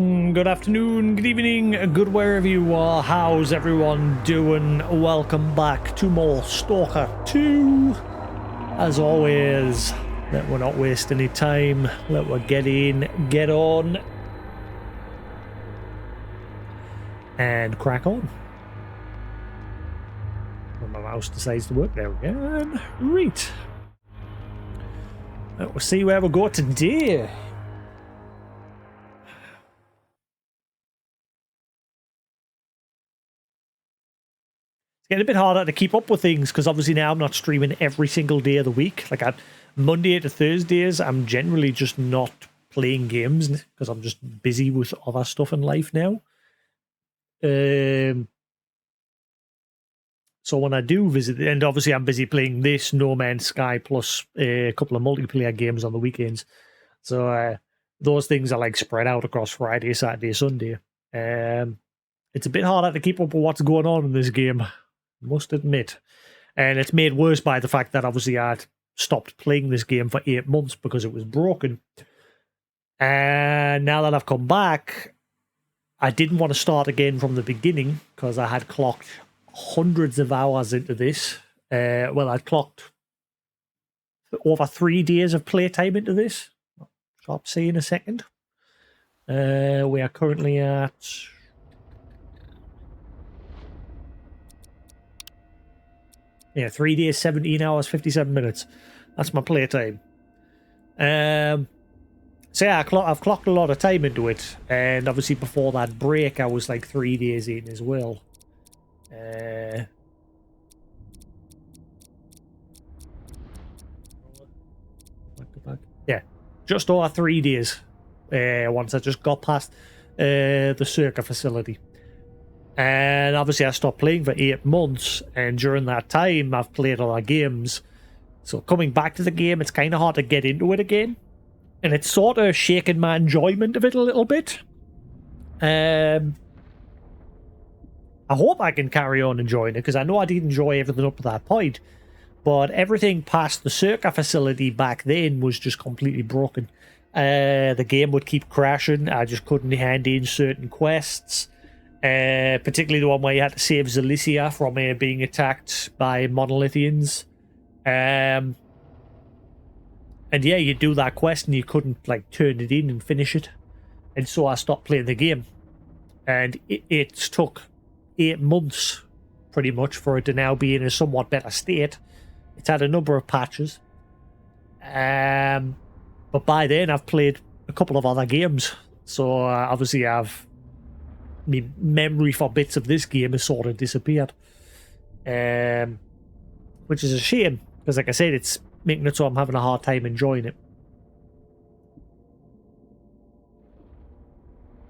Good afternoon, good evening, good wherever you are. How's everyone doing? Welcome back to more Stalker 2. As always, let we're not waste any time. Let we get in, get on, and crack on. When my mouse decides to work there again. Right. We'll see where we go today. Getting a bit harder to keep up with things because obviously now I'm not streaming every single day of the week. Like Monday to Thursdays, I'm generally just not playing games because I'm just busy with other stuff in life now. So when I do visit, and obviously I'm busy playing this No Man's Sky plus a couple of multiplayer games on the weekends. So those things are like spread out across Friday, Saturday, Sunday. It's a bit harder to keep up with what's going on in this game, must admit. And it's made worse by the fact that obviously I'd stopped playing this game for 8 months because it was broken. And now that I've come back, I didn't want to start again from the beginning because I had clocked hundreds of hours into this. I'd clocked over 3 days of playtime into this. I'll see in a second. We are currently at... Yeah, 3 days, 17 hours, 57 minutes. That's my playtime. So yeah, I've clocked a lot of time into it. And obviously before that break, I was like 3 days in as well. Yeah, just over 3 days. Once I just got past the S.T.A.L.K.E.R facility. And obviously I stopped playing for 8 months, and during that time I've played a lot of games. So coming back to the game, it's kind of hard to get into it again. And it's sort of shaken my enjoyment of it a little bit. I hope I can carry on enjoying it, because I know I did enjoy everything up to that point. But everything past the S.T.A.L.K.E.R facility back then was just completely broken. The game would keep crashing. I just couldn't hand in certain quests. Particularly the one where you had to save Zalicia from being attacked by monolithians. And yeah, you do that quest and you couldn't like turn it in and finish it. And so I stopped playing the game. And it took 8 months pretty much for it to now be in a somewhat better state. It's had a number of patches. But by then I've played a couple of other games. So obviously I've... my memory for bits of this game has sort of disappeared. Which is a shame, because like I said, it's making it so I'm having a hard time enjoying it.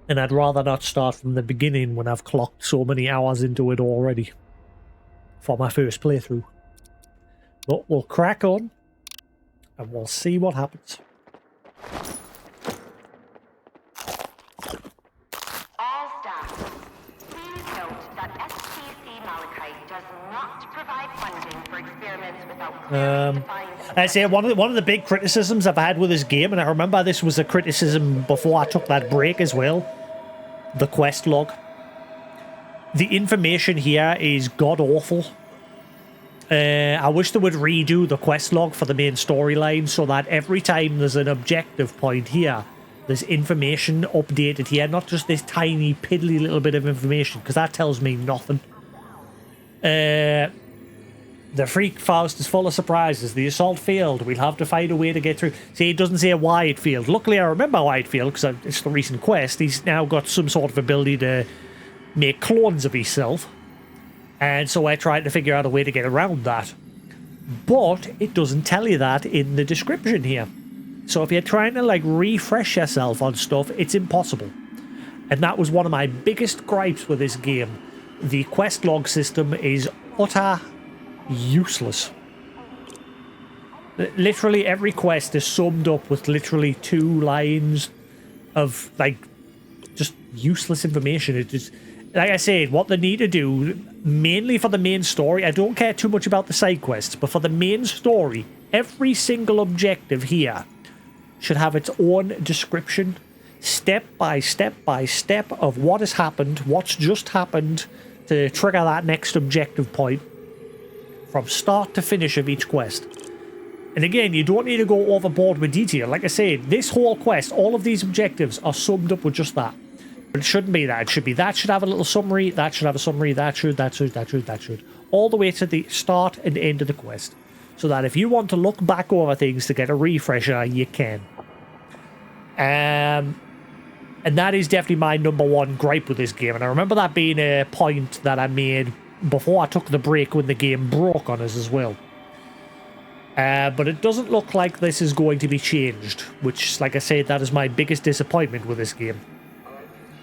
And I'd rather not start from the beginning when I've clocked so many hours into it already for my first playthrough. But we'll crack on and we'll see what happens. All staff, please note that S.T.A.L.K.E.R does not provide funding for experiments without clearly defined... I say one of the big criticisms I've had with this game, and I remember this was a criticism before I took that break as well, the quest log. The information here is god-awful. I wish they would redo the quest log for the main storyline so that every time there's an objective point here, there's information updated here, not just this tiny, piddly little bit of information, because that tells me nothing. The Freak Faust is full of surprises. The assault failed. We'll have to find a way to get through. See, it doesn't say why it failed. Luckily, I remember why it failed, because it's the recent quest. He's now got some sort of ability to make clones of himself. And so I tried to figure out a way to get around that. But it doesn't tell you that in the description here. So if you're trying to, like, refresh yourself on stuff, it's impossible. And that was one of my biggest gripes with this game. The quest log system is utter useless. Literally every quest is summed up with literally 2 lines of, like, just useless information. It just... Like I said, what they need to do, mainly for the main story, I don't care too much about the side quests, but for the main story, every single objective here should have its own description. step by step by step of what has happened, what's just happened to trigger that next objective point from start to finish of each quest. And again, you don't need to go overboard with detail. Like I said, this whole quest, all of these objectives are summed up with just that. But it shouldn't be that. It should be that should have a little summary, that should have a summary, that should. All the way to the start and end of the quest. So that if you want to look back over things to get a refresher, you can. And that is definitely my number one gripe with this game. And I remember that being a point that I made before I took the break when the game broke on us as well. But it doesn't look like this is going to be changed, which, like I said, that is my biggest disappointment with this game.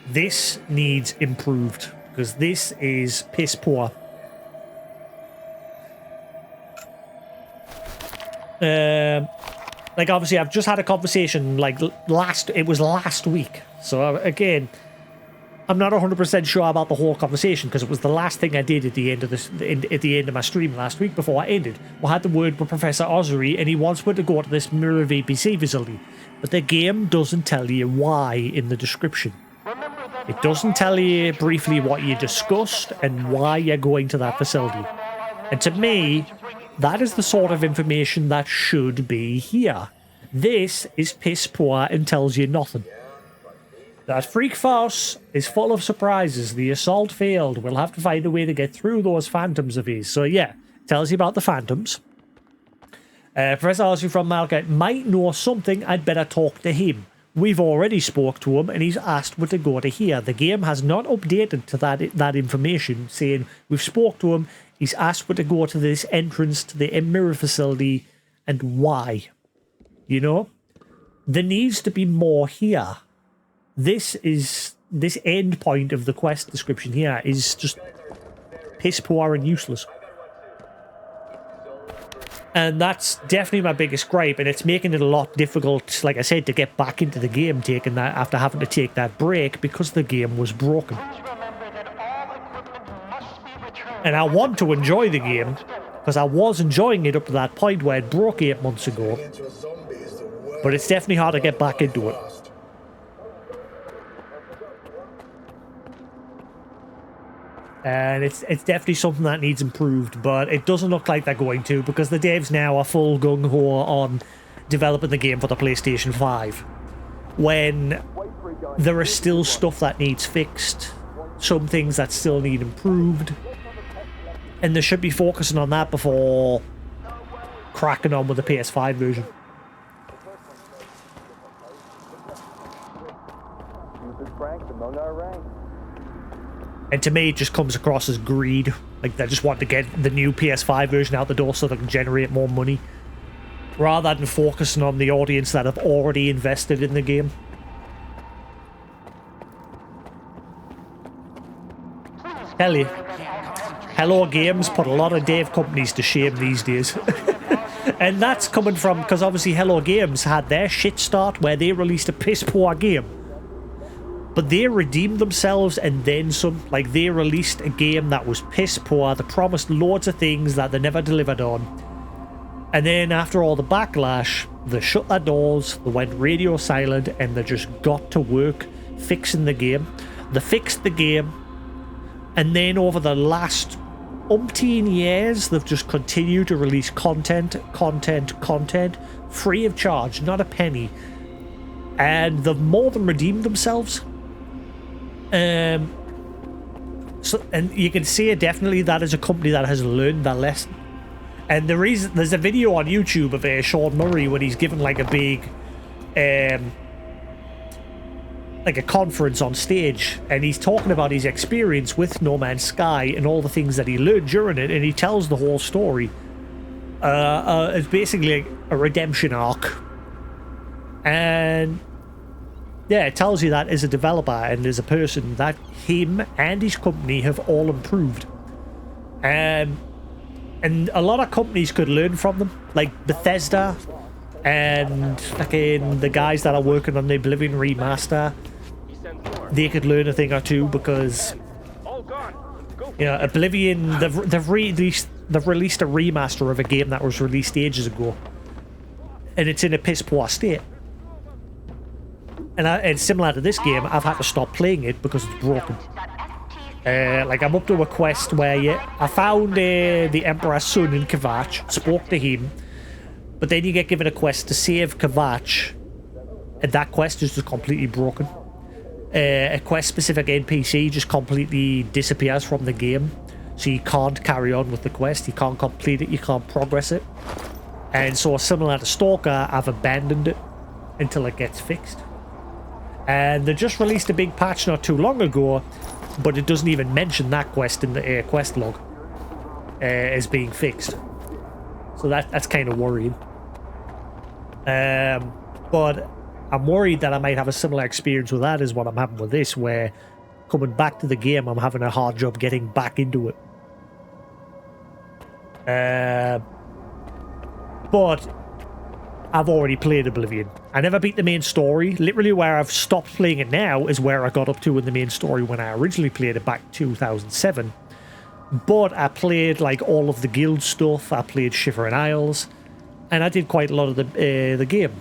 This needs improved, because this is piss poor. Like, obviously, I've just had a conversation, like, it was last week. So, again, I'm not 100% sure about the whole conversation, because it was the last thing I did at the end of my stream last week before I ended. We had the word with Professor Ossery, and he wants me to go to this Mirror VPC facility. But the game doesn't tell you why in the description. It doesn't tell you briefly what you discussed and why you're going to that facility. And to me, that is the sort of information that should be here. This is piss poor and tells you nothing. That Freak Force is full of surprises. The assault failed. We'll have to find a way to get through those phantoms of his. So yeah, tells you about the phantoms. Professor Ossery from S.T.A.L.K.E.R might know something. I'd better talk to him. We've already spoke to him and he's asked what to go to here. The game has not updated to that information, saying we've spoke to him, he's asked what to go to this entrance to the mirror facility and why. You know? There needs to be more here. This end point of the quest description here is just piss poor and useless. And that's definitely my biggest gripe, and it's making it a lot difficult, like I said, to get back into the game after having to take that break because the game was broken. And I want to enjoy the game, because I was enjoying it up to that point where it broke 8 months ago. But it's definitely hard to get back into it. And it's definitely something that needs improved, but it doesn't look like they're going to, because the devs now are full gung-ho on developing the game for the PlayStation 5. When there is still stuff that needs fixed, some things that still need improved, and they should be focusing on that before cracking on with the PS5 version. And to me, it just comes across as greed. Like, they just want to get the new PS5 version out the door so they can generate more money, rather than focusing on the audience that have already invested in the game. Hell yeah. Hello Games put a lot of dev companies to shame these days. And that's coming from, because obviously Hello Games had their shit start where they released a piss poor game. But they redeemed themselves and then some. Like, they released a game that was piss poor. They promised loads of things that they never delivered on. And then after all the backlash, they shut their doors, they went radio silent, and they just got to work fixing the game. They fixed the game. And then over the last umpteen years, they've just continued to release content, free of charge, not a penny. And they've more than redeemed themselves. So, and you can see it definitely that is a company that has learned their lesson. And the reason there's a video on YouTube of Sean Murray when he's given like a big like a conference on stage, and he's talking about his experience with No Man's Sky and all the things that he learned during it, and he tells the whole story. It's basically a redemption arc. And yeah, it tells you that as a developer and as a person that him and his company have all improved. And a lot of companies could learn from them, like Bethesda and fucking the guys that are working on the Oblivion remaster. They could learn a thing or two because, you know, Oblivion, they've released a remaster of a game that was released ages ago, and it's in a piss poor state. And similar to this game, I've had to stop playing it because it's broken. Like, I'm up to a quest where I found the Emperor's son in Kvatch, spoke to him, but then you get given a quest to save Kvatch, and that quest is just completely broken. A quest-specific NPC just completely disappears from the game, so you can't carry on with the quest, you can't complete it, you can't progress it. And so, similar to S.T.A.L.K.E.R, I've abandoned it until it gets fixed. And they just released a big patch not too long ago, but it doesn't even mention that quest in the quest log as being fixed. So that's kind of worrying. But I'm worried that I might have a similar experience with that as what I'm having with this, where coming back to the game, I'm having a hard job getting back into it. But I've already played Oblivion. I never beat the main story. Literally where I've stopped playing it now is where I got up to in the main story when I originally played it back in 2007. But I played like all of the guild stuff. I played Shivering Isles, and I did quite a lot of the game.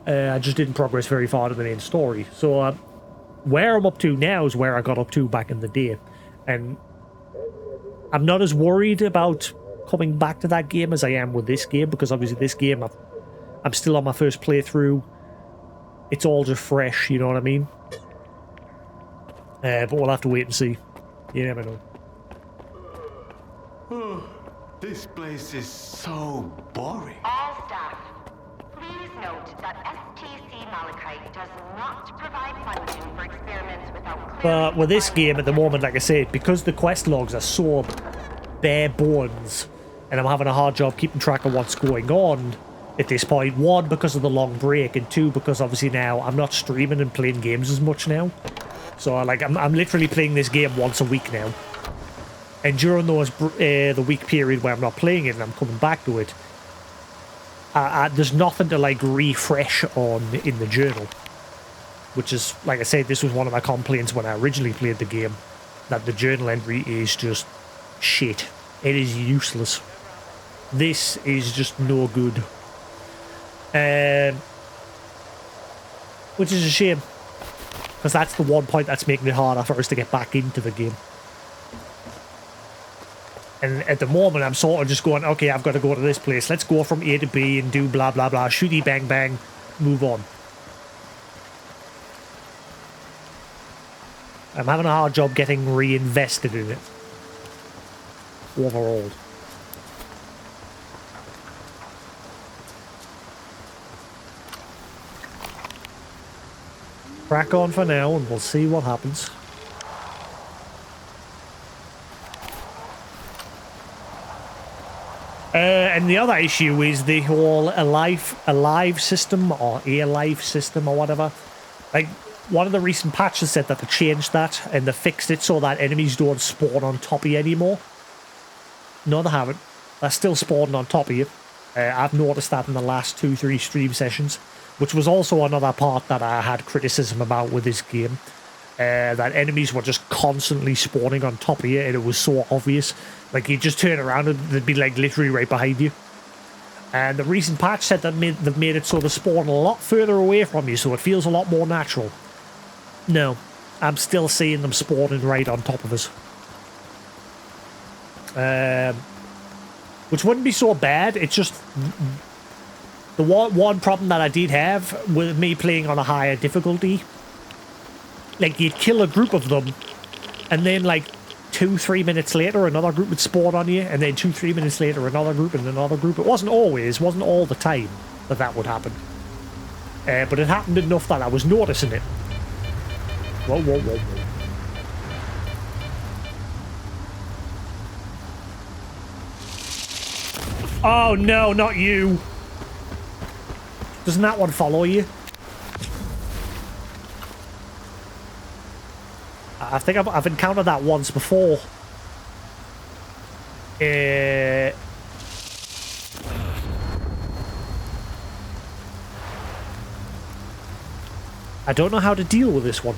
I just didn't progress very far to the main story. So where I'm up to now is where I got up to back in the day. And I'm not as worried about coming back to that game as I am with this game, because obviously this game I'm still on my first playthrough. It's all just fresh, you know what I mean? But we'll have to wait and see. You never know. This place is so boring. All staff, please note that S.T.A.L.K.E.R does not provide funding for experiments without clear. But with this game at the moment, like I said, because the quest logs are so bare bones, and I'm having a hard job keeping track of what's going on at this point. One, because of the long break, and two, because obviously now I'm not streaming and playing games as much now. So like I'm literally playing this game once a week now. And during those the week period where I'm not playing it and I'm coming back to it, there's nothing to like refresh on in the journal. Which is, like I said, this was one of my complaints when I originally played the game, that the journal entry is just shit. It is useless. This is just no good. Which is a shame, because that's the one point that's making it harder for us to get back into the game. And at the moment, I'm sort of just going, okay, I've got to go to this place. Let's go from A to B and do blah, blah, blah. Shooty, bang, bang. Move on. I'm having a hard job getting reinvested in it. Overall. Crack on for now, and we'll see what happens. And the other issue is the whole alive system, or alive system, or whatever. Like, one of the recent patches said that they changed that, and they fixed it so that enemies don't spawn on top of you anymore. No, they haven't. They're still spawning on top of you. I've noticed that in the last 2-3 stream sessions, which was also another part that I had criticism about with this game. That enemies were just constantly spawning on top of you, and it was so obvious. Like, you just turn around and they'd be like literally right behind you. And the recent patch said that they've made it so they spawn a lot further away from you, so it feels a lot more natural. No, I'm still seeing them spawning right on top of us. Which wouldn't be so bad. It's just the one problem that I did have with me playing on a higher difficulty. Like, you'd kill a group of them, and then like 2-3 minutes later another group would spawn on you, and then 2-3 minutes later another group and another group. It wasn't all the time that would happen. But it happened enough that I was noticing it. Whoa, whoa, whoa, whoa. Oh no, not you! Doesn't that one follow you? I think I've encountered that once before. I don't know how to deal with this one.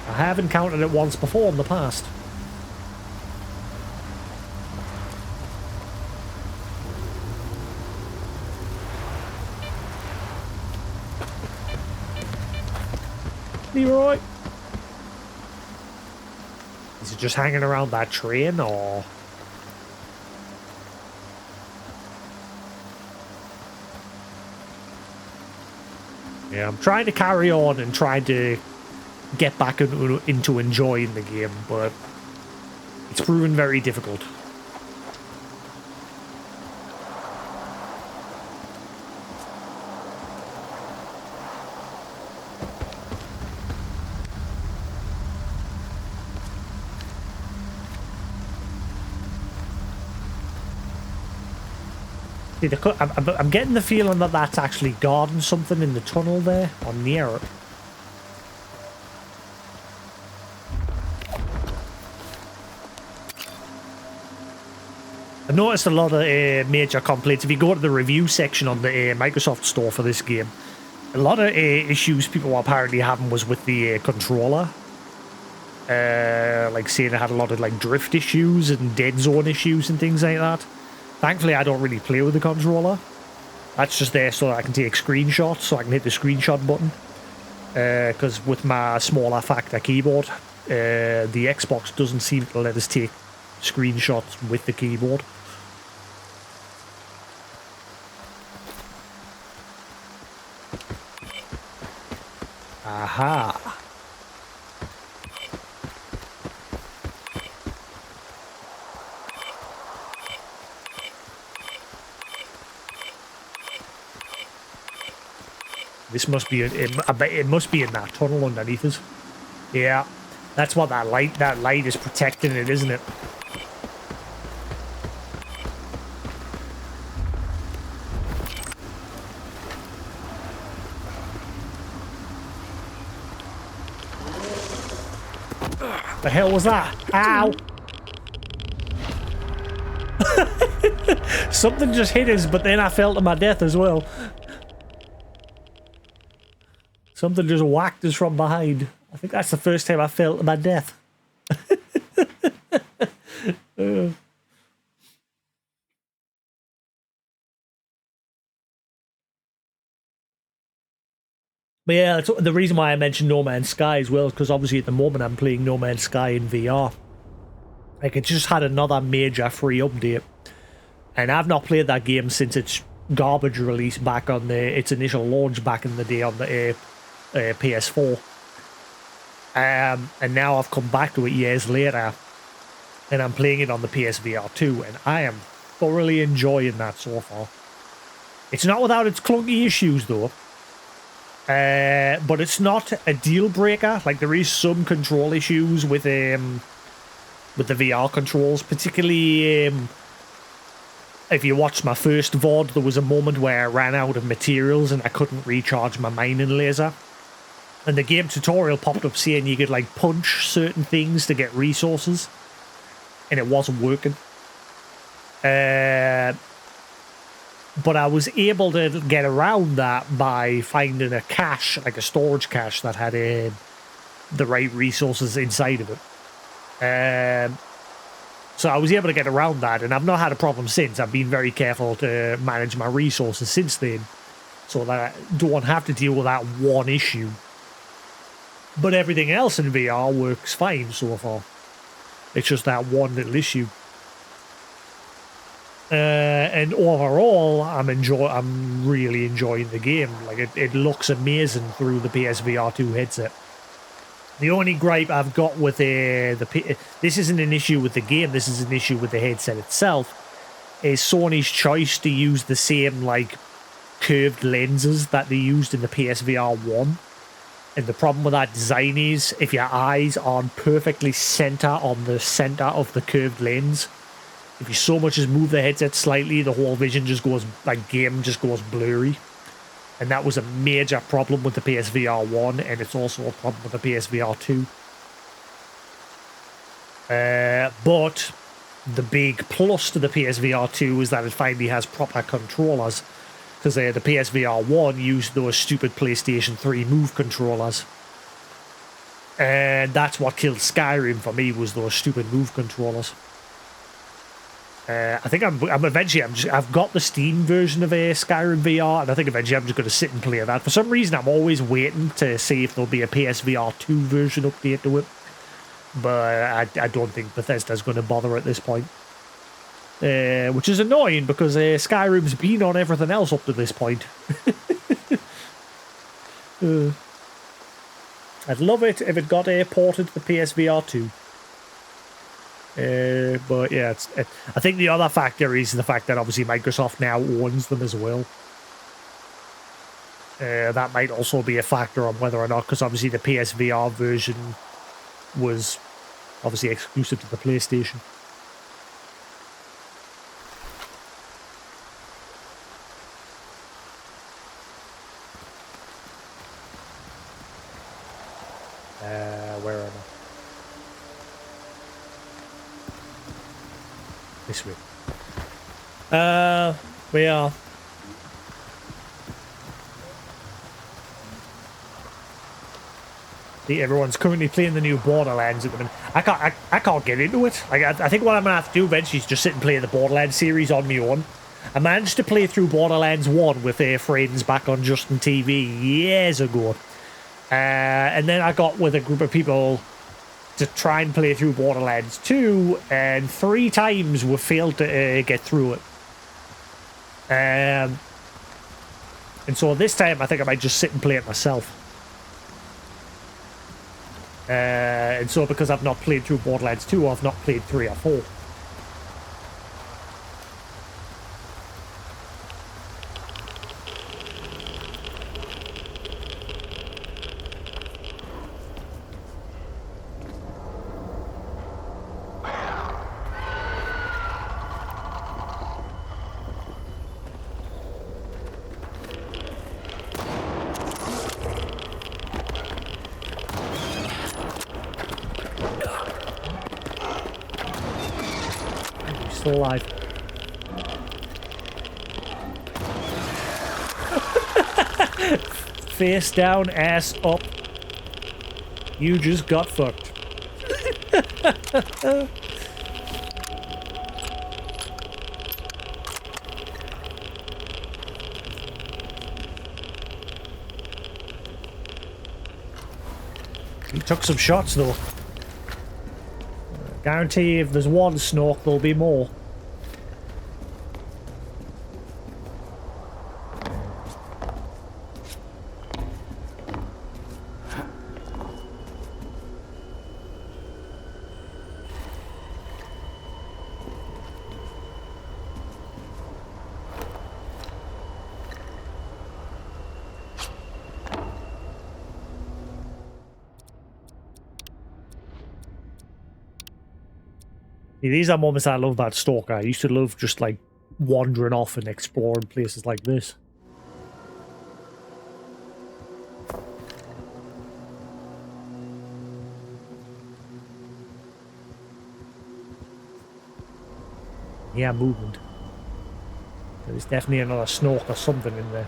I have encountered it once before in the past. Leroy? Is it just hanging around that train, or...? Yeah, I'm trying to carry on and trying to get back into enjoying the game, but it's proven very difficult. See, I'm getting the feeling that that's actually guarding something in the tunnel there, or near it. I noticed a lot of major complaints. If you go to the review section on the Microsoft store for this game, a lot of issues people were apparently having was with the controller. Like saying it had a lot of like drift issues and dead zone issues and things like that. Thankfully, I don't really play with the controller. That's just there so that I can take screenshots, so I can hit the screenshot button. Because with my smaller factor keyboard, the Xbox doesn't seem to let us take screenshots with the keyboard. Aha. This must be, I bet it must be in that tunnel underneath us. Yeah, that's what that light is protecting it, isn't it? The hell was that? Ow! Something just hit us, but then I fell to my death as well. Something just whacked us from behind. I think that's the first time I fell to my death. But yeah, that's the reason why I mentioned No Man's Sky as well, is because obviously at the moment I'm playing No Man's Sky in VR. Like, it just had another major free update. And I've not played that game since its garbage release back on its initial launch back in the day on the PS4. And now I've come back to it years later, and I'm playing it on the PSVR 2, and I am thoroughly enjoying that so far. It's not without its clunky issues though. But it's not a deal breaker. Like, there is some control issues with the VR controls, particularly if you watched my first VOD, there was a moment where I ran out of materials and I couldn't recharge my mining laser. And the game tutorial popped up saying you could like punch certain things to get resources, and it wasn't working. But I was able to get around that by finding a cache, like a storage cache that had the right resources inside of it. So I was able to get around that, and I've not had a problem since. I've been very careful to manage my resources since then, so that I don't have to deal with that one issue. But everything else in VR works fine so far. It's just that one little issue. And overall, I'm really enjoying the game. Like, it looks amazing through the PSVR 2 headset. The only gripe I've got with this isn't an issue with the game, this is an issue with the headset itself, is Sony's choice to use the same, like, curved lenses that they used in the PSVR 1. And the problem with that design is, if your eyes aren't perfectly on the center of the curved lens, if you so much as move the headset slightly, the whole vision just goes, like, game just goes blurry. And that was a major problem with the PSVR 1, and it's also a problem with the PSVR 2. But the big plus to the PSVR 2 is that it finally has proper controllers. Because the PSVR 1 used those stupid PlayStation 3 Move controllers. And that's what killed Skyrim for me, was those stupid Move controllers. I think I'm eventually I've got the Steam version of Skyrim VR, and I think eventually I'm just going to sit and play that. For some reason, I'm always waiting to see if there'll be a PSVR 2 version update to it, but I don't think Bethesda's going to bother at this point, which is annoying because Skyrim's been on everything else up to this point. I'd love it if it got ported to the PSVR 2. But yeah, I think the other factor is the fact that obviously Microsoft now owns them as well. That might also be a factor on whether or not, because obviously the PSVR version was obviously exclusive to the PlayStation. Where am I? This way. We are. See, everyone's currently playing the new Borderlands at the minute. I can't get into it. I think what I'm gonna have to do eventually is just sit and play the Borderlands series on my own. I managed to play through Borderlands 1 with friends back on Justin TV years ago. And then I got with a group of people to try and play through Borderlands 2, and 3 times we failed to get through it. And so this time I think I might just sit and play it myself. And so because I've not played through Borderlands 2, I've not played 3 or 4. Still alive. Face down, ass up. You just got fucked. He took some shots though. Guarantee if there's one snork, there'll be more. These are moments I love about Stalker. I used to love just like wandering off and exploring places like this. Yeah, movement. There's definitely another Snork or something in there.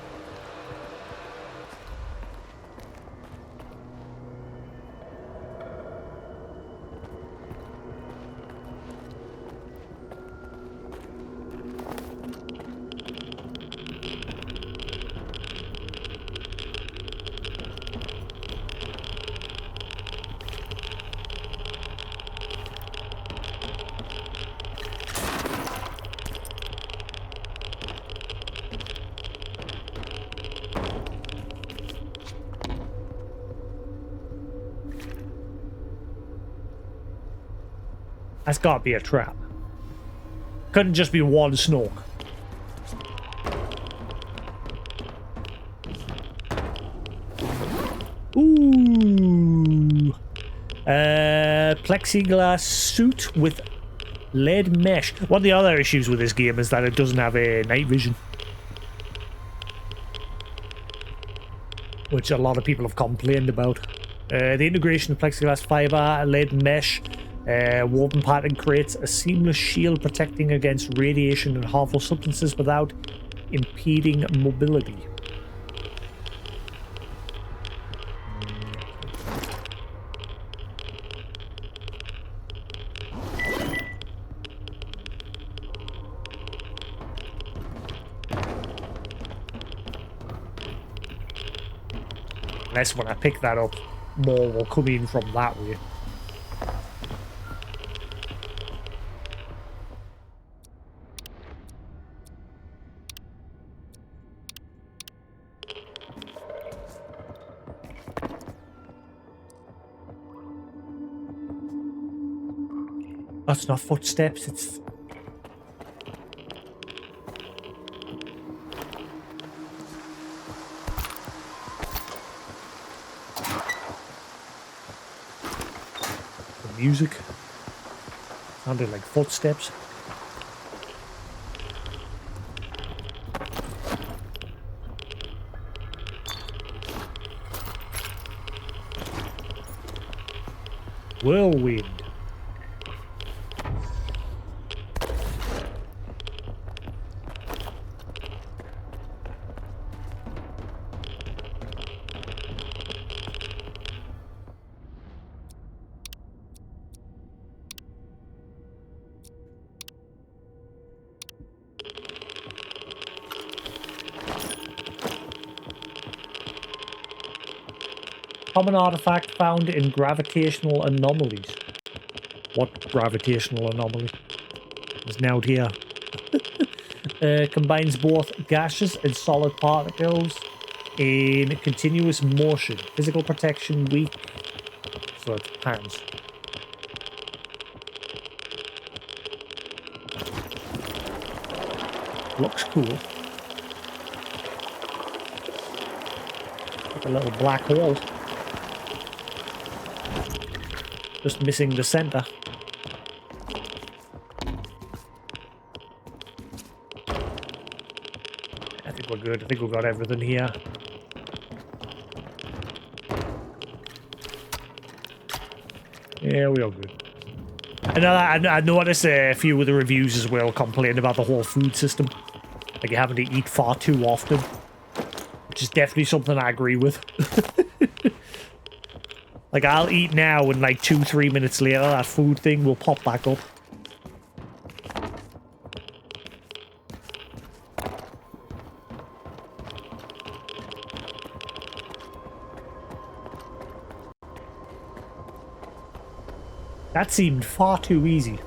That's gotta be a trap. Couldn't just be one Snork. Ooh. Plexiglass suit with lead mesh. One of the other issues with this game is that it doesn't have a night vision, which a lot of people have complained about. The integration of plexiglass fiber, lead mesh, woven pattern creates a seamless shield protecting against radiation and harmful substances without impeding mobility. Unless when I pick that up, more will come in from that way. That's not footsteps, it's... the music. Sounded like footsteps. Whirlwind. Common artifact found in gravitational anomalies. What gravitational anomaly? There's now here. Combines both gaseous and solid particles in continuous motion. Physical protection weak. So it's hands. Looks cool. Like a little black hole. Just missing the center. I think we're good. I think we've got everything here. Yeah, we are good. I noticed a few of the reviews as well complained about the whole food system. Like you're having to eat far too often. Which is definitely something I agree with. Like, I'll eat now and like 2-3 minutes later, that food thing will pop back up. That seemed far too easy.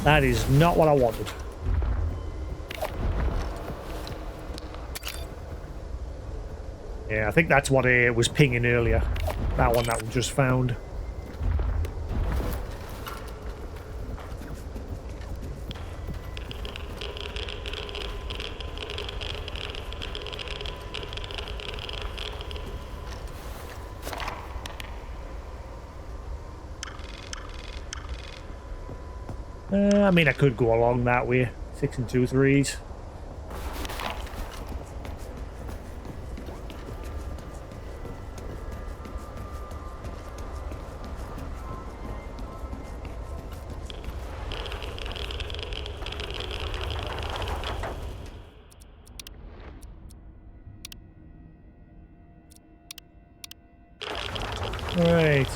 That is not what I wanted. Yeah, I think that's what it was pinging earlier. That one that we just found. I mean, I could go along that way. 6 and 2 3s. Right.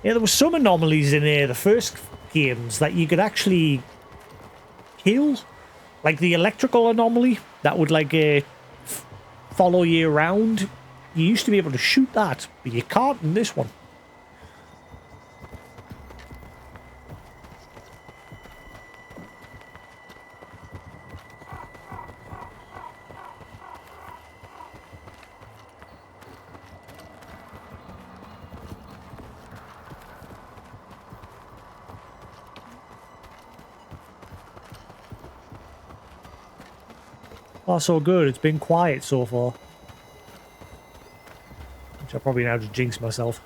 Yeah, there were some anomalies in the first games that you could actually kill. Like the electrical anomaly that would like follow you around. You used to be able to shoot that, but you can't in this one. far so good. It's been quiet so far. Which I probably now just jinx myself.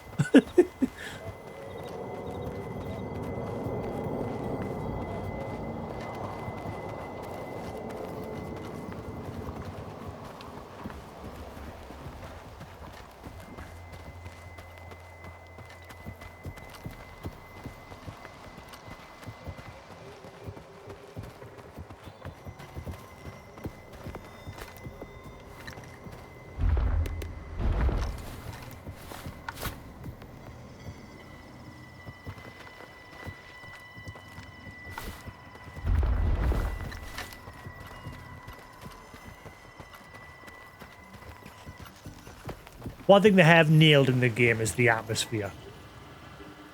One thing they have nailed in the game is the atmosphere.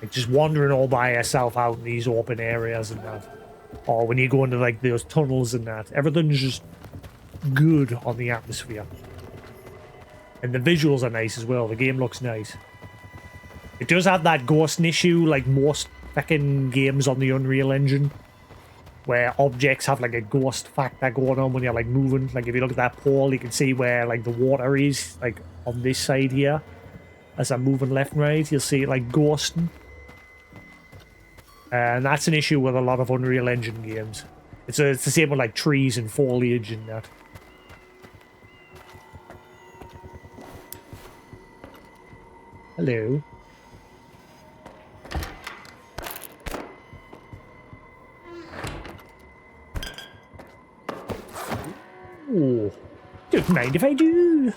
Like just wandering all by yourself out in these open areas and that. Or when you go into like those tunnels and that. Everything's just good on the atmosphere. And the visuals are nice as well. The game looks nice. It does have that ghosting issue like most fucking games on the Unreal Engine. Where objects have like a ghost factor going on when you're like moving. Like if you look at that pole, you can see where like the water is, like on this side here. As I'm moving left and right, you'll see it like ghosting. And that's an issue with a lot of Unreal Engine games. It's the same with like trees and foliage and that. Hello. Oh, don't mind if I do.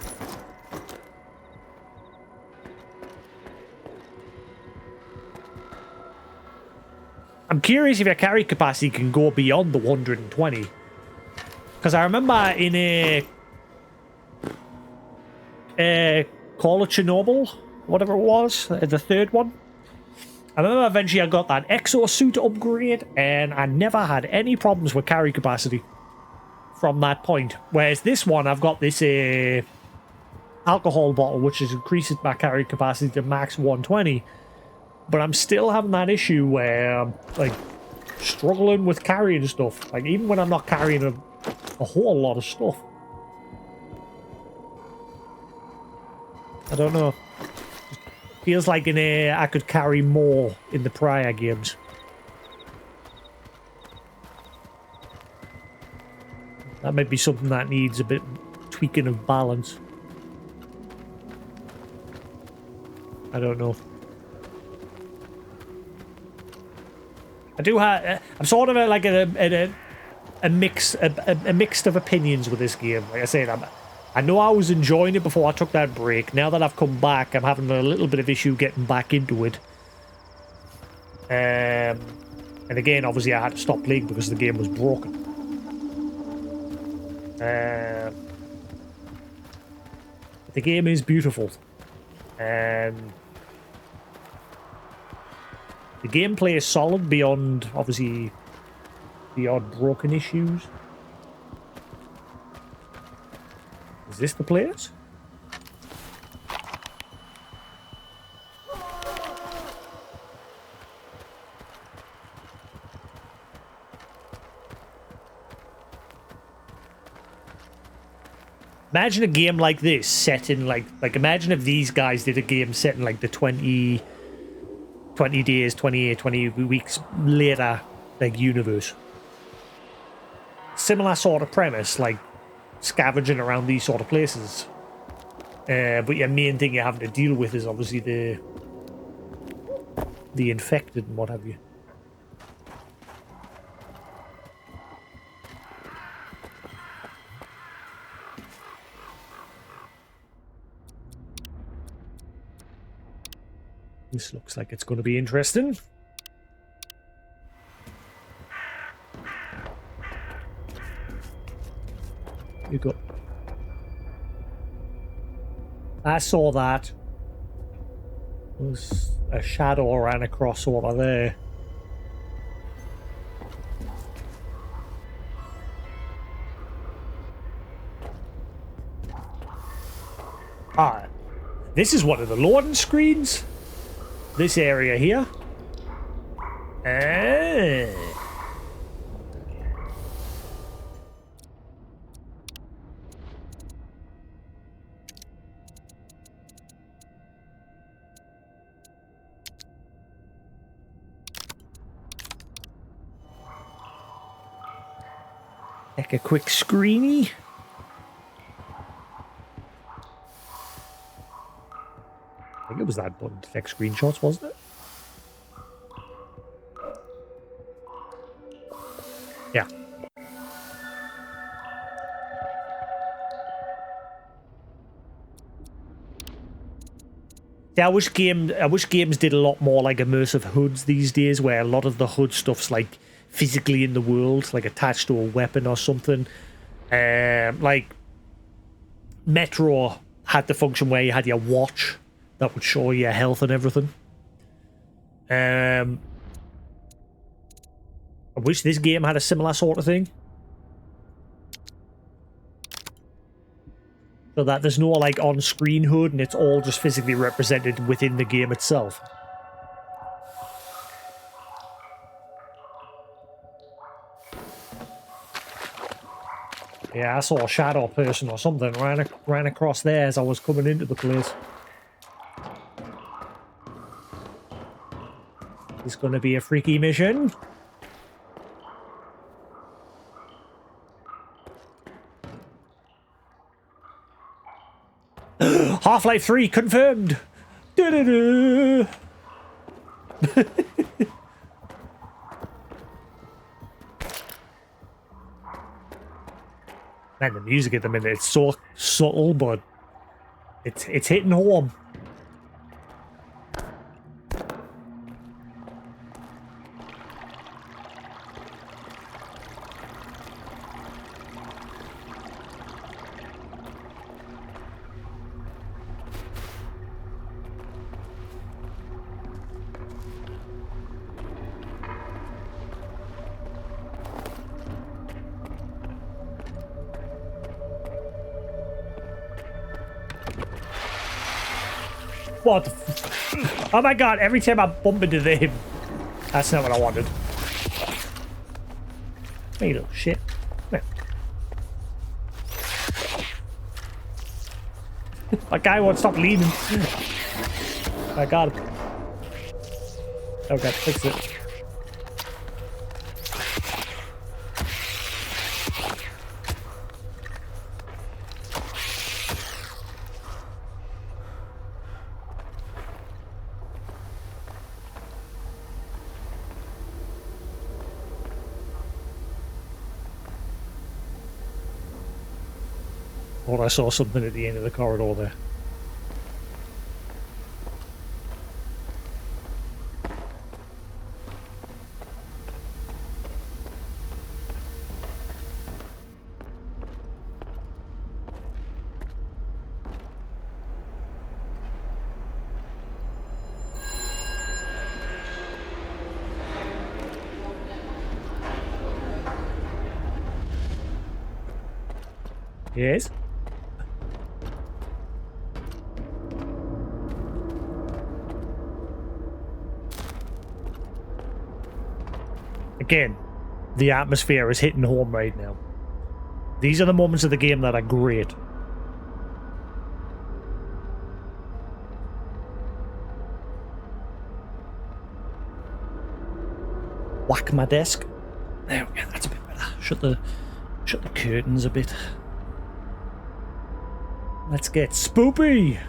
I'm curious if your carry capacity can go beyond the 120. Because I remember in a Call of Chernobyl, whatever it was, the third one. I remember eventually I got that exosuit upgrade and I never had any problems with carry capacity from that point. Whereas this one, I've got this alcohol bottle, which is increases my carry capacity to max 120. But I'm still having that issue where I'm like struggling with carrying stuff. Like even when I'm not carrying a whole lot of stuff. I don't know. Feels like I could carry more in the prior games. That might be something that needs a bit tweaking of balance. I don't know. I do have. I'm sort of like a mix of opinions with this game. Like I said, I know I was enjoying it before I took that break. Now that I've come back, I'm having a little bit of issue getting back into it. And again, obviously, I had to stop playing because the game was broken. The game is beautiful, and the gameplay is solid beyond, obviously, the odd broken issues. Is this the place? Imagine a game like this set in like imagine if these guys did a game set in like the 20 days, 28, 20 weeks later, like universe. Similar sort of premise, like scavenging around these sort of places. But your main thing you're having to deal with is obviously the infected and what have you. This looks like it's going to be interesting. You go. I saw that. There was a shadow ran across over there. Ah, this is one of the loading screens. This area here. Take a quick screeny. I think it was that button to take screenshots, wasn't it? Yeah. Yeah, I wish games did a lot more like immersive hoods these days, where a lot of the hood stuff's like physically in the world, like attached to a weapon or something. Like Metro had the function where you had your watch that would show your health and everything. I wish this game had a similar sort of thing. So that there's no like on-screen HUD and it's all just physically represented within the game itself. Yeah, I saw a shadow person or something ran across there as I was coming into the place. It's gonna be a freaky mission. Half-Life 3 confirmed! Man, the music at the minute, it's so subtle, but it's hitting home. What the f— oh my god, every time I bump into them. That's not what I wanted. Hey, little shit. Come here. My guy won't stop leaning. I got him. Okay, fix it. Thought I saw something at the end of the corridor there. Yes? Again, the atmosphere is hitting home right now. These are the moments of the game that are great. Whack my desk. There we go, that's a bit better. Shut the curtains a bit. Let's get spoopy.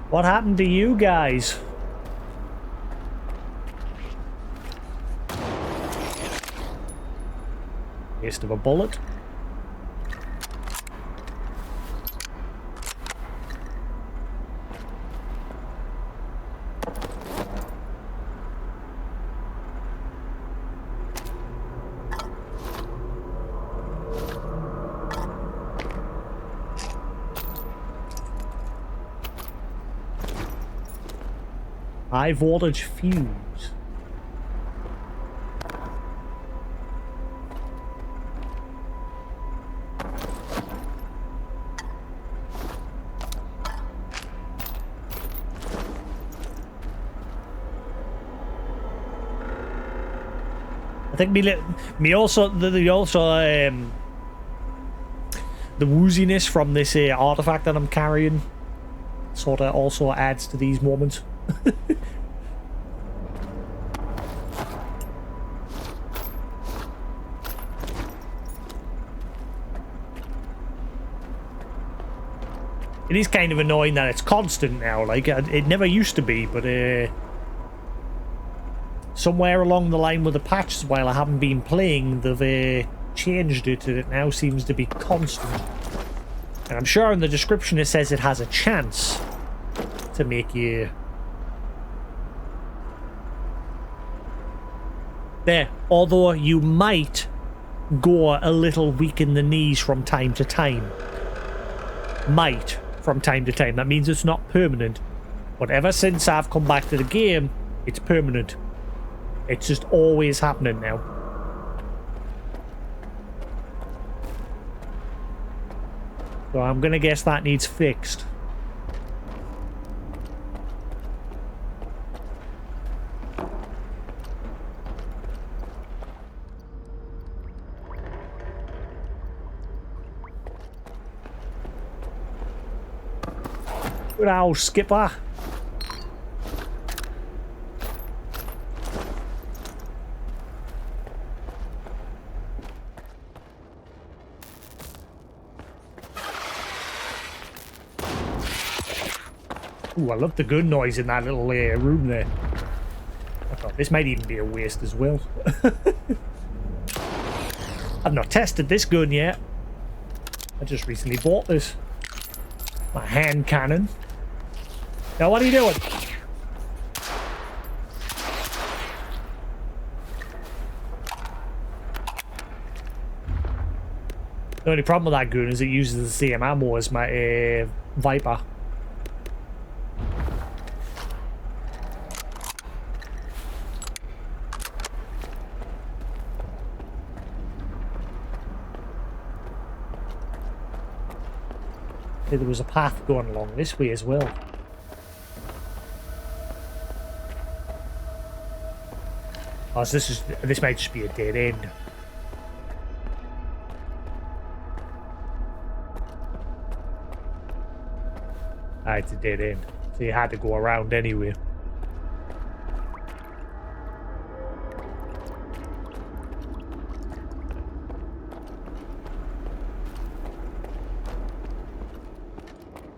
What happened to you guys? Waste of a bullet. High voltage fuse. I think me also the wooziness from this artifact that I'm carrying sort of also adds to these moments. It is kind of annoying that it's constant now. Like, it never used to be, but somewhere along the line with the patches, while I haven't been playing, they've changed it, and it now seems to be constant. And I'm sure in the description it says it has a chance to make you... There. Although you might go a little weak in the knees from time to time. Might. From time to time. That means it's not permanent. But ever since I've come back to the game, it's permanent. It's just always happening now. So I'm gonna guess that needs fixed. Good old skipper. Ooh, I love the gun noise in that little room there. I thought this might even be a waste as well. I've not tested this gun yet. I just recently bought this. My hand cannon. Now what are you doing? The only problem with that gun is it uses the same ammo as my Viper. There was a path going along this way as well. Oh, so this might just be a dead end. Ah, it's a dead end. So you had to go around anyway.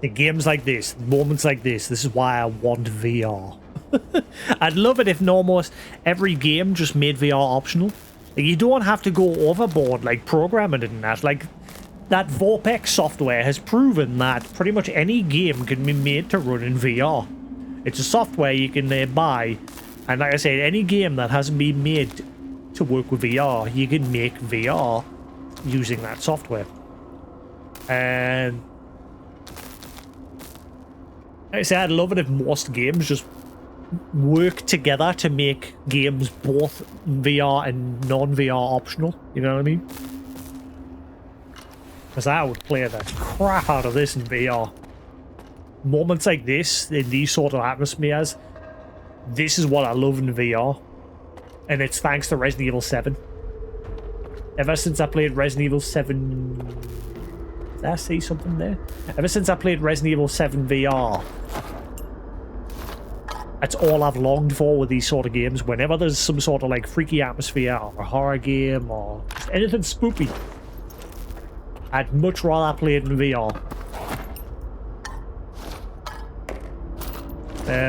The games like this, moments like this is why I want VR. I'd love it if almost every game just made VR optional. Like, you don't have to go overboard like programming and that. Like, that Vorpex software has proven that pretty much any game can be made to run in VR. It's a software you can buy, and like I said, any game that hasn't been made to work with VR, you can make VR using that software. And like I say, I'd love it if most games just work together to make games both VR and non-VR optional. You know what I mean? Because I would play the crap out of this in VR. Moments like this, in these sort of atmospheres, this is what I love in VR. And it's thanks to Resident Evil 7. Ever since I played Resident Evil 7... Did I see something there? Ever since I played Resident Evil 7 VR, that's all I've longed for with these sort of games. Whenever there's some sort of like freaky atmosphere or a horror game or just anything spooky, I'd much rather play it in VR.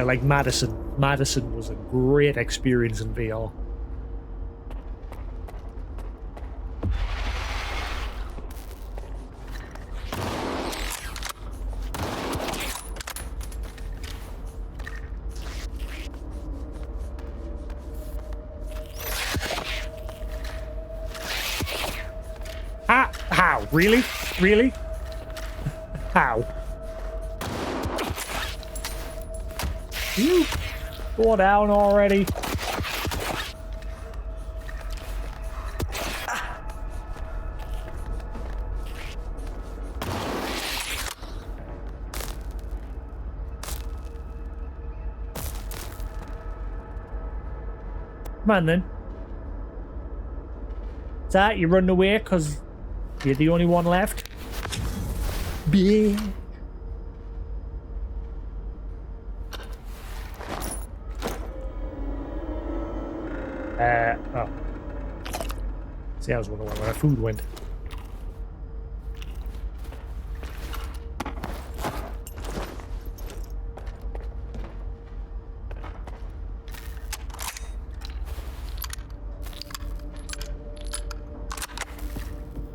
Like Madison. Madison was a great experience in VR. How? Really? Really? How? You go down already. Come on then. Is that you running away because you're the only one left? bitch. Oh. See, I was wondering where our food went.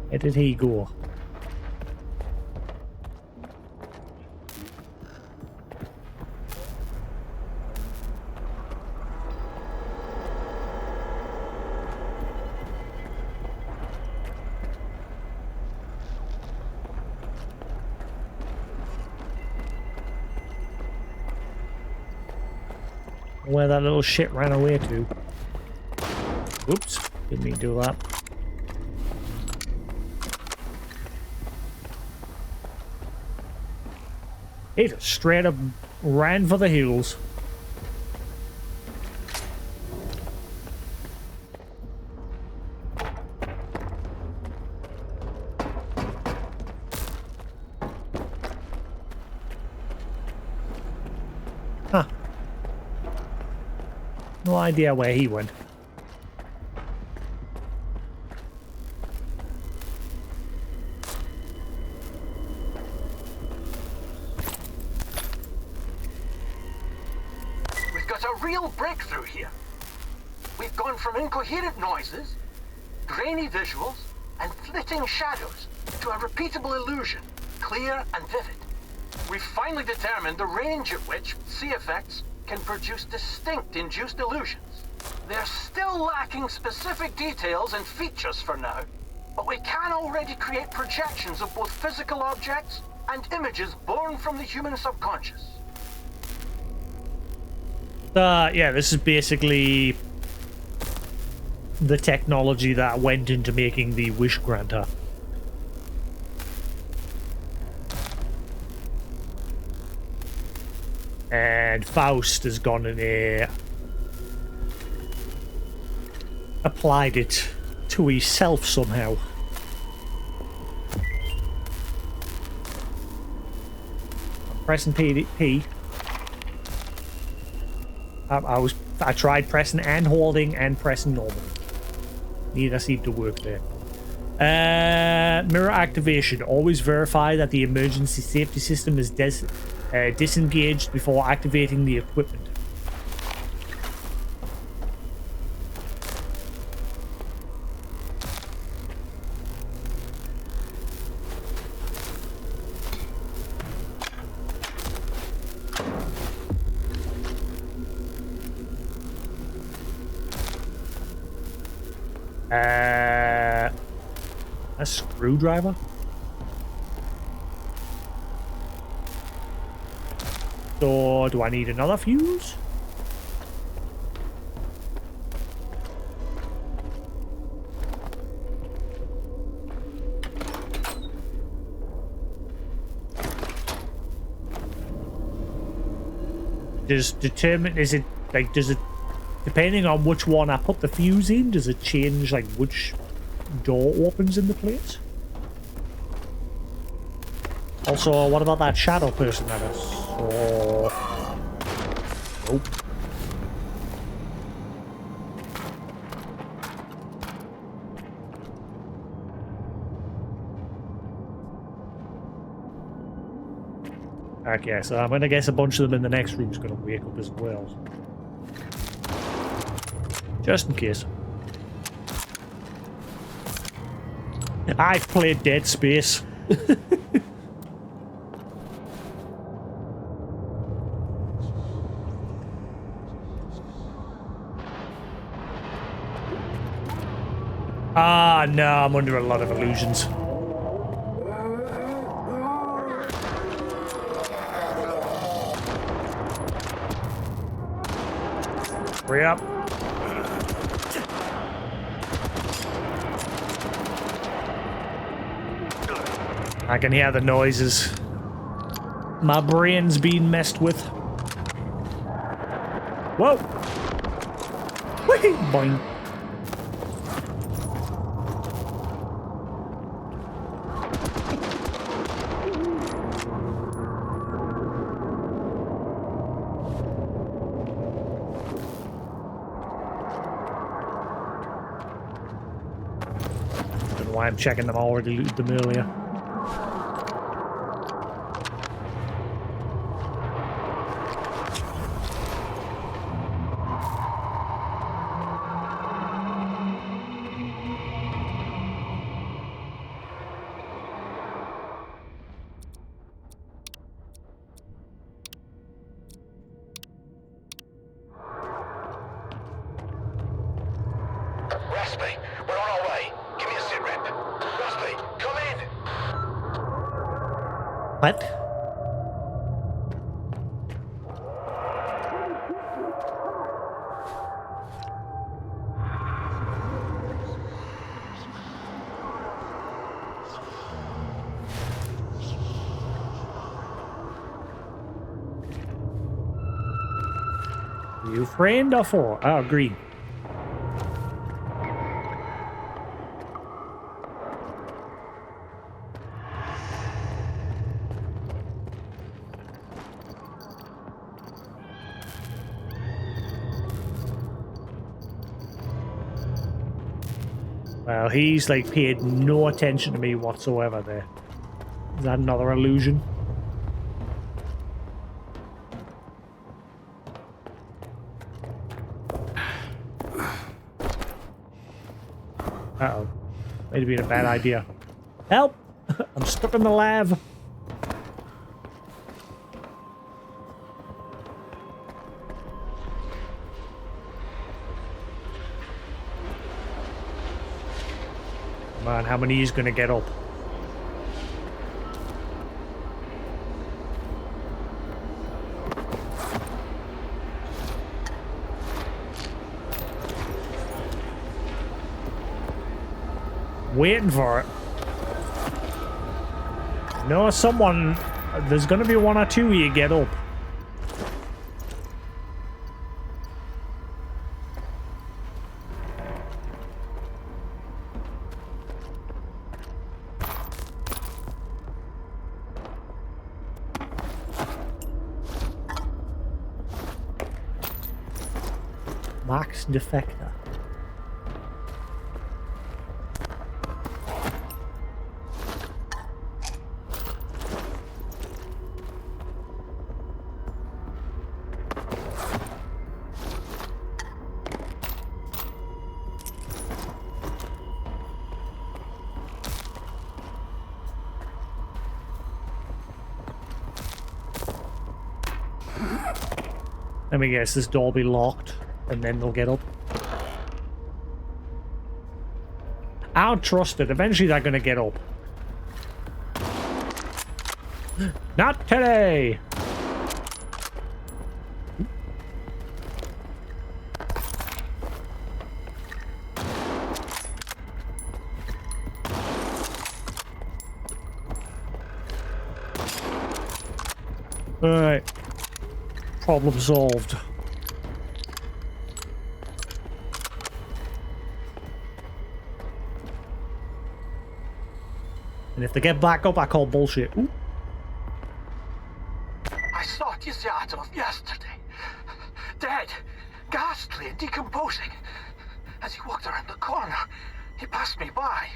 Where did he go? Where that little shit ran away to. Oops, didn't mean to do that. He just straight up ran for the hills. Huh. No idea where he went. Real breakthrough here. We've gone from incoherent noises, grainy visuals, and flitting shadows to a repeatable illusion, clear and vivid. We've finally determined the range at which C effects can produce distinct induced illusions. They're still lacking specific details and features for now, but we can already create projections of both physical objects and images born from the human subconscious. Yeah, this is basically the technology that went into making the Wish Granter. And Faust has gone and applied it to himself somehow. I'm pressing P. I tried pressing and holding and pressing normal. Neither seemed to work there. Mirror activation. Always verify that the emergency safety system is disengaged before activating the equipment. A screwdriver? So, do I need another fuse? Does it, depending on which one I put the fuse in, does it change, like, which door opens in the place? Also, what about that shadow person that is? Oh. Nope. Okay, so I'm gonna guess a bunch of them in the next room is gonna wake up as well. Just in case. I've played Dead Space. Ah, no, I'm under a lot of illusions. Hurry up. I can hear the noises. My brain's being messed with. Whoa! Whee! Boing. why I'm checking them. I already looted them earlier. Raspy, we're on our way. Give me a sit rep. Raspy, come in. What? You friend or four? Oh, green. Well, he's like paid no attention to me whatsoever there. Is that another illusion? Uh-oh. Might have been a bad idea. Help! I'm stuck in the lab. Man, how many is gonna get up? Waiting for it. No, someone. There's gonna be one or two of you get up. Max Defector. Let me guess, this door will be locked, and then they'll get up. I don't trust it. Eventually they're gonna get up. Not today! Alright. Problem solved. And if they get back up, I call bullshit. Ooh. I saw Jasix yesterday. Dead. Ghastly and decomposing. As he walked around the corner, he passed me by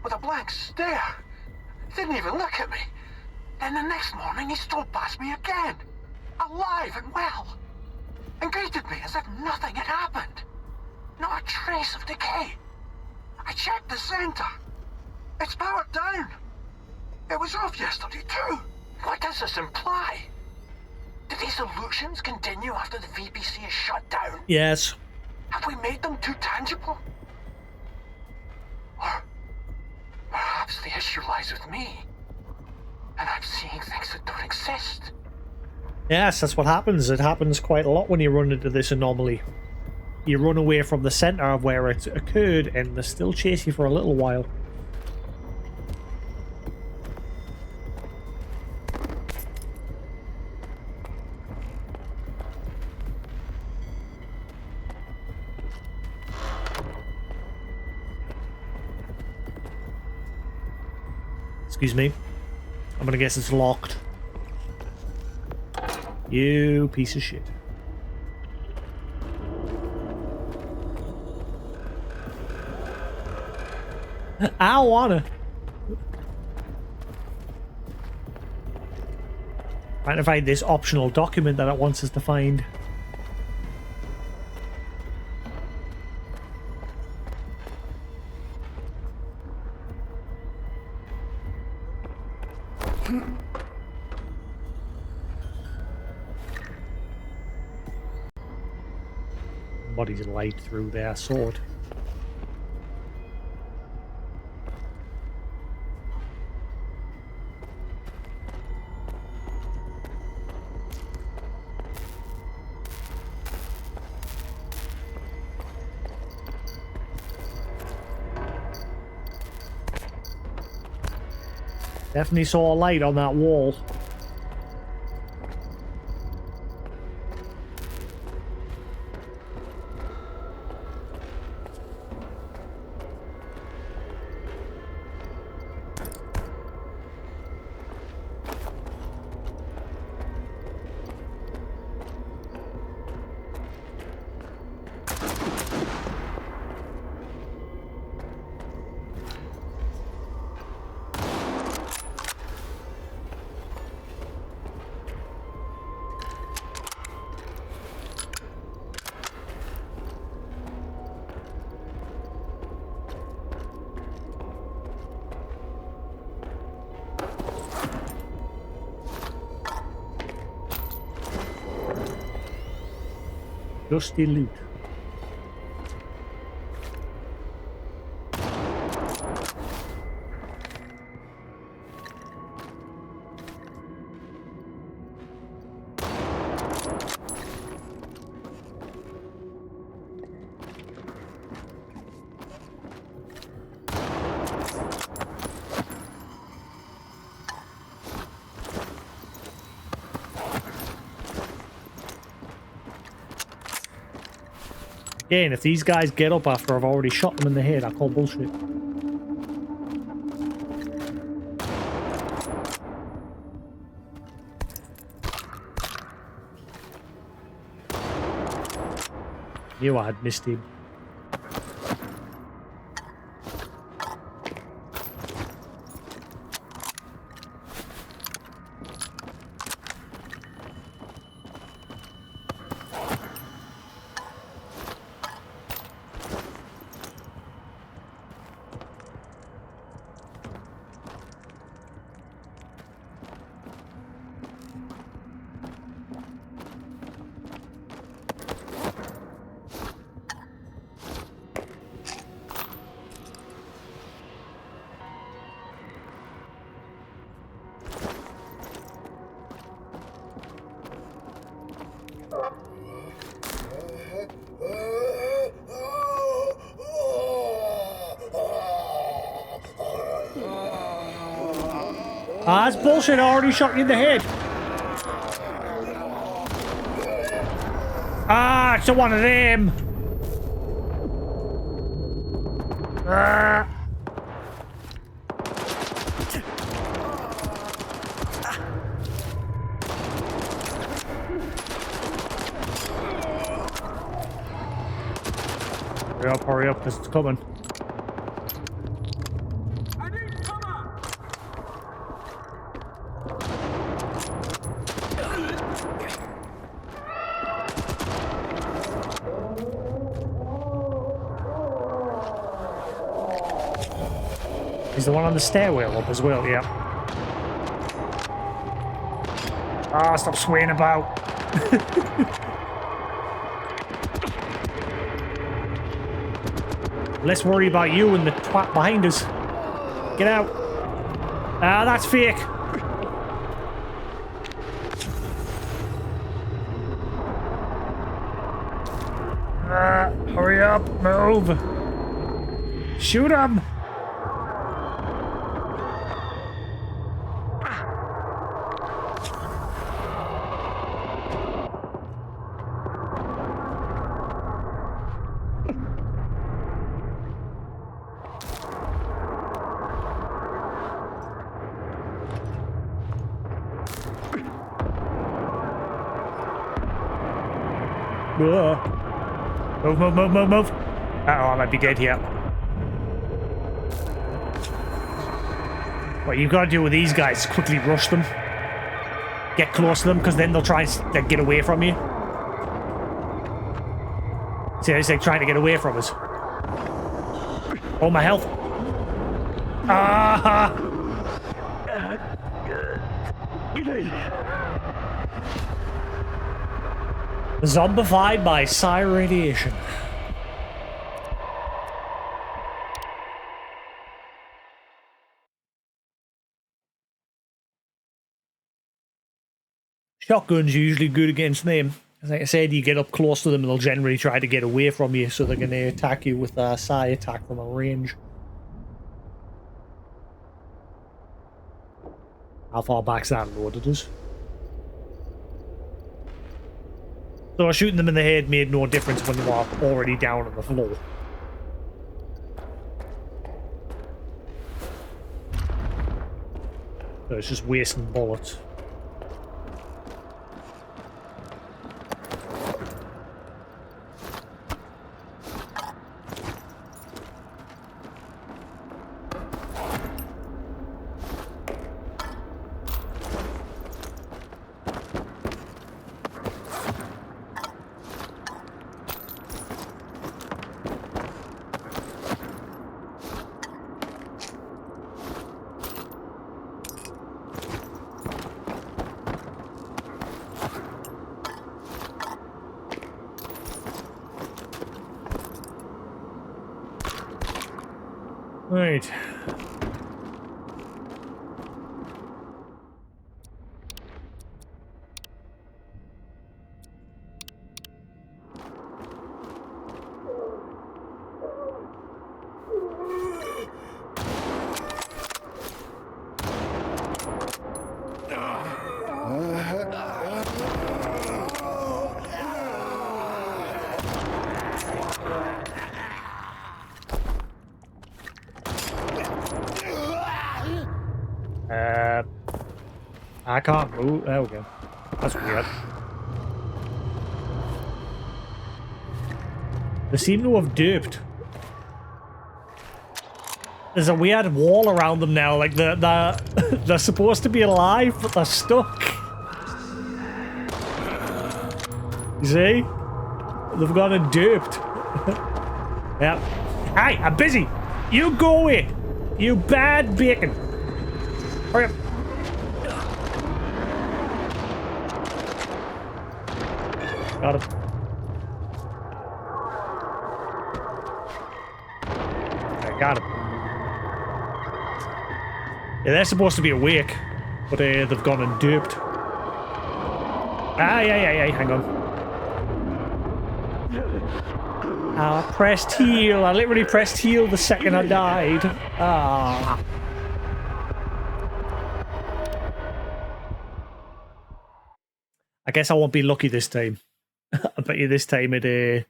with a blank stare. Didn't even look at me. Then the next morning, he strolled past me again. Alive and well. And greeted me as if nothing had happened. Not a trace of decay. I checked the center. It's powered down. It was off yesterday too. What does this imply? Do these illusions continue after the VPC is shut down? Yes. Have we made them too tangible? Or perhaps the issue lies with me, and I'm seeing things that don't exist. Yes, that's what happens. It happens quite a lot when you run into this anomaly. You run away from the center of where it occurred, and they still chase you for a little while. Excuse me. I'm gonna guess it's locked. You piece of shit. I wanna. Trying to find this optional document that it wants us to find. Body's light through their sword. Definitely saw a light on that wall. Dusty loot. Again, if these guys get up after I've already shot them in the head, I call bullshit. Knew I had missed him. Ah, that's bullshit. I already shot you in the head. Ah, it's one of them. Ah. Hurry up, because it's coming. He's the one on the stairwell up as well, yeah. Ah, stop swaying about. Let's worry about you and the twat behind us. Get out. Ah, that's fake. Hurry up, move. Shoot him. Move. Uh-oh, I might be dead here. What you've got to do with these guys is quickly rush them. Get close to them, because then they'll try and like, get away from you. See, it's like trying to get away from us. Oh, my health. Ah! Zombified by psi radiation. Shotgun's usually good against them. Like I said, you get up close to them and they'll generally try to get away from you, so they're going to attack you with a psi attack from a range. How far back's that loaded us? So shooting them in the head made no difference when they were already down on the floor. So it's just wasting bullets. Right. I can't move. There we go. That's weird. They seem to have duped. There's a weird wall around them now. Like they're supposed to be alive, but they're stuck. You see? They've gotten duped. Yep. Hey, I'm busy. You go away. You bad bacon. Hurry up. Got him. I got him. Yeah, they're supposed to be awake, but they've gone and duped. Yeah, hang on. I pressed heal. I literally pressed heal the second I died. Ah. I guess I won't be lucky this time. I bet you this time it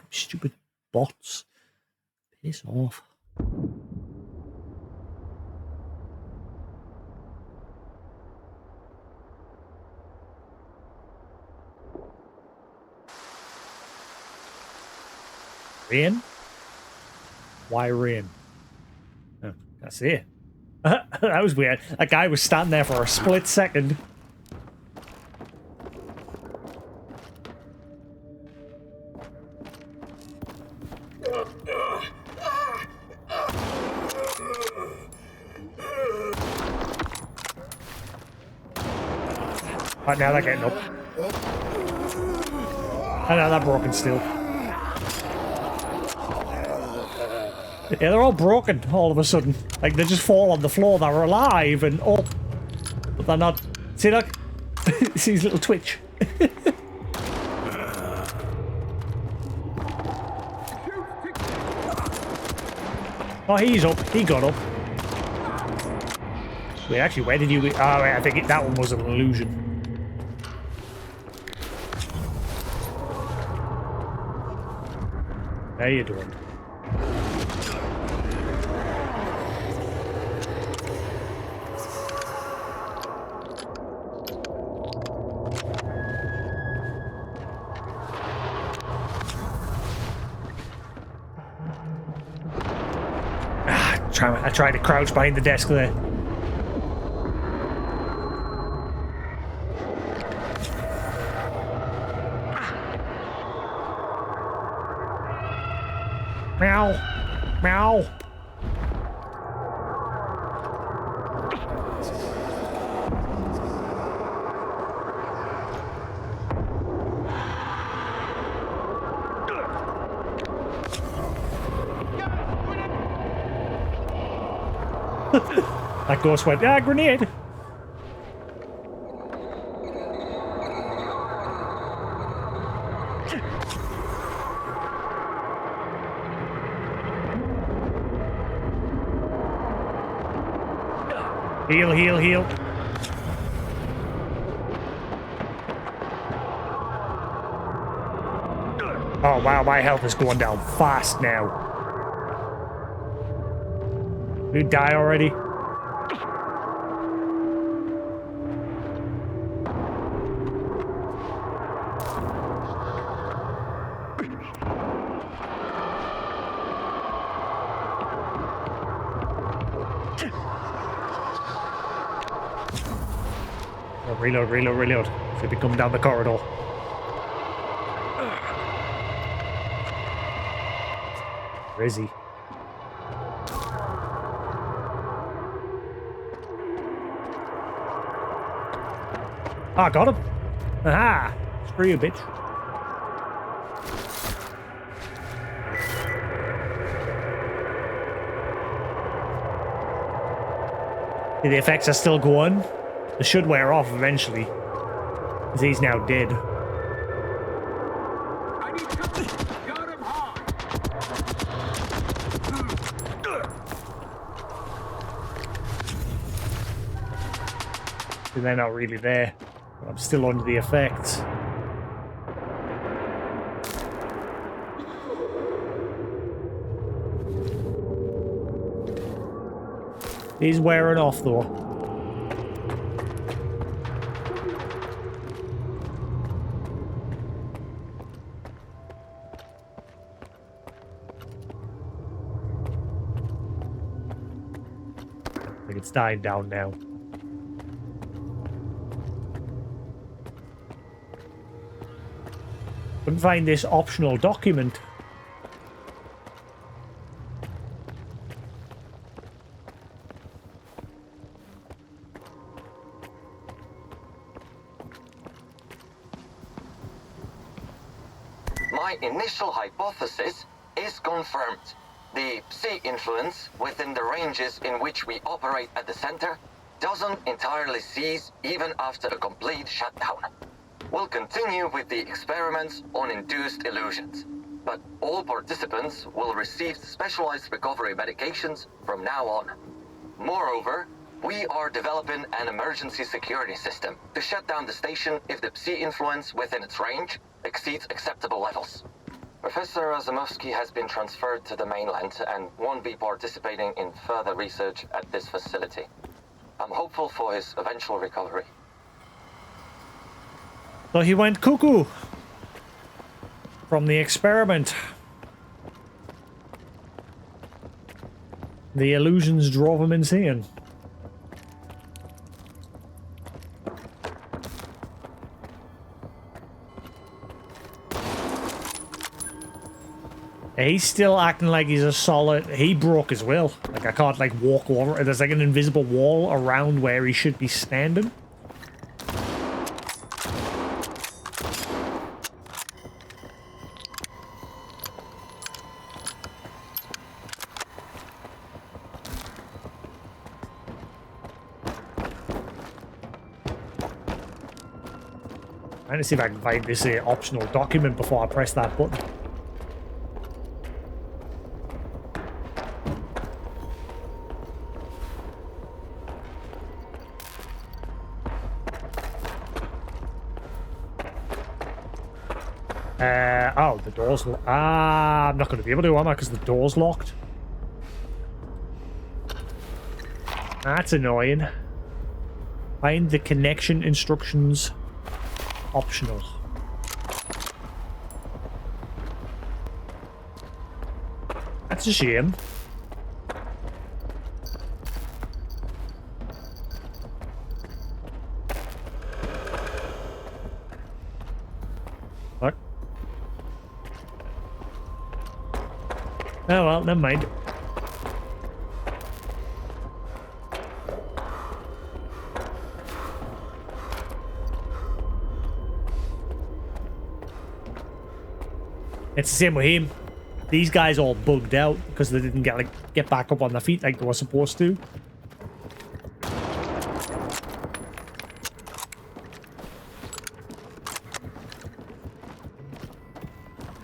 stupid bots. Piss off. Rain? Why rain? Oh, that's it. That was weird. That guy was standing there for a split second. Right, now they're getting up. And now they're broken still. Yeah, they're all broken all of a sudden. Like, they just fall on the floor. They're alive and up. But they're not. See, look? See his little twitch. Oh, he's up. He got up. Wait, actually, where did you... Oh, wait, I think that one was an illusion. How you doing? I tried to crouch behind the desk there. Meow. Meow. That ghost went, ah, grenade! Heal, heal, heal. Oh wow, my health is going down fast now. Did you die already? Oh, reload, reload, reload. Should be coming down the corridor. Where is he? Ah, got him. Aha! Screw you, bitch. The effects are still going. They should wear off eventually. Because he's now dead. I need cover. Got him hard. They're not really there. But I'm still under the effects. He's wearing off though. I think it's dying down now. Couldn't find this optional document. My initial hypothesis is confirmed. The Psi influence within the ranges in which we operate at the center doesn't entirely cease even after a complete shutdown. We'll continue with the experiments on induced illusions, but all participants will receive specialized recovery medications from now on. Moreover, we are developing an emergency security system to shut down the station if the Psi influence within its range exceeds acceptable levels. Professor Azimovsky has been transferred to the mainland and won't be participating in further research at this facility. I'm hopeful for his eventual recovery. So he went cuckoo from the experiment. The illusions drove him insane. He's still acting like he's a solid. He broke his will. Like I can't like walk over. There's like an invisible wall around where he should be standing. Trying to see if I can find this optional document before I press that button. Oh, the door's locked. Ah, I'm not going to be able to, am I? Because the door's locked. That's annoying. Find the connection instructions. Optional. That's a shame. What? Oh well, never mind. It's the same with him. These guys all bugged out because they didn't get back up on their feet like they were supposed to.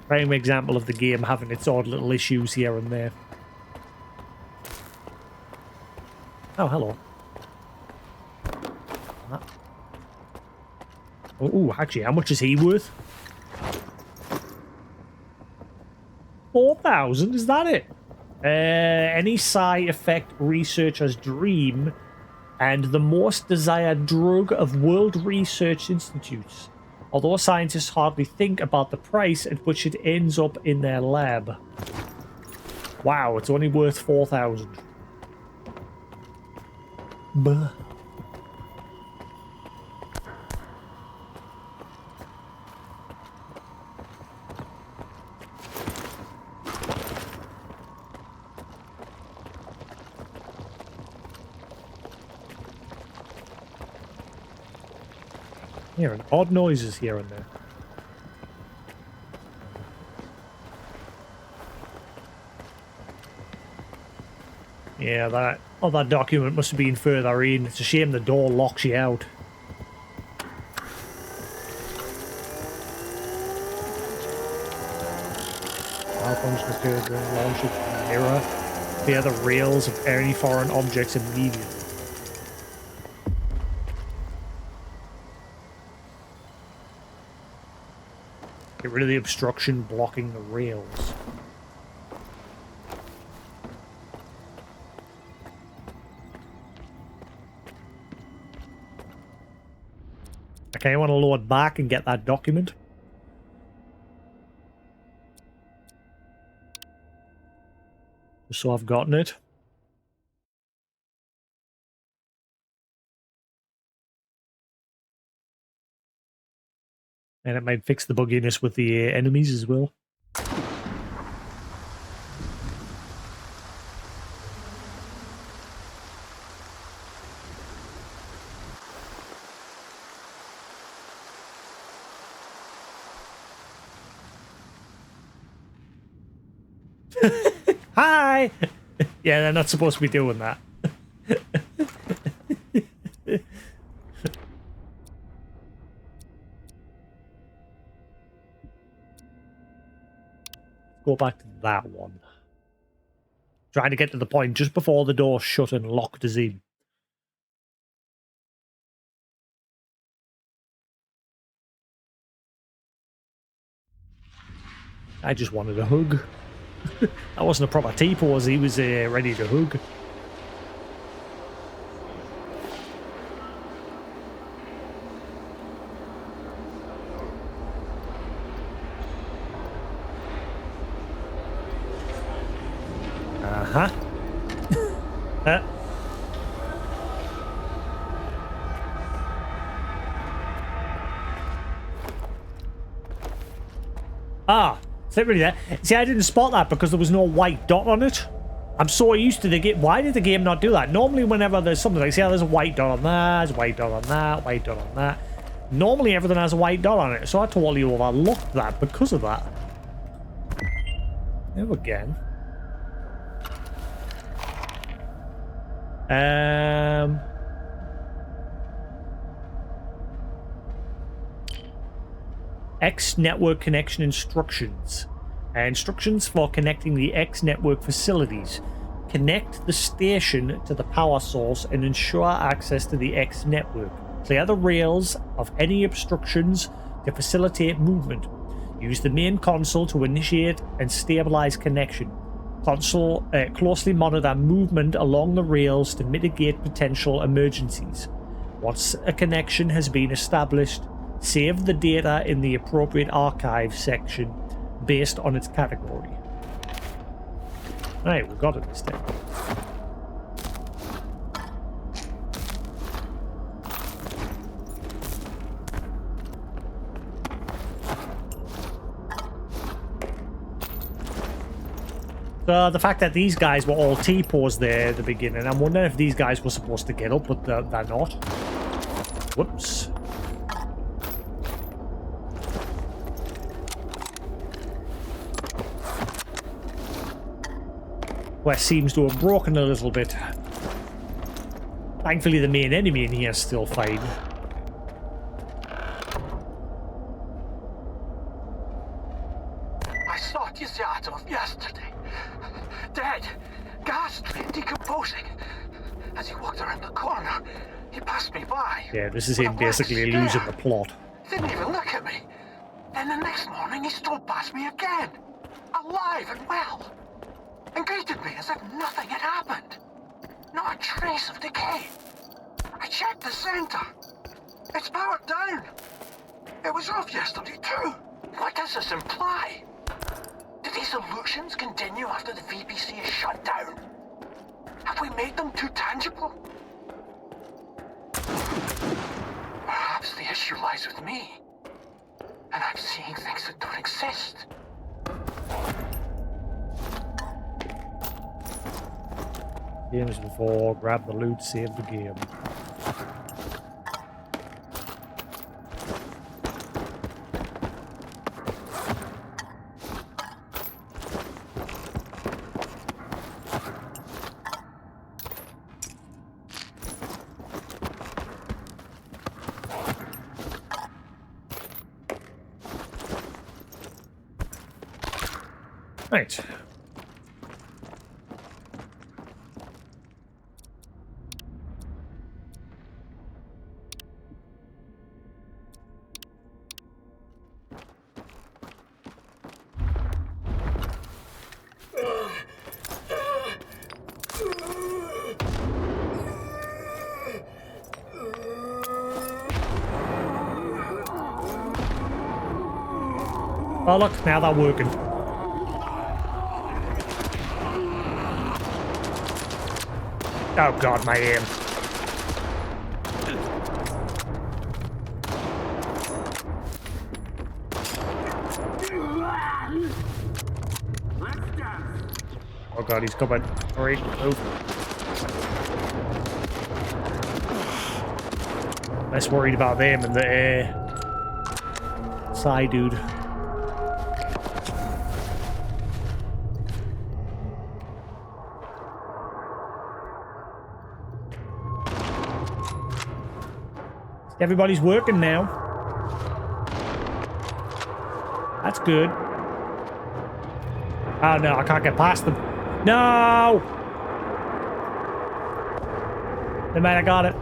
Prime example of the game having its odd little issues here and there. Oh, hello. Oh, actually, how much is he worth? 4,000? Is that it? Any side effect researcher's dream and the most desired drug of world research institutes. Although scientists hardly think about the price at which it ends up in their lab. Wow, it's only worth 4,000. Buh. Hearing odd noises here and there. Yeah, that other document must have been further in. It's a shame the door locks you out. Malfunction occurred during launch of the mirror. Clear the rails of any foreign objects immediately. Get rid of the obstruction blocking the rails. Okay, I want to load back and get that document. Just so I've gotten it. And it might fix the bugginess with the enemies as well. Hi! Yeah, they're not supposed to be doing that. Go back to that one. Trying to get to the point just before the door shut and locked us in. I just wanted a hug. That wasn't a proper T-pose, he was ready to hug. Uh-huh. Ah, is it really there? See, I didn't spot that because there was no white dot on it. I'm so used to the game. Why did the game not do that? Normally, whenever there's something like, see how there's a white dot on that, there's a white dot on that, white dot on that. Normally, everything has a white dot on it, so I totally overlooked that because of that. There again. X network connection instructions. Instructions for connecting the X network facilities. Connect the station to the power source and ensure access to the X network. Clear the rails of any obstructions to facilitate movement. Use the main console to initiate and stabilize connection. Console closely monitor movement along the rails to mitigate potential emergencies. Once a connection has been established, save the data in the appropriate archive section based on its category. Alright, we got it this time. So the fact that these guys were all T-pose there at the beginning, I'm wondering if these guys were supposed to get up, but they're not. Whoops. Quest seems to have broken a little bit. Thankfully, the main enemy in here is still fine. I saw Jasix yesterday. Dead. Ghastly, decomposing. As he walked around the corner, he passed me by. Yeah, this is him basically losing the plot. Didn't even look at me. Then the next morning, he strolled past me again. Alive and well. And greeted me as if nothing had happened. Not a trace of decay. I checked the center. It's powered down. It was off yesterday too. What does this imply? Do these illusions continue after the VPC is shut down? Have we made them too tangible? Perhaps the issue lies with me. And I'm seeing things that don't exist. Games before, grab the loot, save the game. Right. Oh look, now they're working. Oh god, my aim. Oh god, he's coming. Hurry, move. Less worried about them and the side dude. Everybody's working now. That's good. Oh no, I can't get past them. No! Hey man, I got it.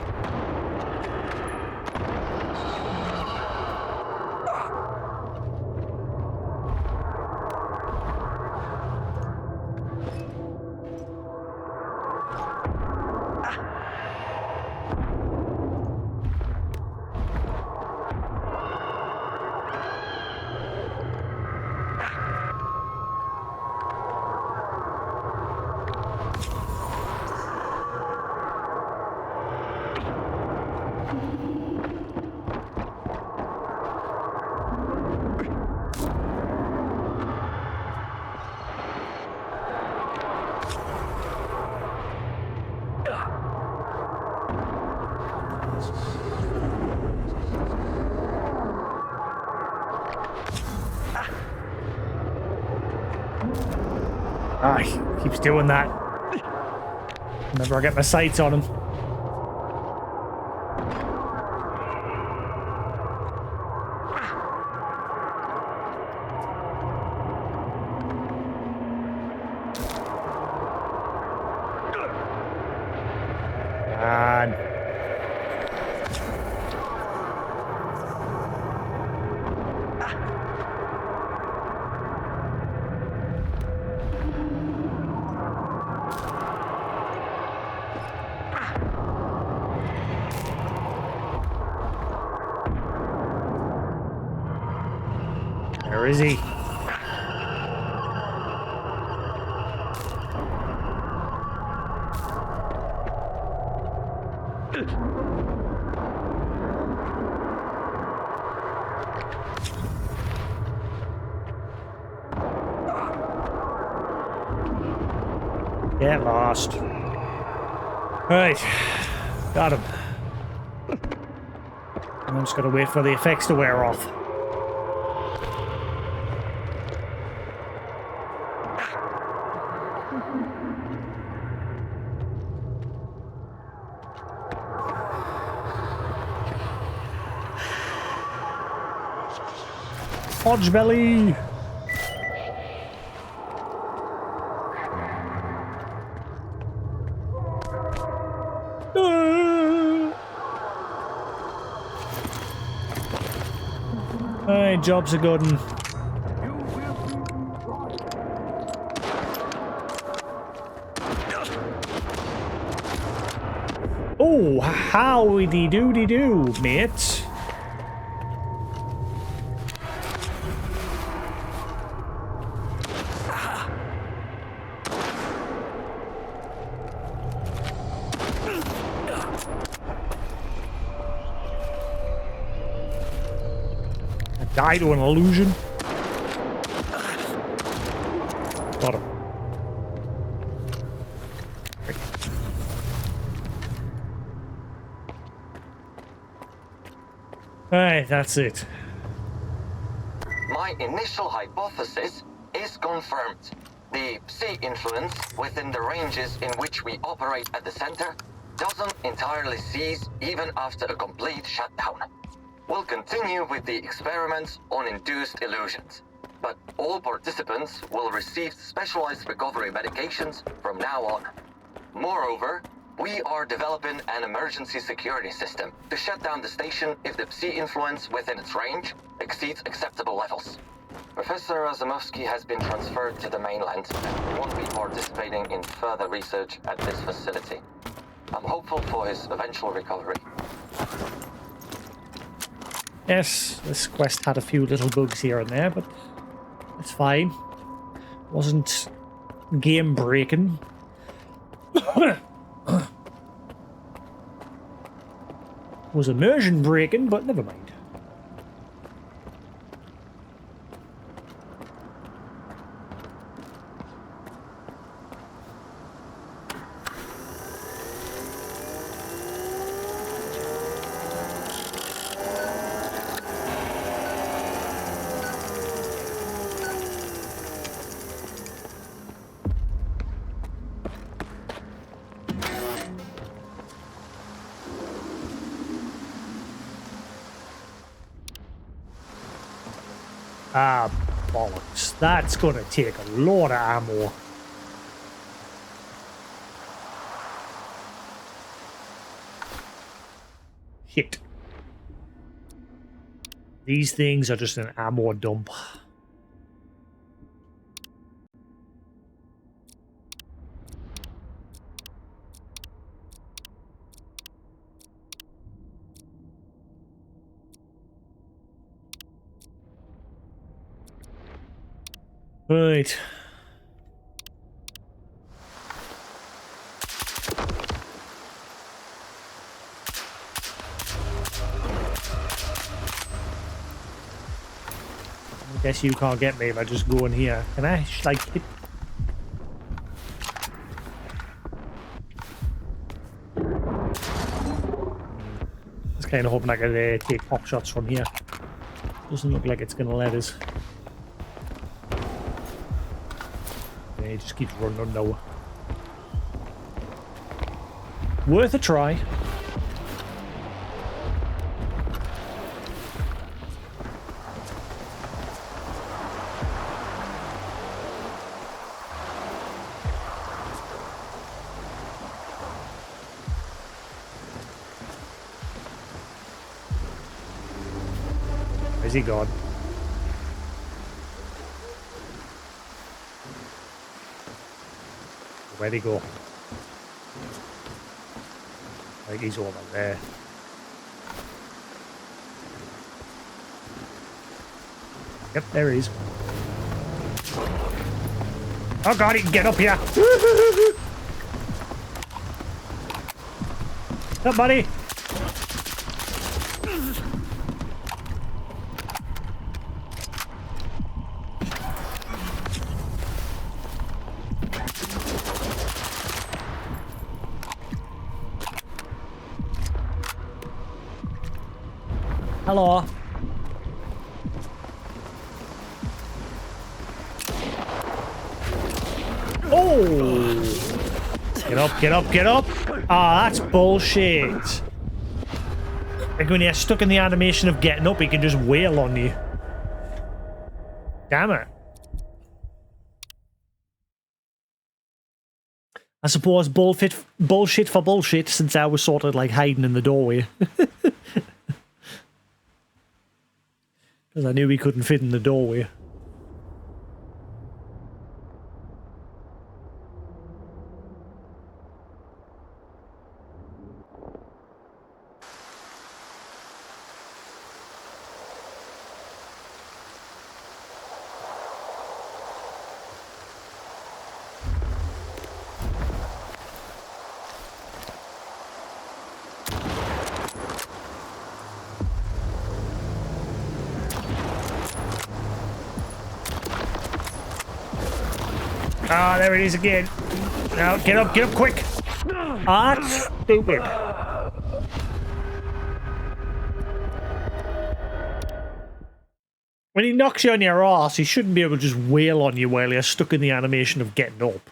Ah, he keeps doing that. Whenever I get my sights on him. God. Where is he? Get lost. Right. Got him. I'm just gonna wait for the effects to wear off. Podge belly! Alright, job's a good one. Oh, howdy doody do, mate. Die to an illusion. Got him. Alright, that's it. My initial hypothesis is confirmed. The sea influence within the ranges in which we operate at the center doesn't entirely cease even after a complete shutdown. We'll continue with the experiments on induced illusions, but all participants will receive specialized recovery medications from now on. Moreover, we are developing an emergency security system to shut down the station if the sea influence within its range exceeds acceptable levels. Professor Azimovsky has been transferred to the mainland and won't be participating in further research at this facility. I'm hopeful for his eventual recovery. Yes, this quest had a few little bugs here and there, but it's fine. Wasn't game breaking. Was immersion breaking, but never mind. Ah, bollocks. That's gonna take a lot of ammo. Shit. These things are just an ammo dump. Right. I guess you can't get me if I just go in here. Can I, like, hit... I was kind of hoping I could take pop shots from here. Doesn't look like it's going to let us. Yeah, it just keeps running under. Worth a try. Where's he gone? Where'd he go? I think he's over there. Yep, there he is. Oh god, he can get up here! What's up, buddy? Hello. Oh! Get up, get up, get up! Ah, that's bullshit. Like when you're stuck in the animation of getting up, he can just wail on you. Damn it. I suppose bullshit for bullshit, since I was sort of like hiding in the doorway. Because I knew we couldn't fit in the doorway. Ah, there it is again. Now, get up quick. Ah, that's stupid. When he knocks you on your ass, he shouldn't be able to just wail on you while you're stuck in the animation of getting up.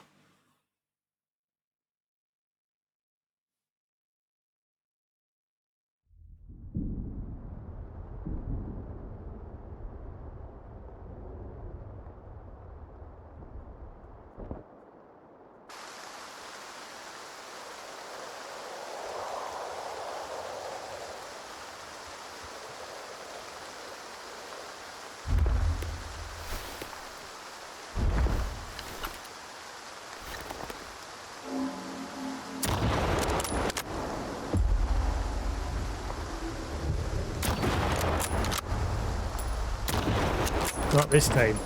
Not this time.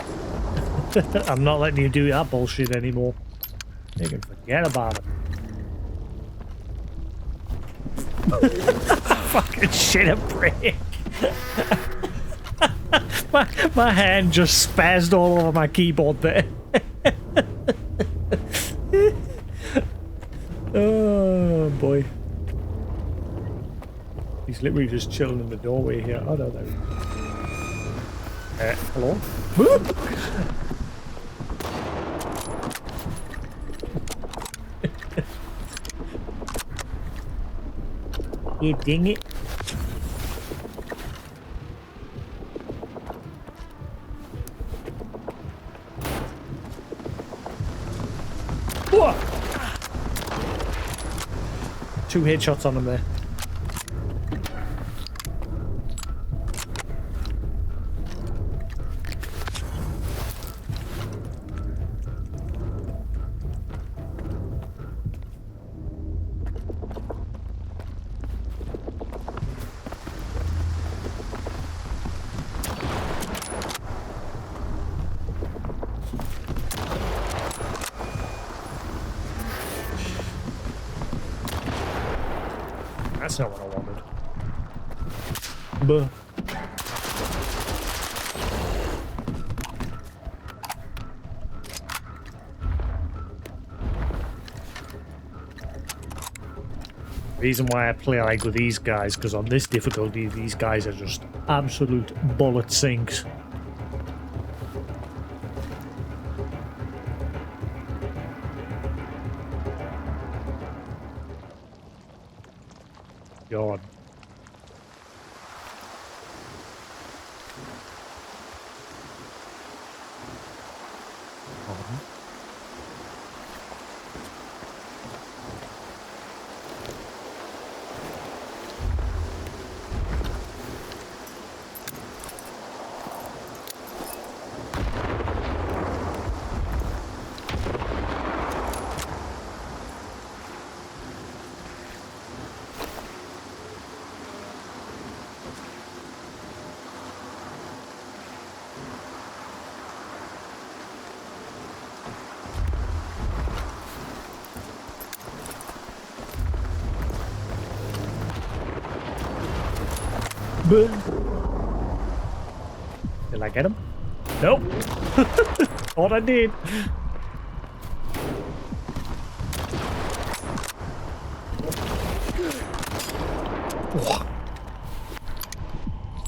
I'm not letting you do that bullshit anymore. You can forget about it. Fucking shit a break. my hand just spazzed all over my keyboard there. Oh boy. He's literally just chilling in the doorway here. Oh no, there he is. Hello? You ding it. Whoa! 2 headshots on him there. That's not what I wanted. Buh. Reason why I play like with these guys, because on this difficulty, these guys are just absolute bullet sinks. God. Did I get him? Nope. Thought I did.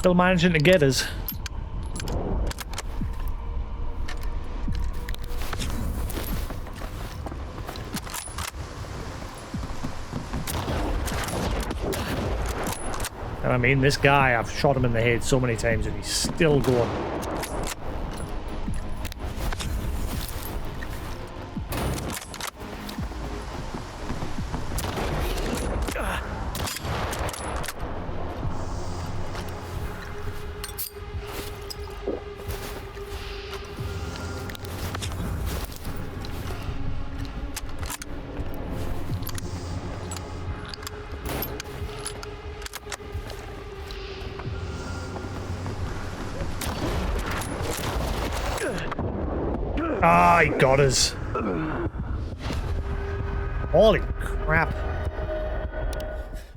Still managing to get us. And I mean, this guy, I've shot him in the head so many times and he's still going. Ah, he got us. Holy crap.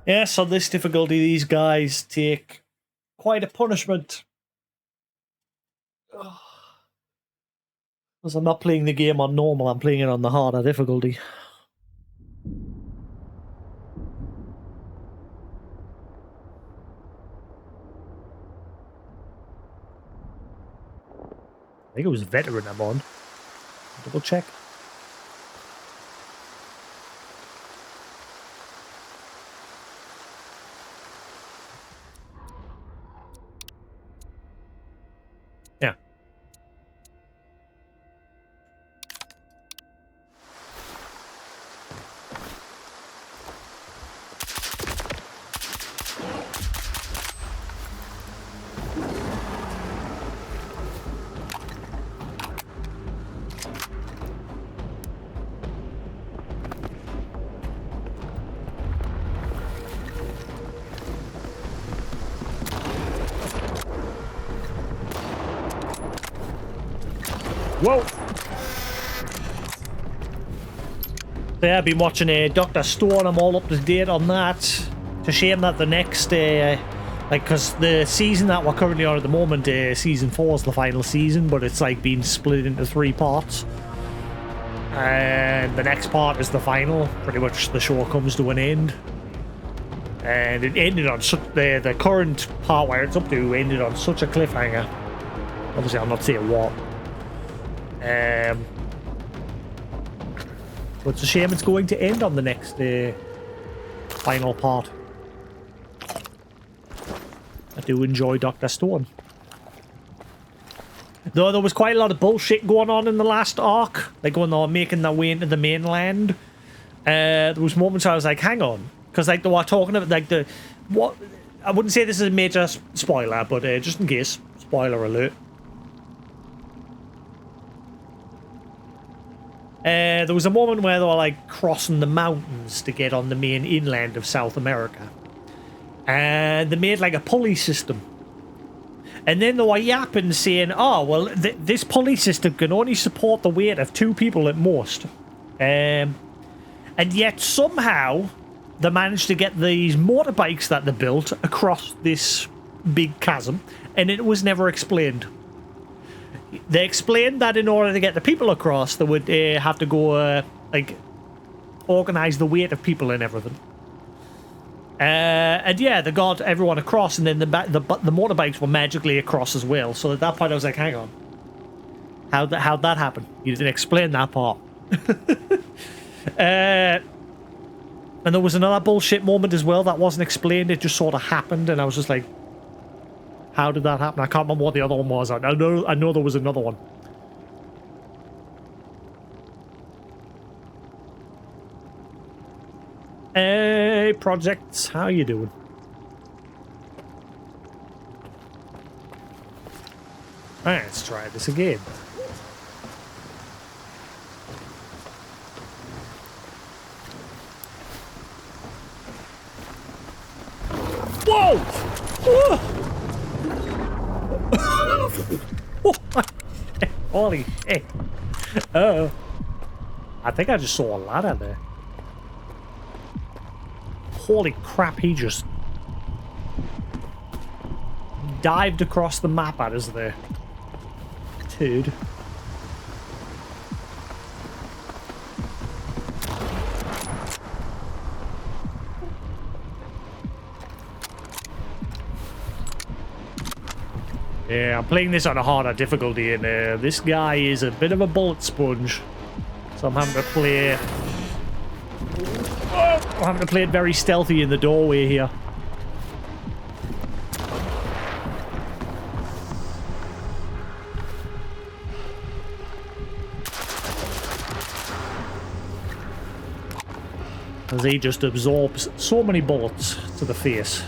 Yes, on this difficulty, these guys take quite a punishment. Because I'm not playing the game on normal, I'm playing it on the harder difficulty. I think it was veteran I'm on. Double check. Yeah. Whoa! So yeah, I've been watching Dr. Stone. I'm all up to date on that. It's a shame that the next, like, because the season that we're currently on at the moment, season 4 is the final season, but it's like being split into 3 parts. And the next part is the final. Pretty much the show comes to an end. And it ended on such, the current part where it's up to ended on such a cliffhanger. Obviously, I'll not say what. But it's a shame it's going to end on the next final part. I do enjoy Dr. Stone. Though there was quite a lot of bullshit going on in the last arc, like when they were making their way into the mainland. There was moments where I was like, hang on. Because like they were talking about like what I wouldn't say this is a major spoiler, but just in case, spoiler alert. There was a moment where they were like crossing the mountains to get on the main inland of South America. And they made like a pulley system. And then they were yapping saying, oh, well, this pulley system can only support the weight of 2 people at most. And yet somehow they managed to get these motorbikes that they built across this big chasm. And it was never explained. They explained that in order to get the people across, they would have to go, like, organise the weight of people and everything. And yeah, they got everyone across, and then the motorbikes were magically across as well. So at that point, I was like, hang on. How'd that happen? You didn't explain that part. And there was another bullshit moment as well that wasn't explained. It just sort of happened, and I was just like, how did that happen? I can't remember what the other one was. I know there was another one. Hey, projects, how you doing? Alright, let's try this again. Whoa! Whoa! Holy shit. I think I just saw a ladder there. Holy crap, he just dived across the map at us there. Dude. Yeah, I'm playing this on a harder difficulty, and this guy is a bit of a bullet sponge. So I'm having to play... I'm having to play it very stealthy in the doorway here. As he just absorbs so many bullets to the face.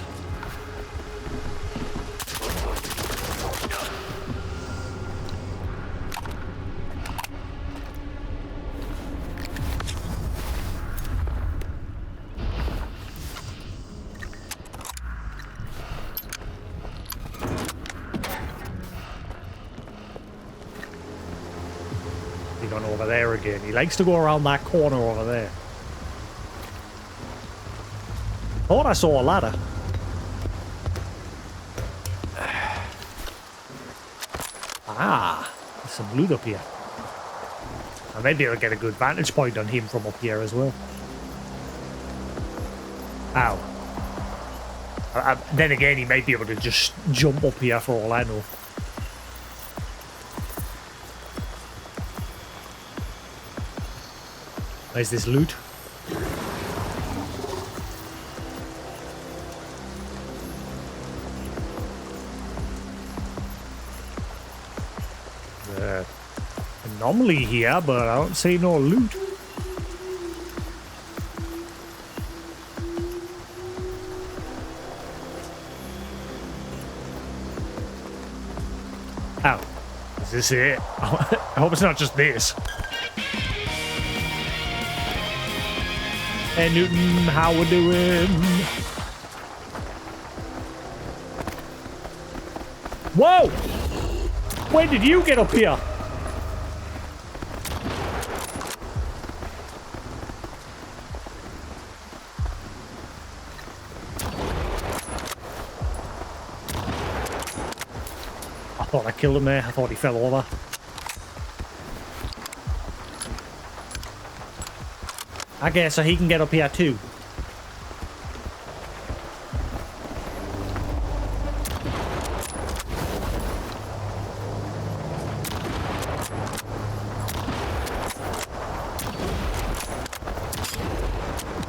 He's gone over there again. He likes to go around that corner over there. Thought I saw a ladder. Ah, there's some loot up here. I may be able to get a good vantage point on him from up here as well. Ow. Then again, he might be able to just jump up here for all I know. Where's this loot? Anomaly here, but I don't see no loot. Oh, is this it? I hope it's not just this. Hey Newton, how we doing? Whoa! When did you get up here? I thought I killed him there. I thought he fell over. I guess so he can get up here too.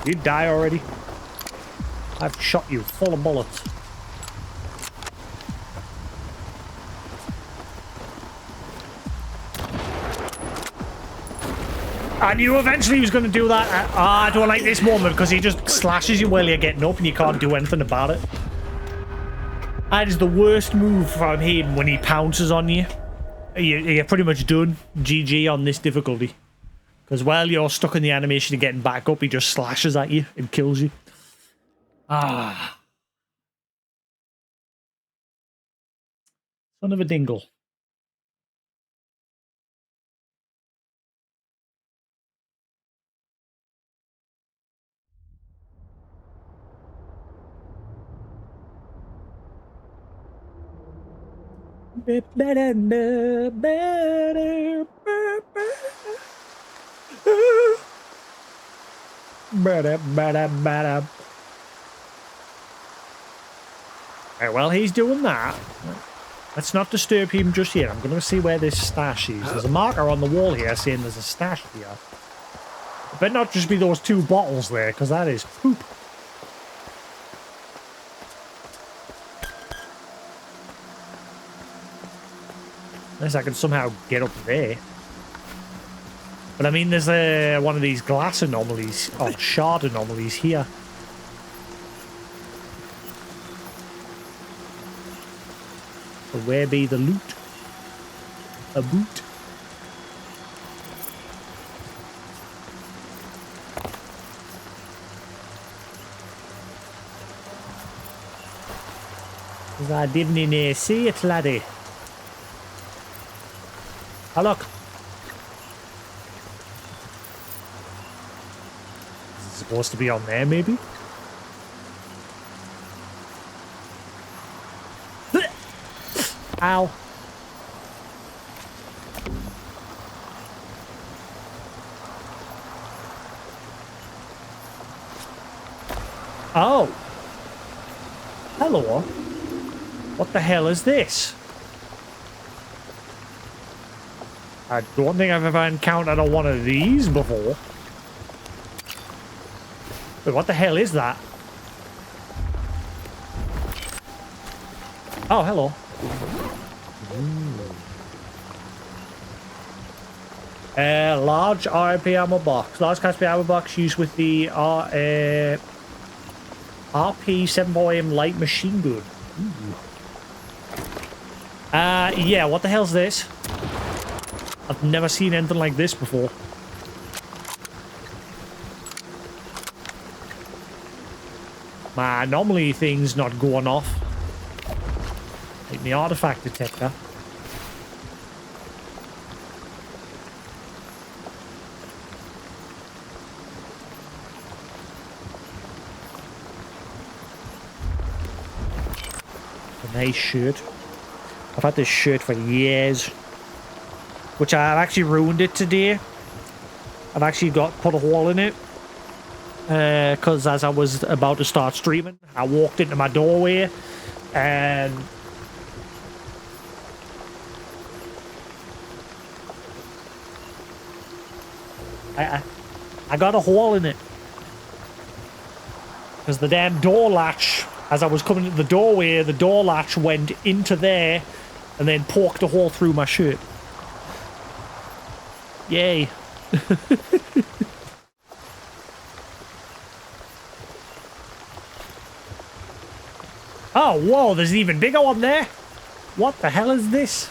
You die already? I've shot you full of bullets. I knew eventually he was going to do that. I don't like this moment because he just slashes you while you're getting up and you can't do anything about it. That is the worst move from him when he pounces on you. You're pretty much done. GG on this difficulty. Because while you're stuck in the animation of getting back up, he just slashes at you and kills you. Ah. Son of a dingle. Right, well, he's doing that. Let's not disturb him just yet. I'm going to see where this stash is. There's a marker on the wall here saying there's a stash here. It better not just be those 2 bottles there, because that is poop. Unless I can somehow get up there. But I mean, there's one of these glass anomalies, or shard anomalies here. So where be the loot? A boot? Because I didn't see it, laddie. Oh, look. Is it supposed to be on there, maybe? Ow. Oh. Hello. What the hell is this? I don't think I've ever encountered a one of these before. Wait, what the hell is that? Oh, hello. Large RP ammo box. Large capacity ammo box used with the RP 7.4M light machine gun. Yeah, what the hell's this? I've never seen anything like this before. My anomaly thing's not going off. Like the artifact detector. A nice shirt. I've had this shirt for years. Which I've actually ruined it today. I've actually put a hole in it. Because as I was about to start streaming, I walked into my doorway and I got a hole in it. Because the damn door latch, as I was coming into the doorway, the door latch went into there and then poked a hole through my shirt. Yay. Oh, whoa, there's an even bigger one there. What the hell is this?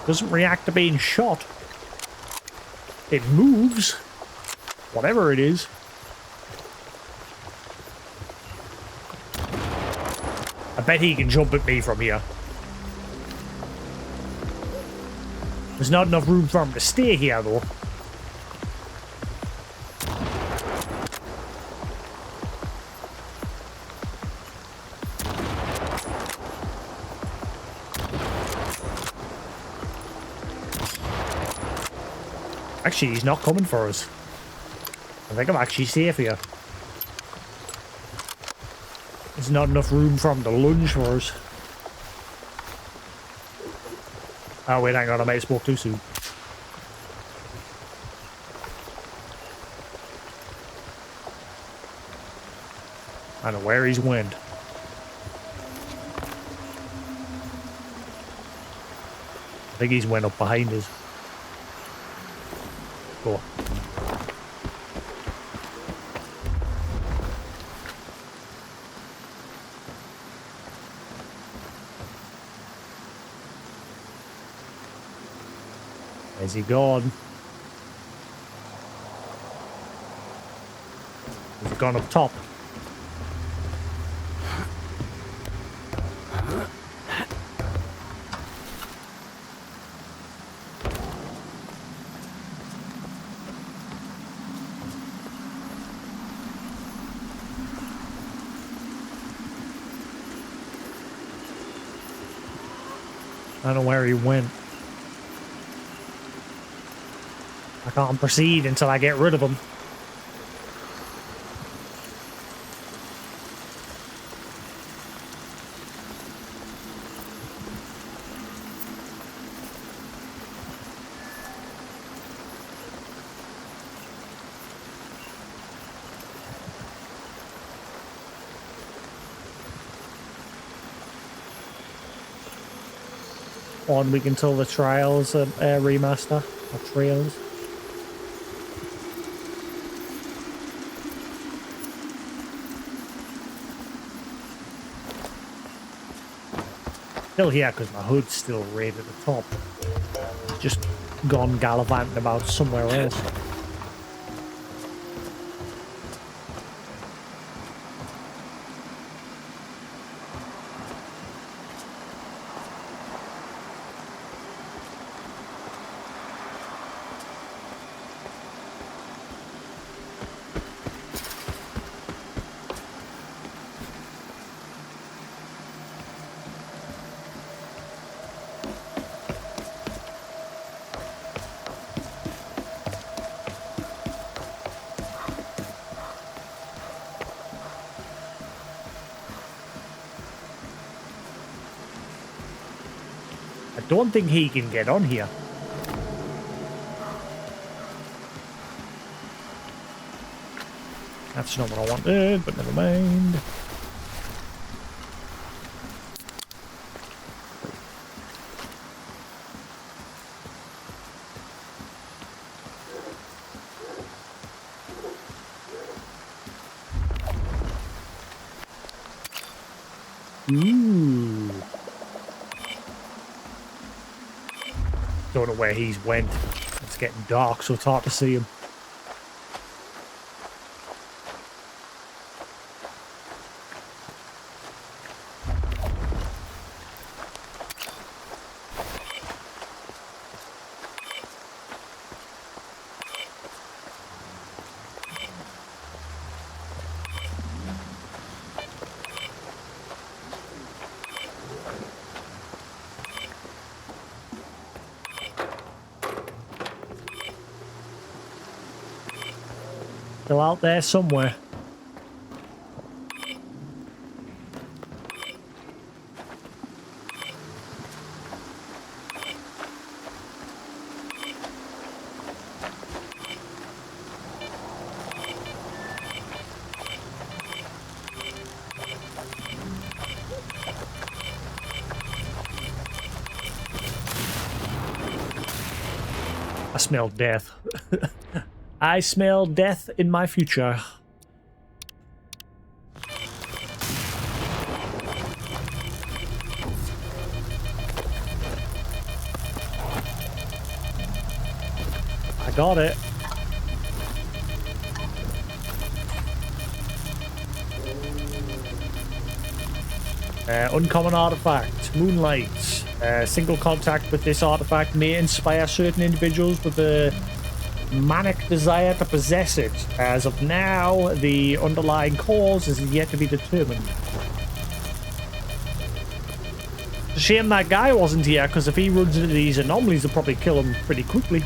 Doesn't react to being shot. It moves. Whatever it is. I bet he can jump at me from here. There's not enough room for him to stay here, though. Actually, he's not coming for us. I think I'm actually safe here. There's not enough room for him to lunge for us. Oh, wait, hang on. I might have spoke too soon. I don't know where he's went. I think he's went up behind us. Cool. Where's he gone? Has he gone up top? I don't know where he went. I can't proceed until I get rid of him. On we can tell the Trials remaster or Trails. Still here because my hood's still right at the top. Just gone gallivanting about somewhere else. I don't think he can get on here. That's not what I wanted, but never mind. Ooh. Don't know where he's went. It's getting dark, so it's hard to see him. Still out there somewhere. I smell death. I smell death in my future. I got it. Uncommon artifact, moonlight. Single contact with this artifact may inspire certain individuals with a manic desire to possess it. As of now, the underlying cause is yet to be determined. It's a shame that guy wasn't here, because if he runs into these anomalies, they'll probably kill him pretty quickly.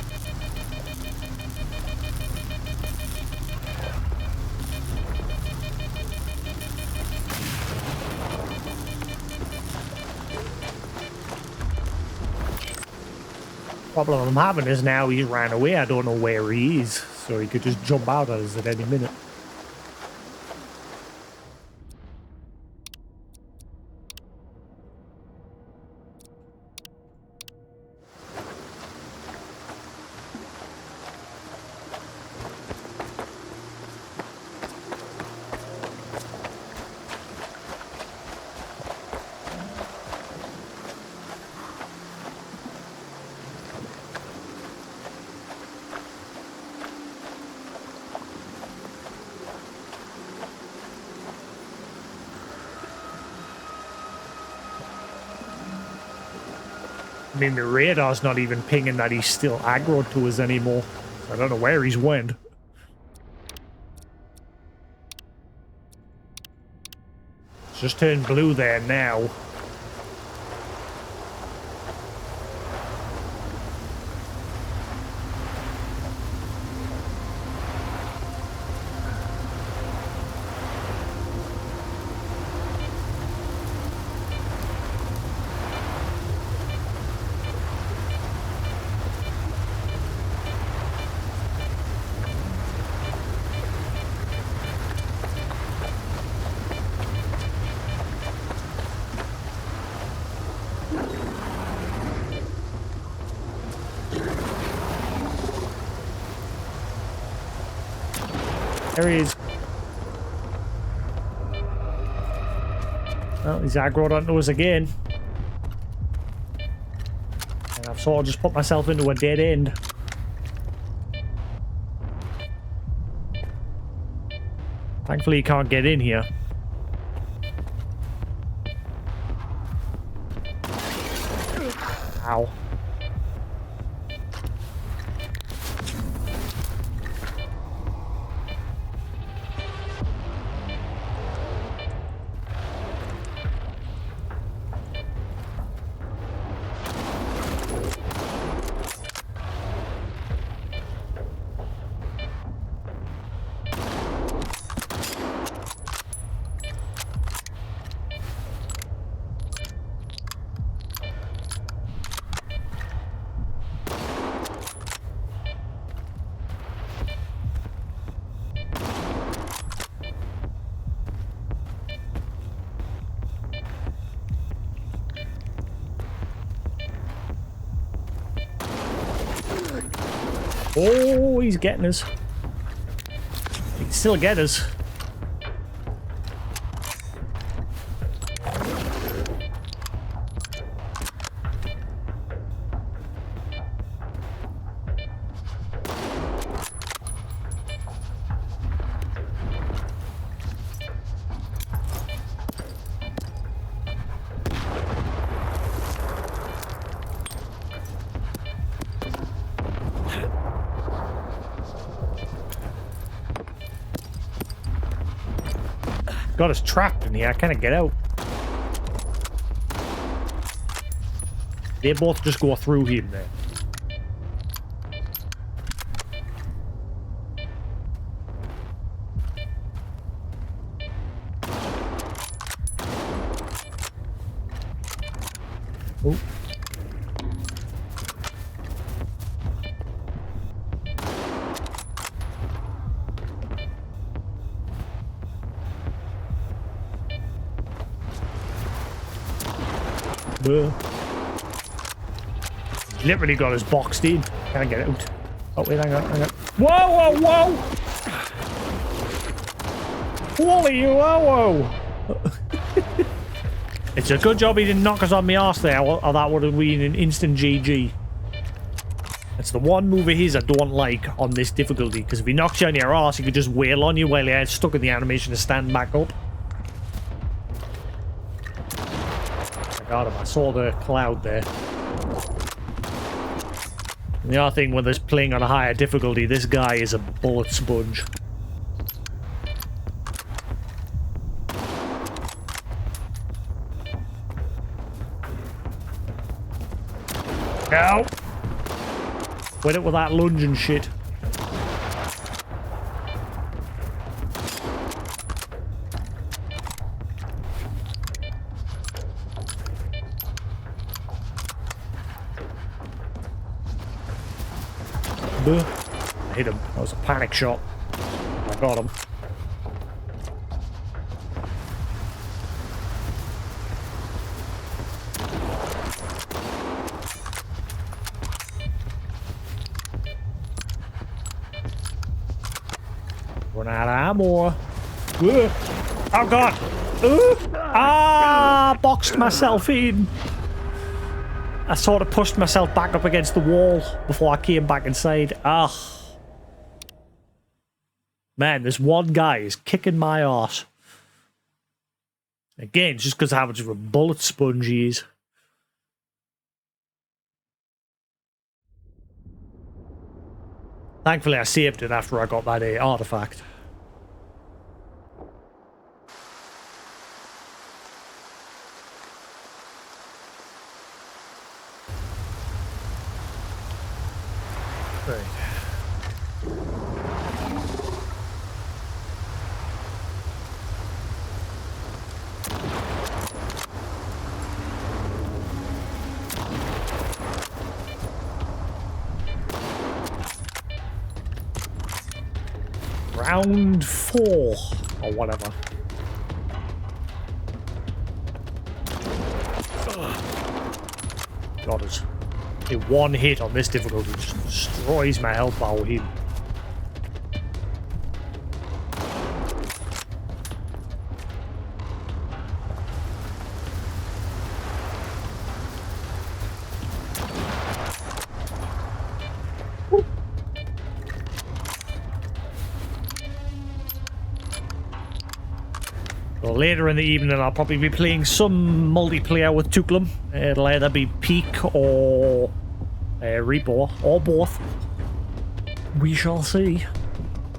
Problem I'm having is now he's ran away. I don't know where he is, so he could just jump out at us at any minute. I mean, the radar's not even pinging that he's still aggroed to us anymore. I don't know where he's went. It's just turned blue there now. There he is. Well, he's aggroed onto us again. And I've sort of just put myself into a dead end. Thankfully, he can't get in here. Ow. Oh, he's getting us. He can still get us. Got us trapped in here. I can't get out. They both just go through him there. Oh. Literally got us boxed in. Can't get out. Oh wait, hang on. Whoa, whoa, whoa! Wally, whoa, whoa! It's a good job he didn't knock us on the arse there, or that would have been an instant GG. It's the one move of his I don't like on this difficulty, because if he knocks you on your arse, he could just wail on you while you're stuck in the animation to stand back up. I got him. I saw the cloud there. And the other thing with us playing on a higher difficulty, this guy is a bullet sponge. Ow! Quit it with that lunge and shit. I hit him. That was a panic shot. I got him. Run out of ammo. Oh god! Ah! Boxed myself in. I sort of pushed myself back up against the wall before I came back inside. Ah. Man, this one guy is kicking my ass. Again, just because of how much of a bullet sponge he is. Thankfully, I saved it after I got that artifact. Right. Round 4 or whatever. Got us. One hit on this difficulty just destroys my health bar with him. Well, later in the evening, I'll probably be playing some multiplayer with Tuklum. It'll either be Peak or Reaper, or both. We shall see.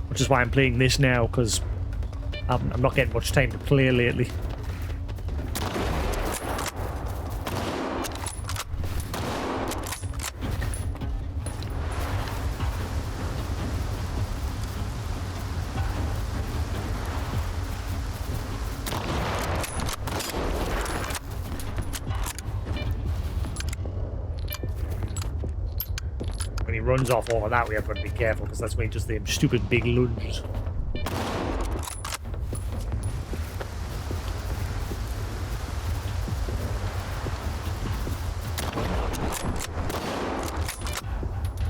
Which is why I'm playing this now, because I'm not getting much time to play lately. Runs off all of that, we have got to be careful because that's when he does them stupid big lunges.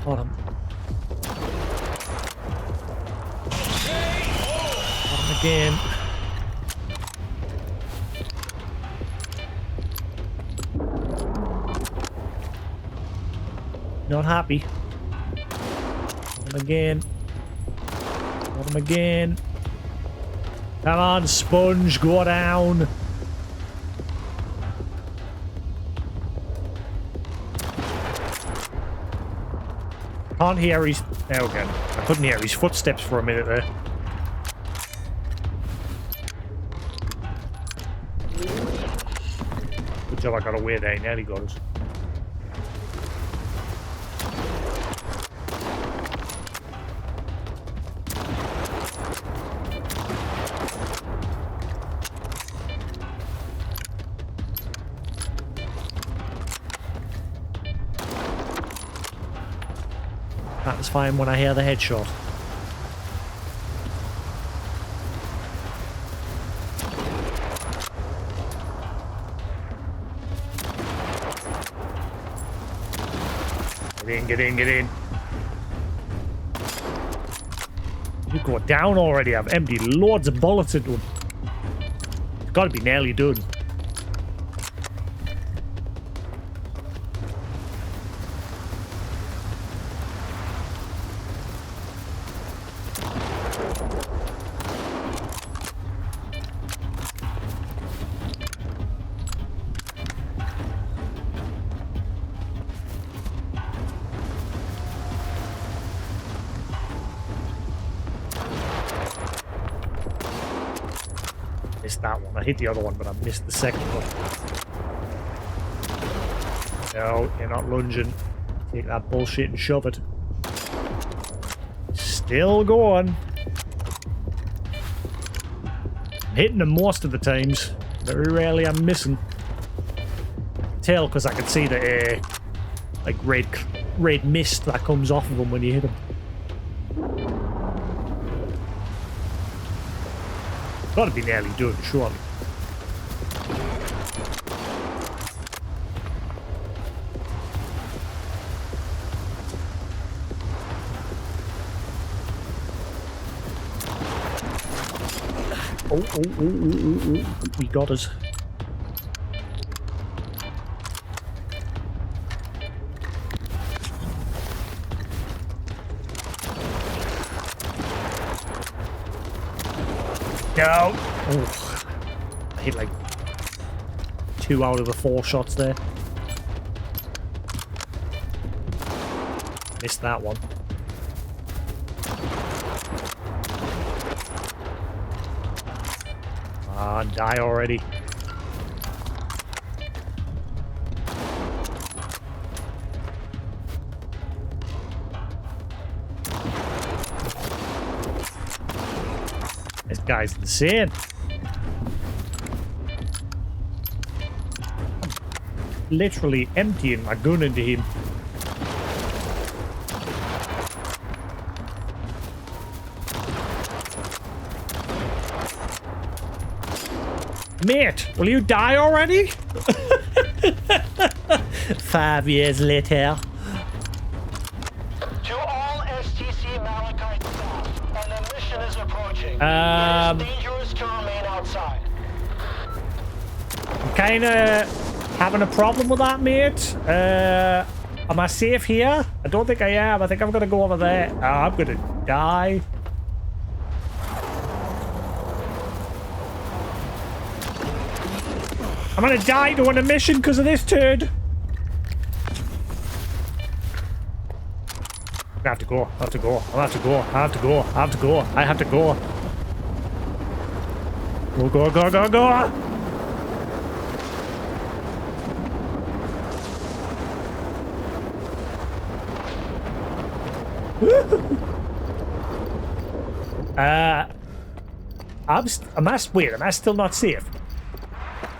Hold on. again. Not happy. Got him again. Got him again. Come on, sponge, go down. Can't hear his... Oh, okay. I couldn't hear his footsteps for a minute there. Good job I got away there. He nearly got us. That's fine when I hear the headshot. Get in, get in, get in. You go down already. I've emptied loads of bullets into him. It's got to be nearly done. Missed that one. I hit the other one, but I missed the second one. No, you're not lunging. Take that bullshit and shove it. Still going. I'm hitting them most of the times. Very rarely I'm missing. Tell because I can see the like red mist that comes off of them when you hit them. Gotta be nearly done, surely. Oh. He got us. No! Oh, I hit like 2 out of the 4 shots there. Missed that one. Ah, die already. This guy's insane. I'm literally emptying my gun into him. Mate, will you die already? 5 years later. To all STC Malachite staff, an emission is approaching. Um, It is dangerous to remain outside. I'm kinda having a problem with that, mate. Am I safe here? I don't think I am. I think I'm gonna go over there. Oh, I'm gonna die. I'm gonna die doing a mission because of this turd. I have to go. I have to go. I have to go. I have to go. I have to go. I have to go. Go, go, go, go, go. Wait, am I still not safe?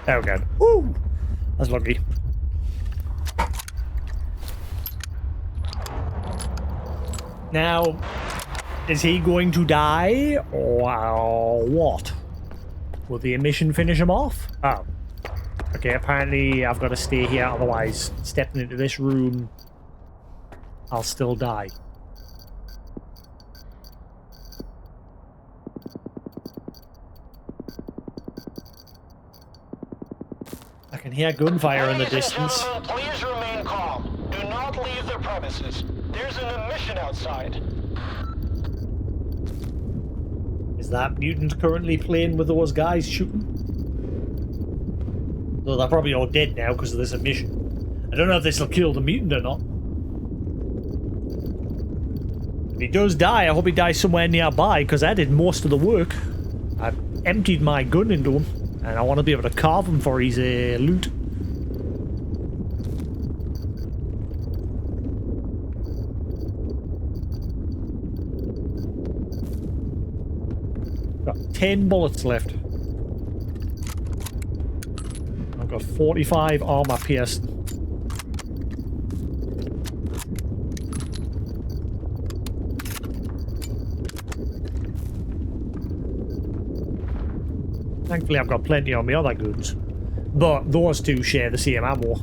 Oh god. Woo! That's lucky. Now, is he going to die or what? Will the emission finish him off? Oh. Okay, apparently I've got to stay here, otherwise stepping into this room, I'll still die. hear gunfire in the Ladies and distance. gentlemen, please remain calm. Do not leave the premises. There's an emission outside. Is that mutant currently playing with those guys shooting? Though they're probably all dead now because of this emission. I don't know if this will kill the mutant or not. If he does die, I hope he dies somewhere nearby because I did most of the work. I emptied my gun into him and I want to be able to carve him for his loot. Got 10 bullets left. I've got 45 armor pierced. Thankfully, I've got plenty on my other guns. But those two share the same ammo.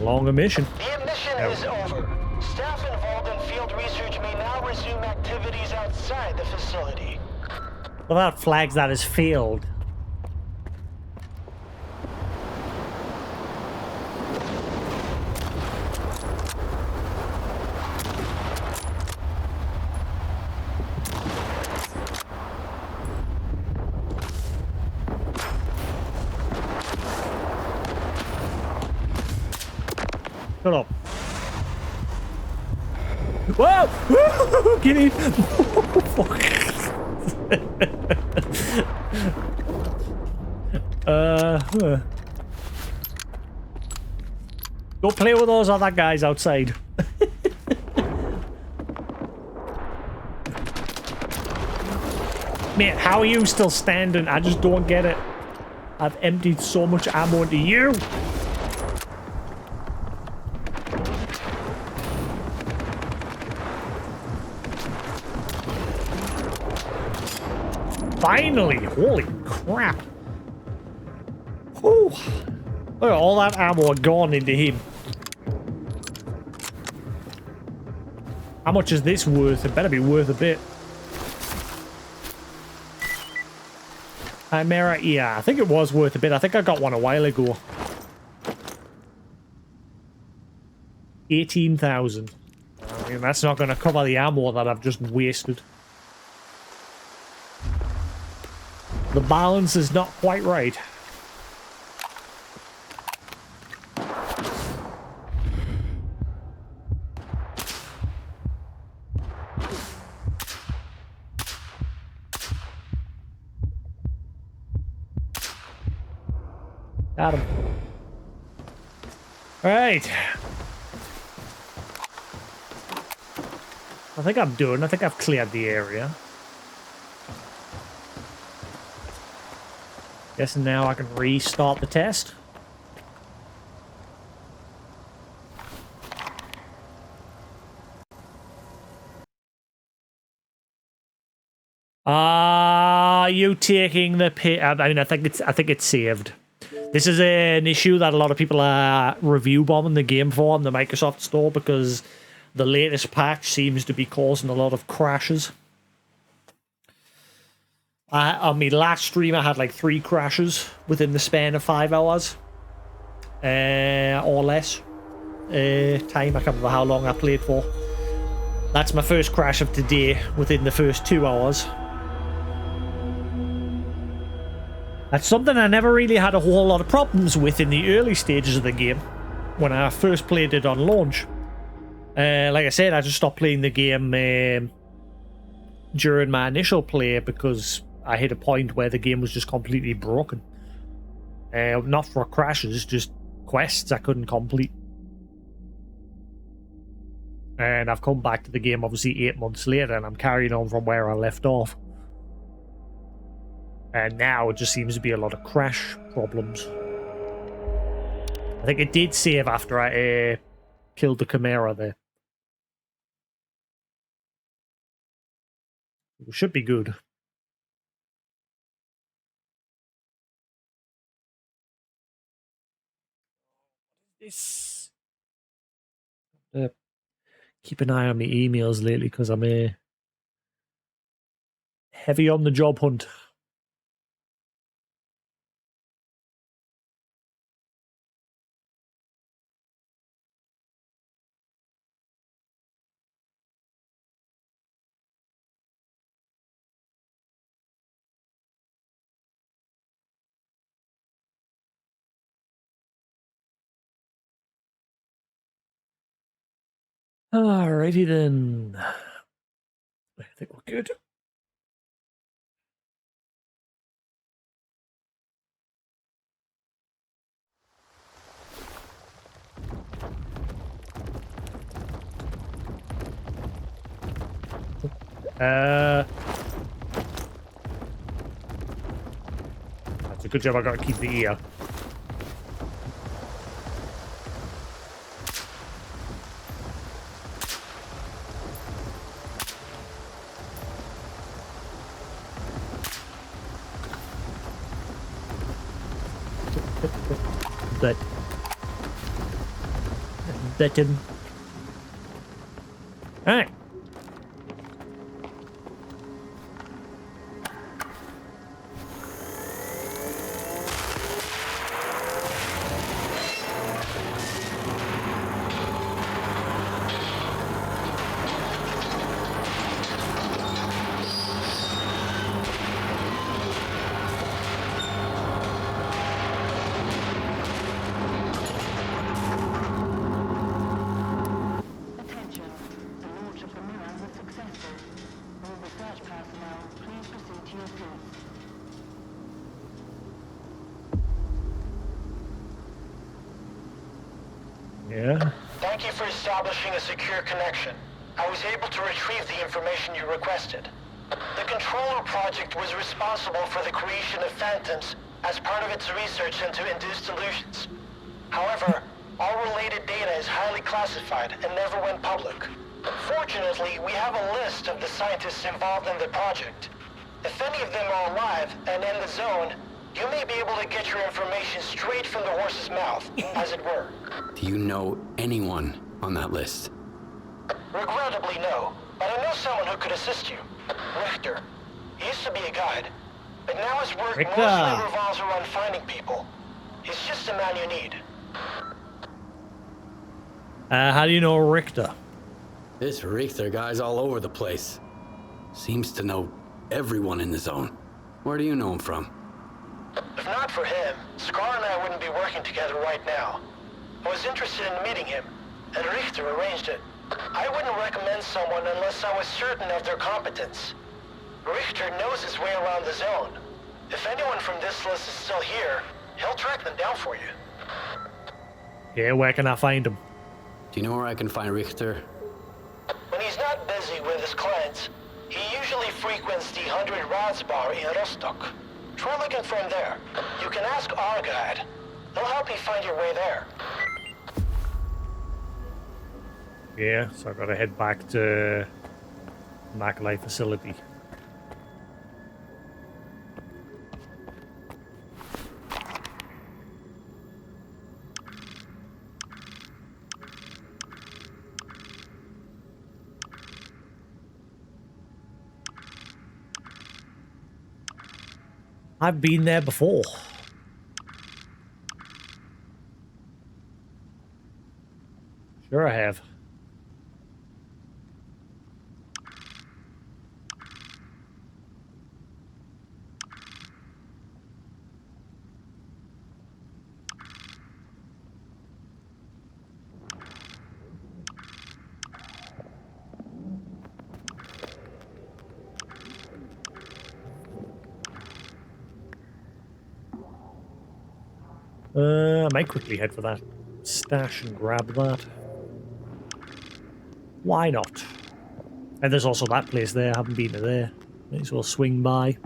Long mission. The mission is over. Staff involved in field research may now resume activities outside the facility. Well, that flags that as failed. Shut up. Whoa! Get in! Go play with those other guys outside. Mate, how are you still standing? I just don't get it. I've emptied so much ammo into you. Finally! Holy crap! Whew. Look at all that ammo gone into him. How much is this worth? It better be worth a bit. Chimera, yeah, I think it was worth a bit. I think I got one a while ago. 18,000. I mean, that's not going to cover the ammo that I've just wasted. The balance is not quite right. Got him. Right. I think I'm done. I think I've cleared the area. Guessing now I can restart the test. Are you taking the pit? I mean, I think it's saved. This is an issue that a lot of people are review bombing the game for on the Microsoft Store because the latest patch seems to be causing a lot of crashes. On my last stream, I had like 3 crashes within the span of 5 hours. Or less. Time, I can't remember how long I played for. That's my first crash of today within the first 2 hours. That's something I never really had a whole lot of problems with in the early stages of the game. When I first played it on launch. Like I said, I just stopped playing the game during my initial play because I hit a point where the game was just completely broken. Not for crashes, just quests I couldn't complete. And I've come back to the game obviously 8 months later and I'm carrying on from where I left off. And now it just seems to be a lot of crash problems. I think it did save after I killed the Chimera there. Should be good. This. Keep an eye on my emails lately because I'm heavy on the job hunt. Alrighty then. I think we're good. That's a good job. I got to keep the ear. But all right. Attention. The launch of the mirrors is successful. All research personnel, please proceed to your seats. Yeah. Thank you for establishing a secure connection. I was able to retrieve the information you requested. The Controller Project was responsible for the creation of phantoms as part of its research into induced illusions. However, all related data is highly classified and never went public. Fortunately, we have a list of the scientists involved in the project. If any of them are alive and in the zone, you may be able to get your information straight from the horse's mouth, as it were. Do you know anyone on that list? Regrettably, no. But I know someone who could assist you. Richter. He used to be a guide, but now his work Richter. mostly revolves around finding people. He's just the man you need. How do you know Richter? This Richter guy's all over the place. Seems to know everyone in the zone. Where do you know him from? If not for him, S.T.A.L.K.E.R and I wouldn't be working together right now. I was interested in meeting him, and Richter arranged it. I wouldn't recommend someone unless I was certain of their competence. Richter knows his way around the zone. If anyone from this list is still here, he'll track them down for you. Yeah, where can I find him? Do you know where I can find Richter? When he's not busy with his clients, he usually frequents the 100 Rads bar in Rostock. Try looking for him there. You can ask our guide. He'll help you find your way there. Yeah, so I've got to head back to Makalai facility. I've been there before. Sure I have. I might quickly head for that stash and grab that. Why not? And there's also that place there. I haven't been to there. Might as well swing by.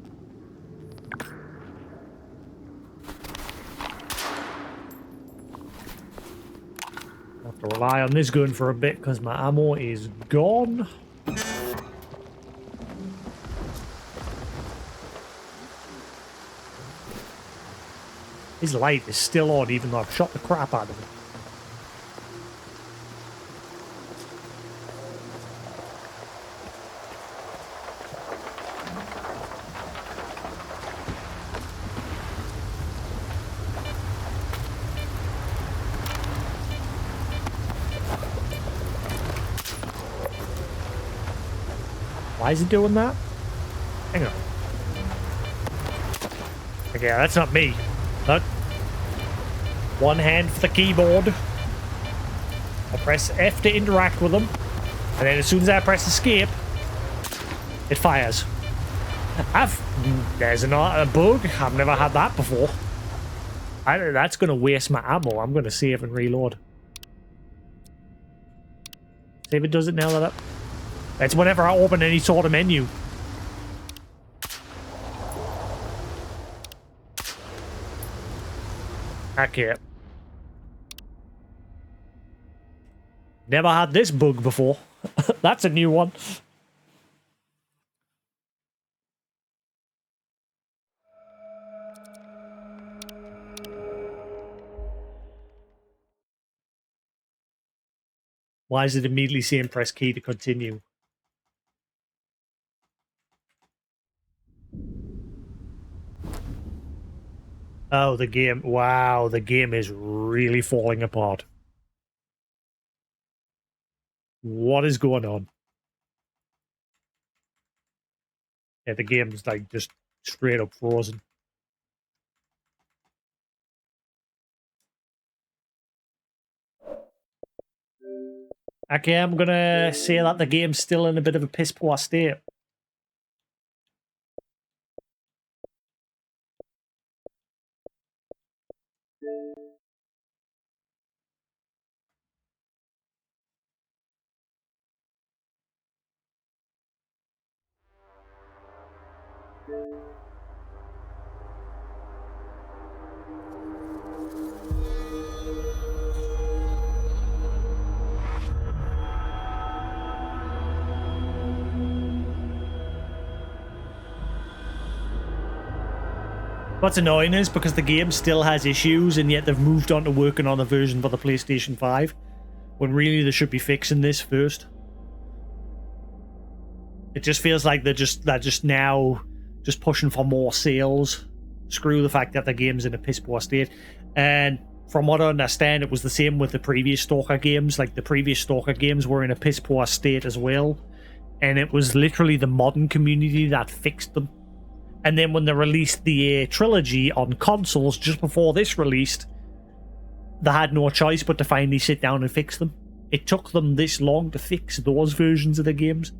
I have to rely on this gun for a bit because my ammo is gone. His light is still on, even though I've shot the crap out of him. Why is he doing that? Hang on. Okay, that's not me. Look. One hand for the keyboard. I press F to interact with them. And then as soon as I press escape, it fires. There's a bug. I've never had that before. That's going to waste my ammo. I'm going to save and reload. See if it does it now. That's whenever I open any sort of menu. Okay. Never had this bug before. That's a new one. Why is it immediately saying press key to continue? Oh, the game. Wow, the game is really falling apart. What is going on? Yeah, the game's like just straight up frozen. Okay, I'm gonna say that the game's still in a bit of a piss poor state. What's annoying is because the game still has issues and yet they've moved on to working on a version for the PlayStation 5 when really they should be fixing this first. It just feels like they're just now just pushing for more sales. Screw the fact that the game's in a piss poor state. And from what I understand, it was the same with the previous S.T.A.L.K.E.R games. Like the previous S.T.A.L.K.E.R games were in a piss poor state as well. And it was literally the modern community that fixed them. And then when they released the trilogy on consoles just before this released, they had no choice but to finally sit down and fix them. It took them this long to fix those versions of the games.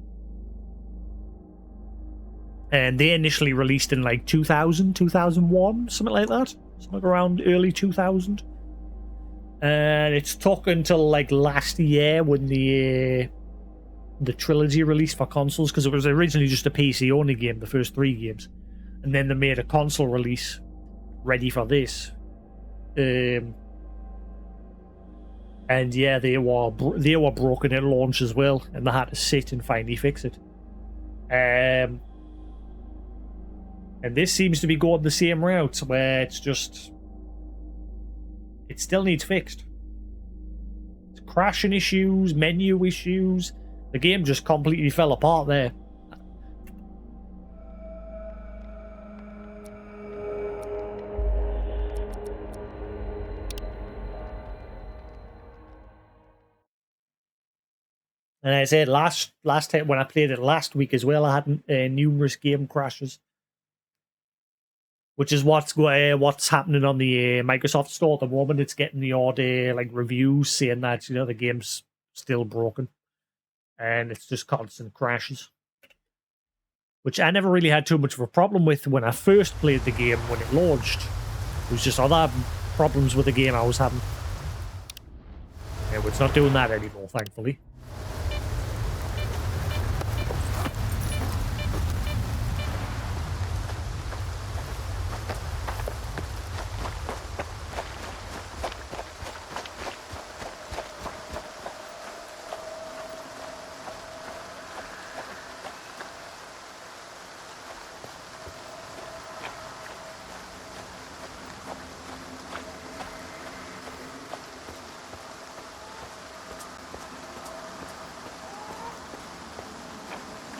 And they initially released in like 2000, 2001, something like that. Something around early 2000. And it's took until like last year when the trilogy released for consoles, because it was originally just a PC only game, the first 3 games. And then they made a console release ready for this. And yeah, they were broken at launch as well, and they had to sit and finally fix it. And this seems to be going the same route, where it's just... it still needs fixed. It's crashing issues, menu issues. The game just completely fell apart there. And as I said, last time when I played it last week as well, I had numerous game crashes, which is what's happening on the Microsoft Store at the moment. It's getting the odd like reviews saying that the game's still broken, and it's just constant crashes, which I never really had too much of a problem with when I first played the game when it launched. It was just other problems with the game I was having. Yeah, but it's not doing that anymore, thankfully.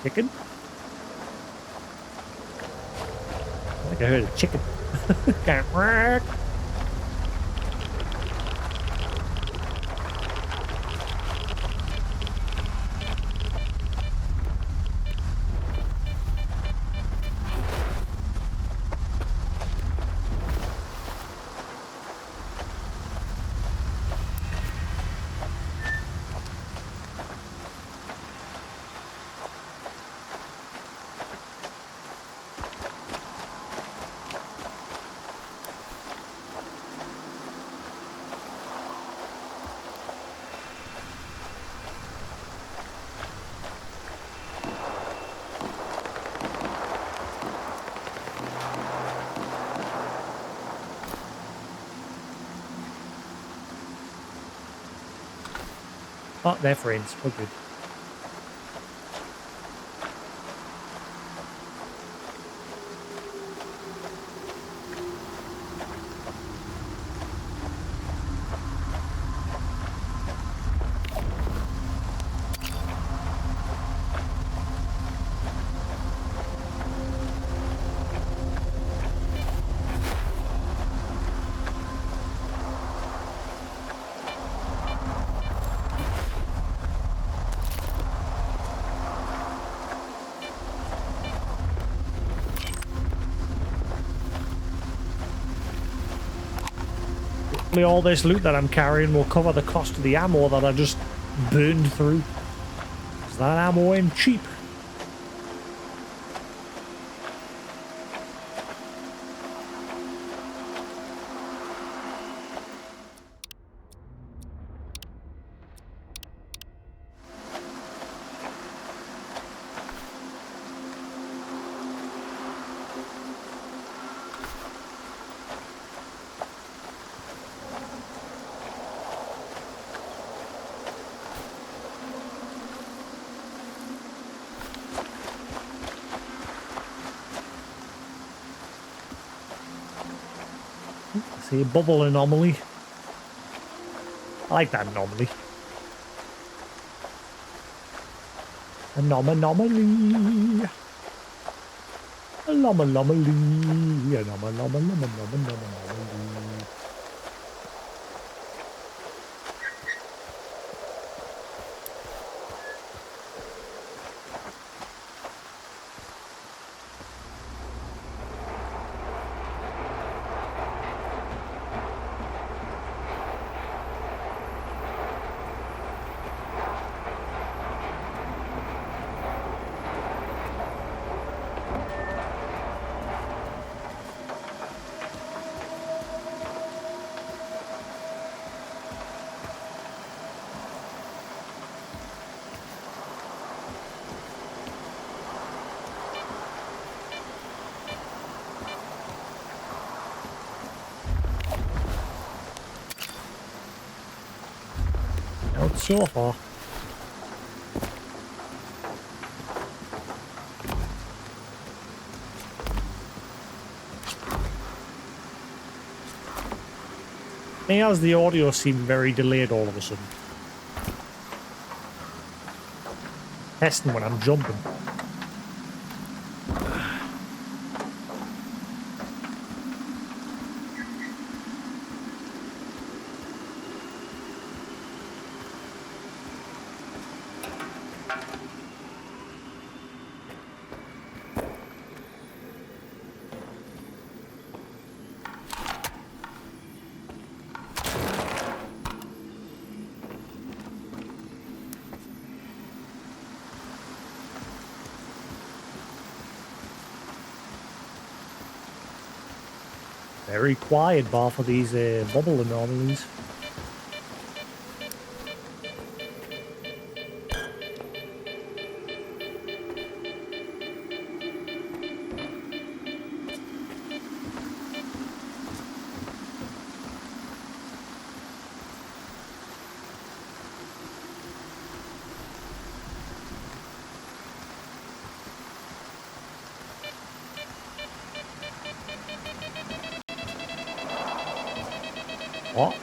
Chicken? I think I heard a chicken. Can't work. Oh, they're friends. We're good. All this loot that I'm carrying will cover the cost of the ammo that I just burned through. 'Cause that ammo ain't cheap. See, bubble anomaly. I like that anomaly. Anomaly. Anomaly. Not so far. Me as the audio seemed very delayed all of a sudden. Testing when I'm jumping. Very quiet bar for these bubble anomalies. What?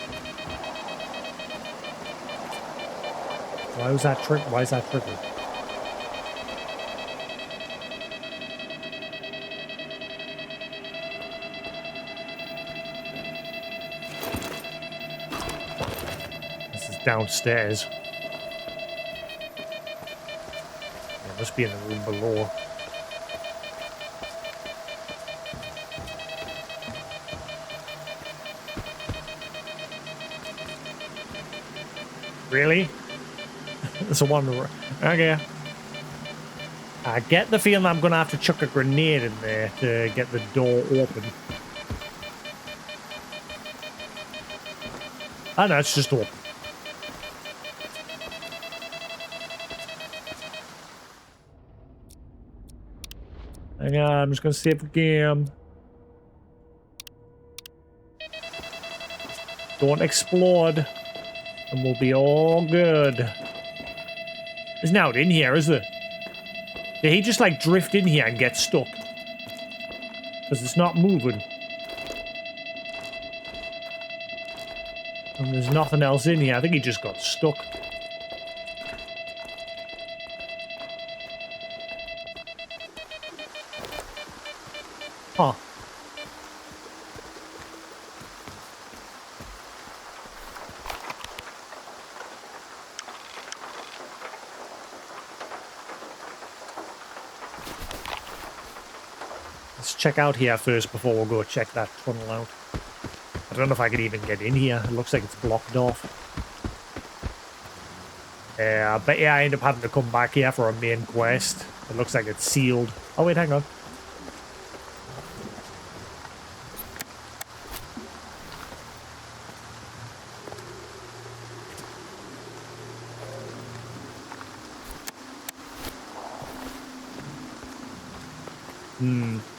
Why was that trick? Why is that triggered? downstairs. It must be in the room below. Really? There's a one. Okay. I get the feeling I'm gonna have to chuck a grenade in there to get the door open. Oh no, it's just open. Hang on, I'm just gonna save the game. Don't explode. And we'll be all good. There's now in here, is there? Did he just like drift in here and get stuck? Because it's not moving. And there's nothing else in here. I think he just got stuck. Huh. Let's check out here first before we'll go check that tunnel out. I don't know if I can even get in here. It looks like it's blocked off. I bet you I end up having to come back here for a main quest. It looks like it's sealed. Oh wait, hang on.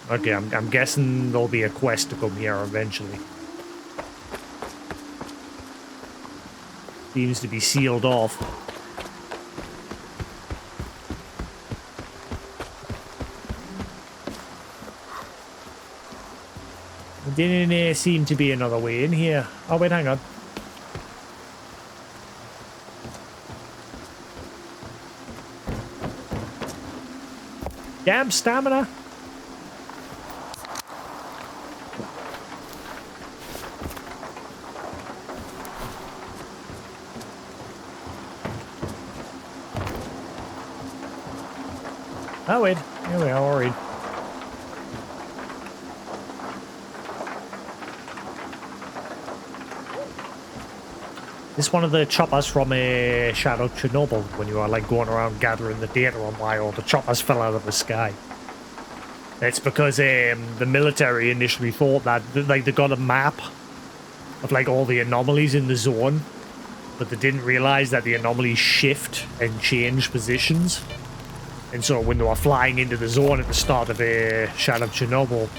Okay, I'm guessing there'll be a quest to come here eventually. Seems to be sealed off. There didn't seem to be another way in here. Oh wait, hang on. Damn stamina! Oh wait, here we are, alright. This one of the choppers from a Shadow Chernobyl when you are like going around gathering the data on why all the choppers fell out of the sky. It's because the military initially thought that like they got a map of like all the anomalies in the zone, but they didn't realize that the anomalies shift and change positions. And so when they were flying into the zone at the start of a Shadow Chernobyl,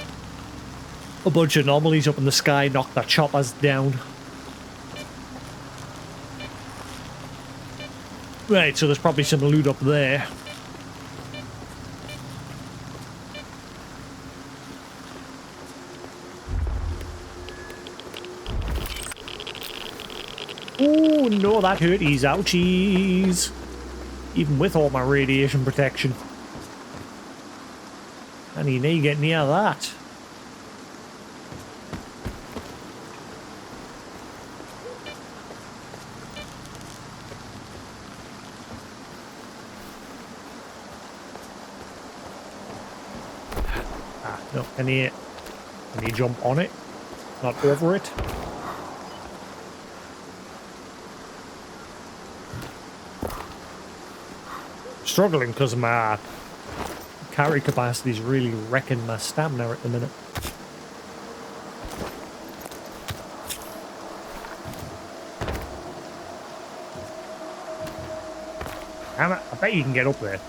a bunch of anomalies up in the sky knocked their choppers down. Right, so there's probably some loot up there. Oh no, that hurt. Ouchies. Even with all my radiation protection. And you need to get near that. No, can you jump on it? Not over it? Struggling because my carry capacity is really wrecking my stamina at the minute. Damn it, I bet you can get up there.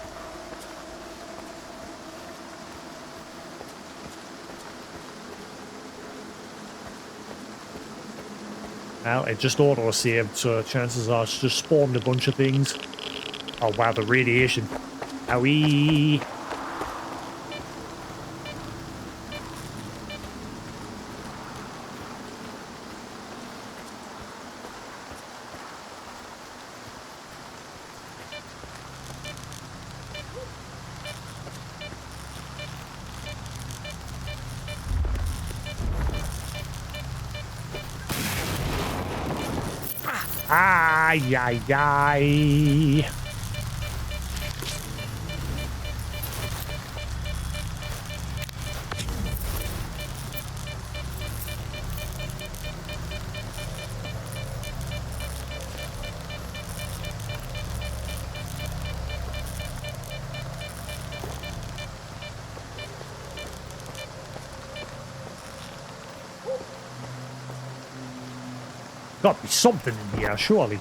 Well, it just auto-saved, so chances are it's just spawned a bunch of things. Oh wow, the radiation. Owie! Ah, Ay, ay, ay. Got to be something in here, surely.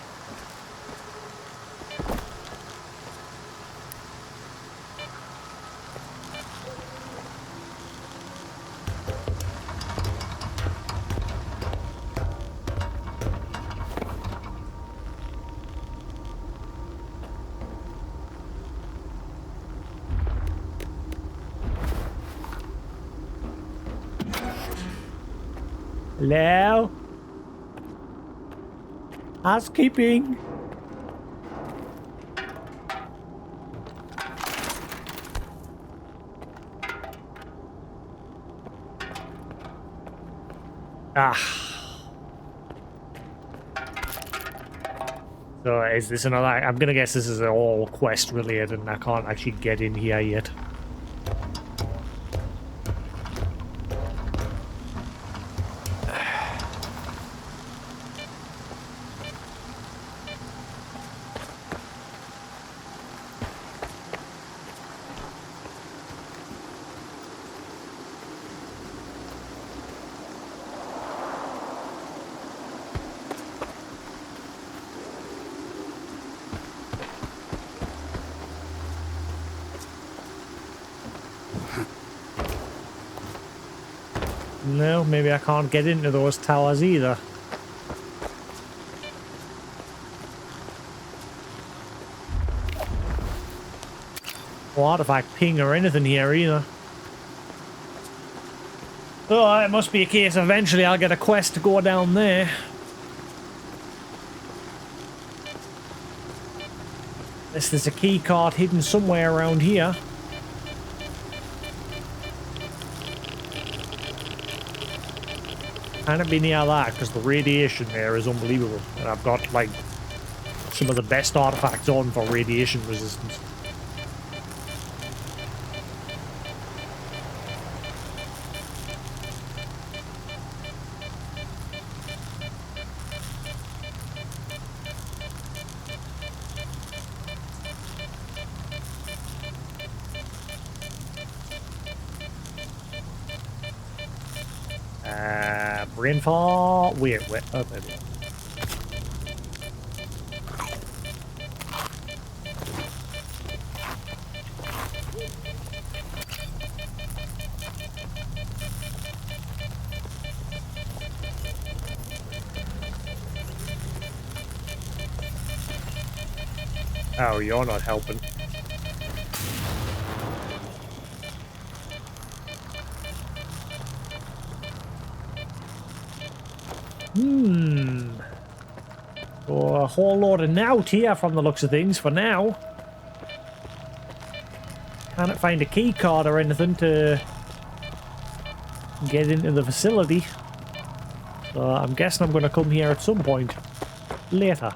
Hello? Housekeeping. Ah. So is this another... I'm gonna guess this is all quest related and I can't actually get in here yet. No, maybe I can't get into those towers either. No artifact ping or anything here either. Oh, it must be a case eventually I'll get a quest to go down there. Unless there's a key card hidden somewhere around here. Can't be near that because the radiation there is unbelievable. And I've got like some of the best artifacts on for radiation resistance. Rainfall. Wait. Oh, there we go. Oh, you're not helping. Oh, a whole load of nout here from the looks of things for now. Can't find a key card or anything to get into the facility. So I'm guessing I'm going to come here at some point later.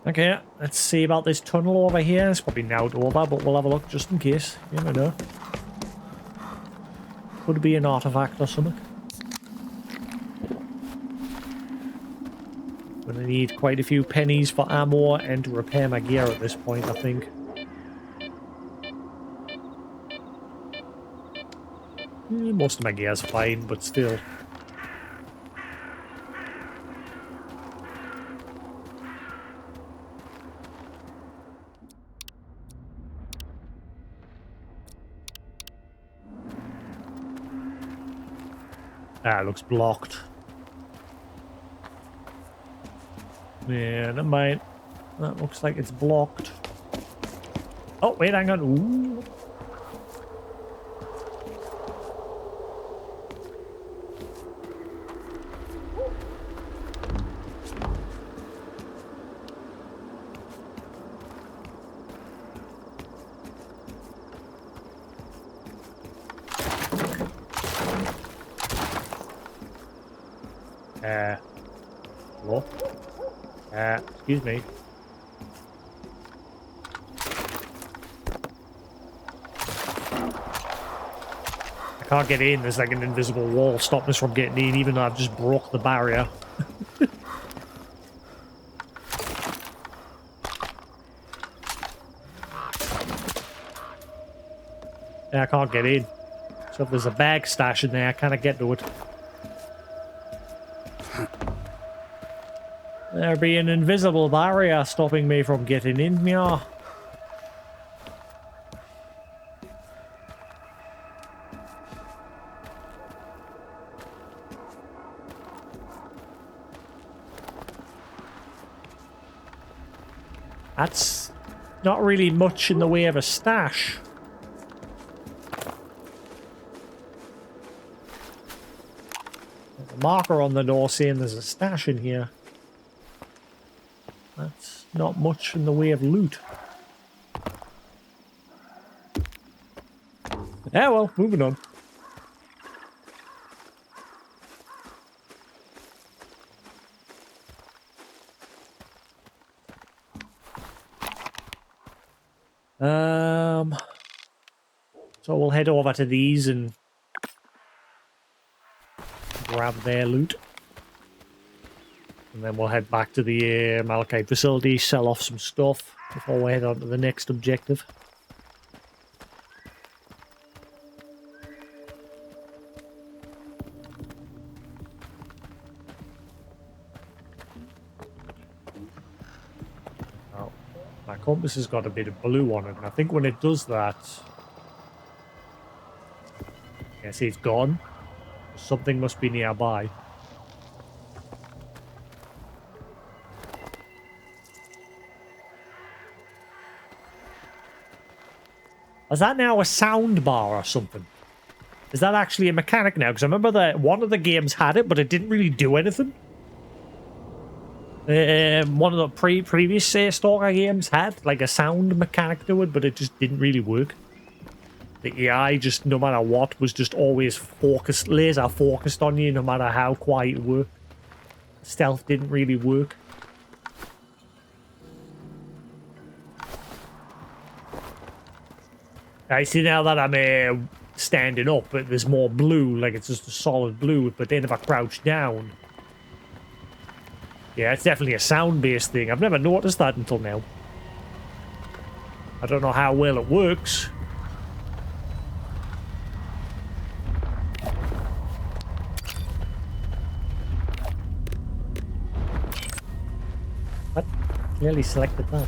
Okay, let's see about this tunnel over here. It's probably now over, but we'll have a look just in case. You never know. Could be an artifact or something. Gonna need quite a few pennies for ammo and to repair my gear at this point, I think. Most of my gear's fine, but still. Ah, it looks blocked. Yeah, never mind. That looks like it's blocked. Oh, wait, hang on. Ooh. Hello? Excuse me. I can't get in. There's like an invisible wall stopping us from getting in, even though I've just broke the barrier. Yeah, I can't get in. So if there's a bag stash in there, I can't get to it. There be an invisible barrier stopping me from getting in here. That's not really much in the way of a stash. There's a marker on the door saying there's a stash in here. That's not much in the way of loot. Yeah, well, moving on. So we'll head over to these and grab their loot. And then we'll head back to the Malachite facility, sell off some stuff before we head on to the next objective. Oh, my compass has got a bit of blue on it, and I think when it does that... Yeah, see, it's gone. Something must be nearby. Is that now a sound bar or something? Is that actually a mechanic now? Because I remember that one of the games had it, but it didn't really do anything. One of the previous S.T.A.L.K.E.R games had like a sound mechanic to it, but it just didn't really work. The AI, just no matter what, was just always laser focused on you, no matter how quiet you were. Stealth didn't really work. I see now that I'm standing up, but there's more blue, like it's just a solid blue, but then if I crouch down... Yeah, it's definitely a sound-based thing. I've never noticed that until now. I don't know how well it works. What? Clearly selected that.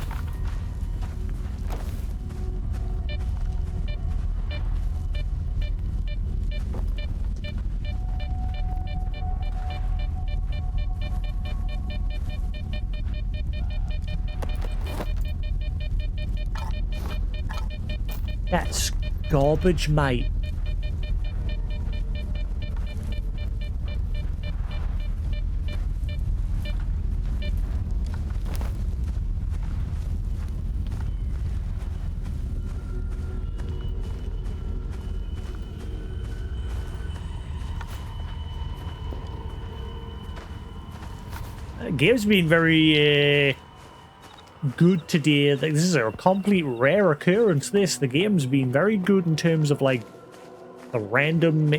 That's garbage, mate. Game's been very good today. Like, this is a complete rare occurrence. The game's been very good in terms of like the random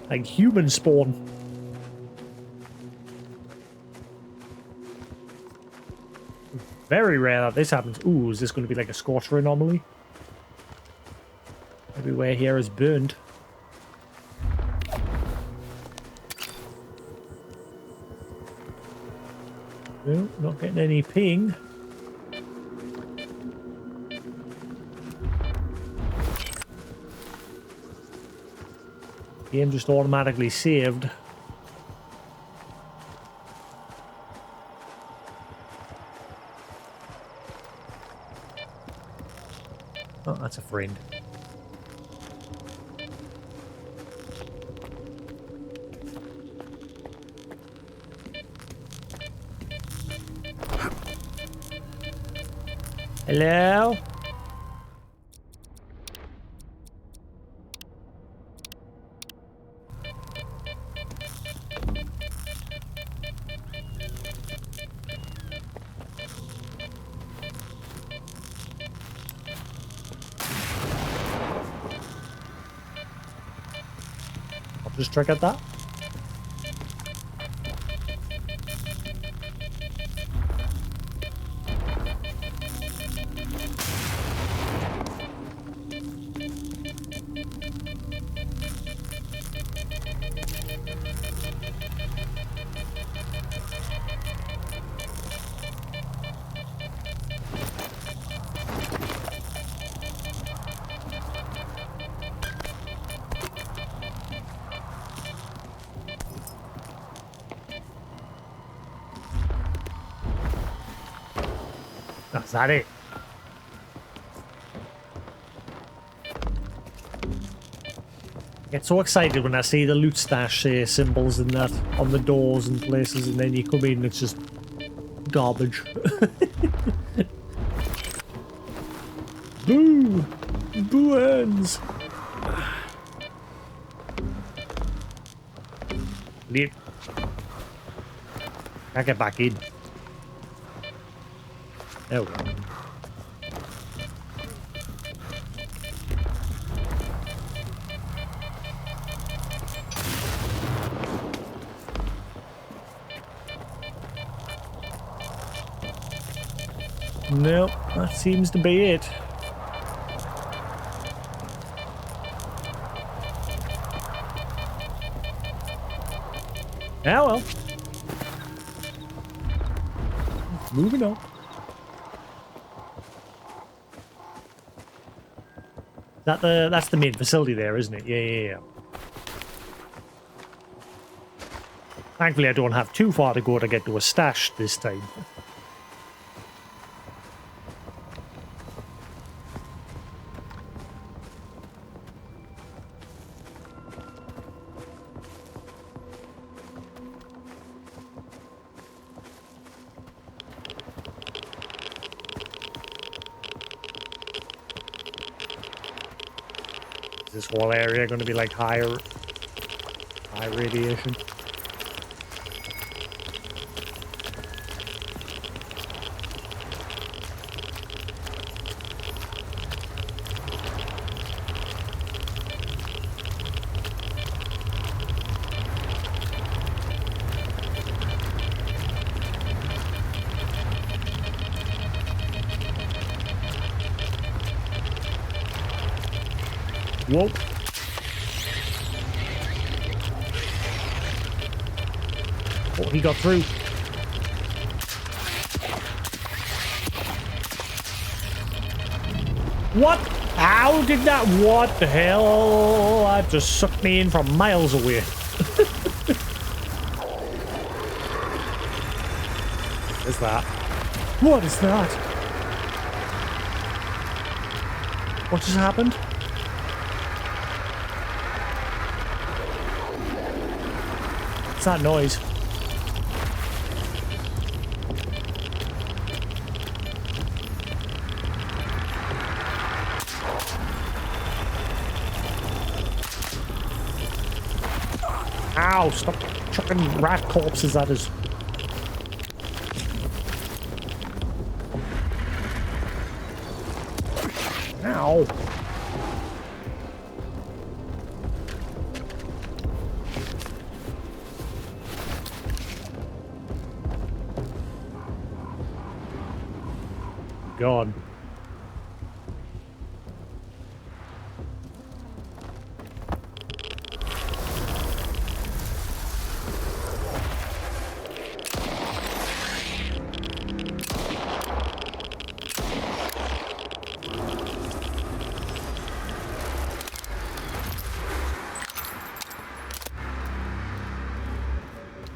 like human spawn. Very rare that this happens. Ooh, is this going to be like a scorcher anomaly? Everywhere here is burned. No, not getting any ping. Game just automatically saved. Oh, that's a friend. Hello? Just triggered that. Is that it? I get so excited when I see the loot stash symbols and that on the doors and places, and then you come in and it's just garbage. Boo! Boo hands! Leave. Can't get back in. There we go. Nope, that seems to be it. Yeah, well. Moving on. That's the main facility there, isn't it? Yeah. Thankfully, I don't have too far to go to get to a stash this time. Is this whole area going to be like high radiation? Whoa. Oh, he got through. What? How did that? What the hell? That just sucked me in from miles away. What is that? What is that? What just happened? What's that noise? Ow, stop chucking rat corpses at us. Ow. God.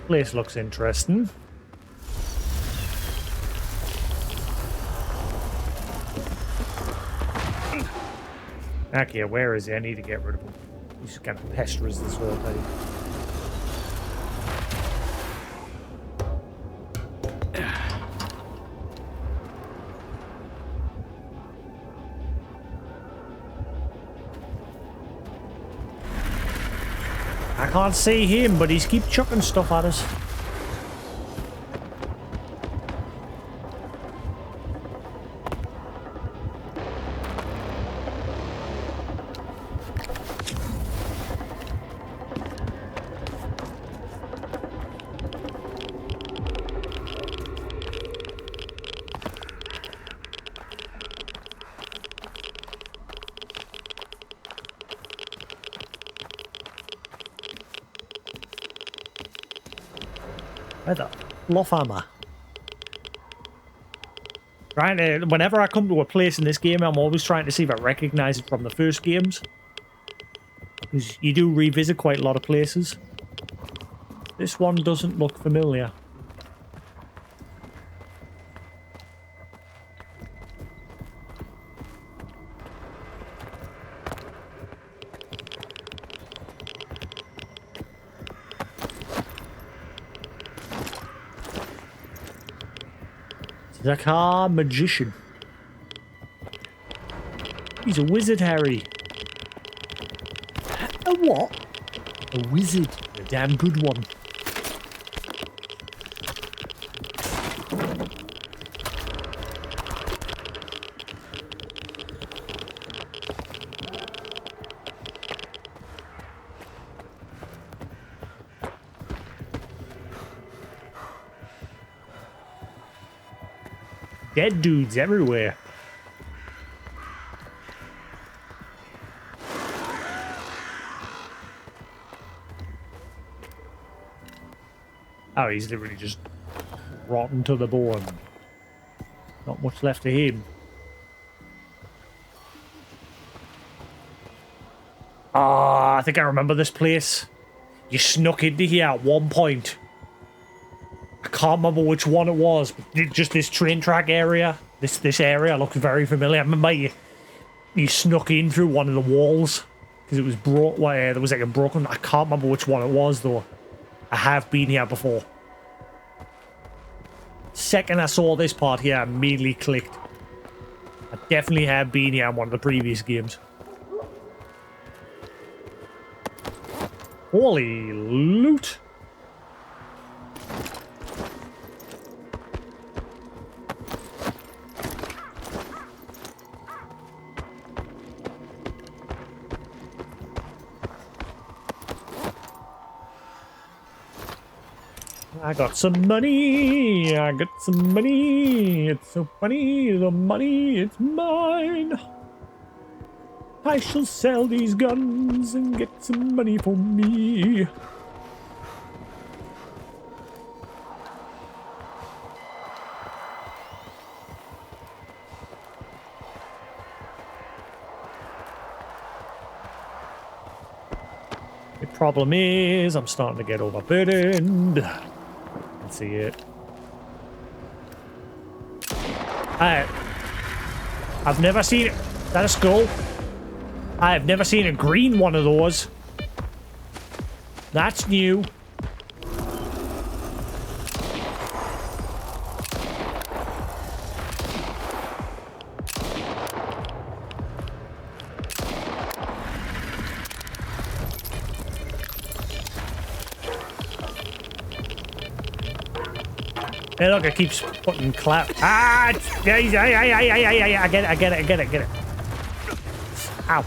Place looks interesting. Okay, where is he? I need to get rid of him. He's kind of pesters this whole thing. I can't see him, but he's keep chucking stuff at us. Where the fluff am I? Trying to, whenever I come to a place in this game, I'm always trying to see if I recognize it from the first games. Because you do revisit quite a lot of places. This one doesn't look familiar. S.T.A.L.K.E.R magician. He's a wizard, Harry. A what? A wizard. A damn good one. Dead dudes everywhere. Oh, he's literally just rotten to the bone. Not much left of him. Ah, I think I remember this place. You snuck into here at one point. I can't remember which one it was, but just this train track area. This area looked very familiar. I remember you snuck in through one of the walls because it was broke. There was like a broken. I can't remember which one it was though. I have been here before. Second I saw this part here, I immediately clicked. I definitely have been here in one of the previous games. Holy loot! I got some money, I got some money, it's so funny, the money, it's mine. I shall sell these guns and get some money for me. The problem is, I'm starting to get overburdened. See it. I've never seen it. Is that a skull? I have never seen a green one of those. That's new. Hey, look, it keeps putting clap. Ah! I get it. Ow.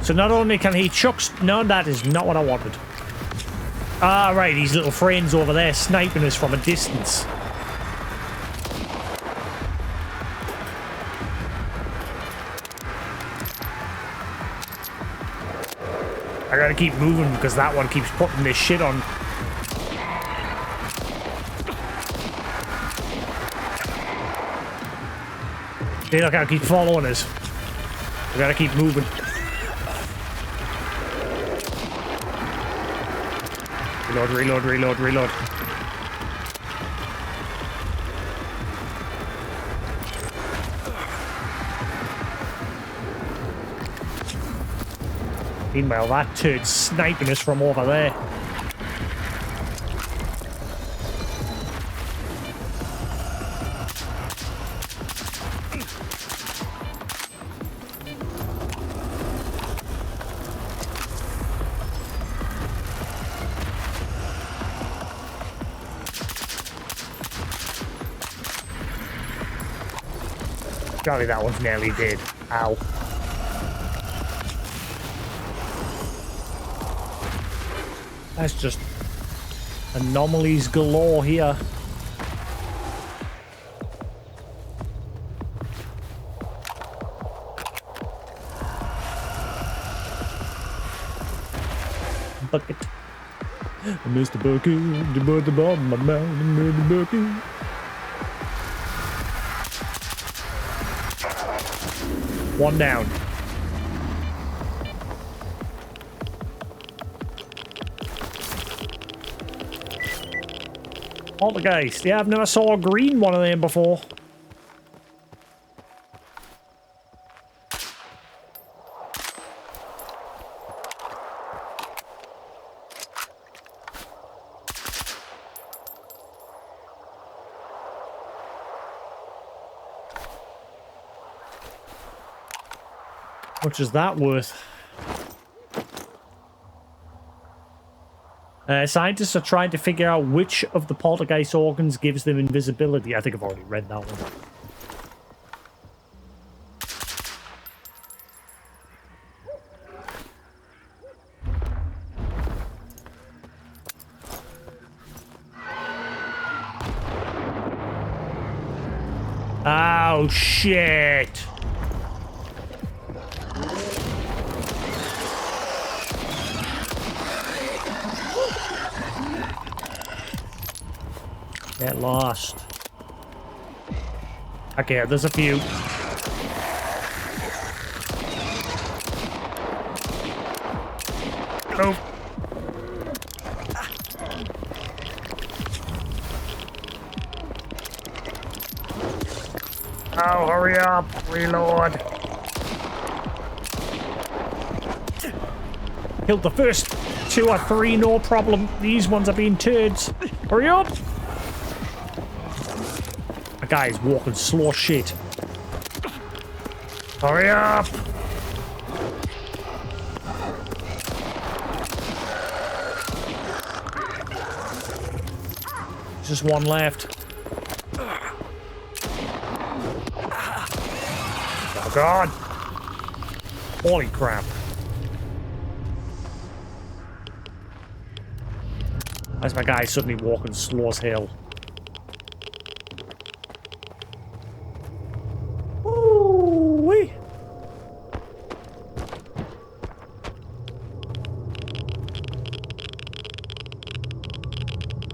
So not only can he chuck... No, that is not what I wanted. Ah, right, these little friends over there sniping us from a distance. I gotta keep moving because that one keeps putting this shit on. See, look how it keeps following us. We gotta keep moving. Reload. Meanwhile, that turd's sniping us from over there. Golly, that one's nearly dead. Ow. That's just anomalies galore here. Bucket. Mr. Bucky, the bomb, my man, Mr. Bucky. One down. Poltergeist. Yeah, I've never saw a green one of them before. How much is that worth? Scientists are trying to figure out which of the poltergeist organs gives them invisibility. I think I've already read that one. Oh, shit. Get lost. Okay, there's a few. Oh. Oh, hurry up. Reload. Killed the first 2 or 3, no problem. These ones are being turds. Hurry up. That guy's walking slow shit. Hurry up. There's just one left. Oh god. Holy crap. Why's my guy suddenly walking slow as hell? Ooh-wee.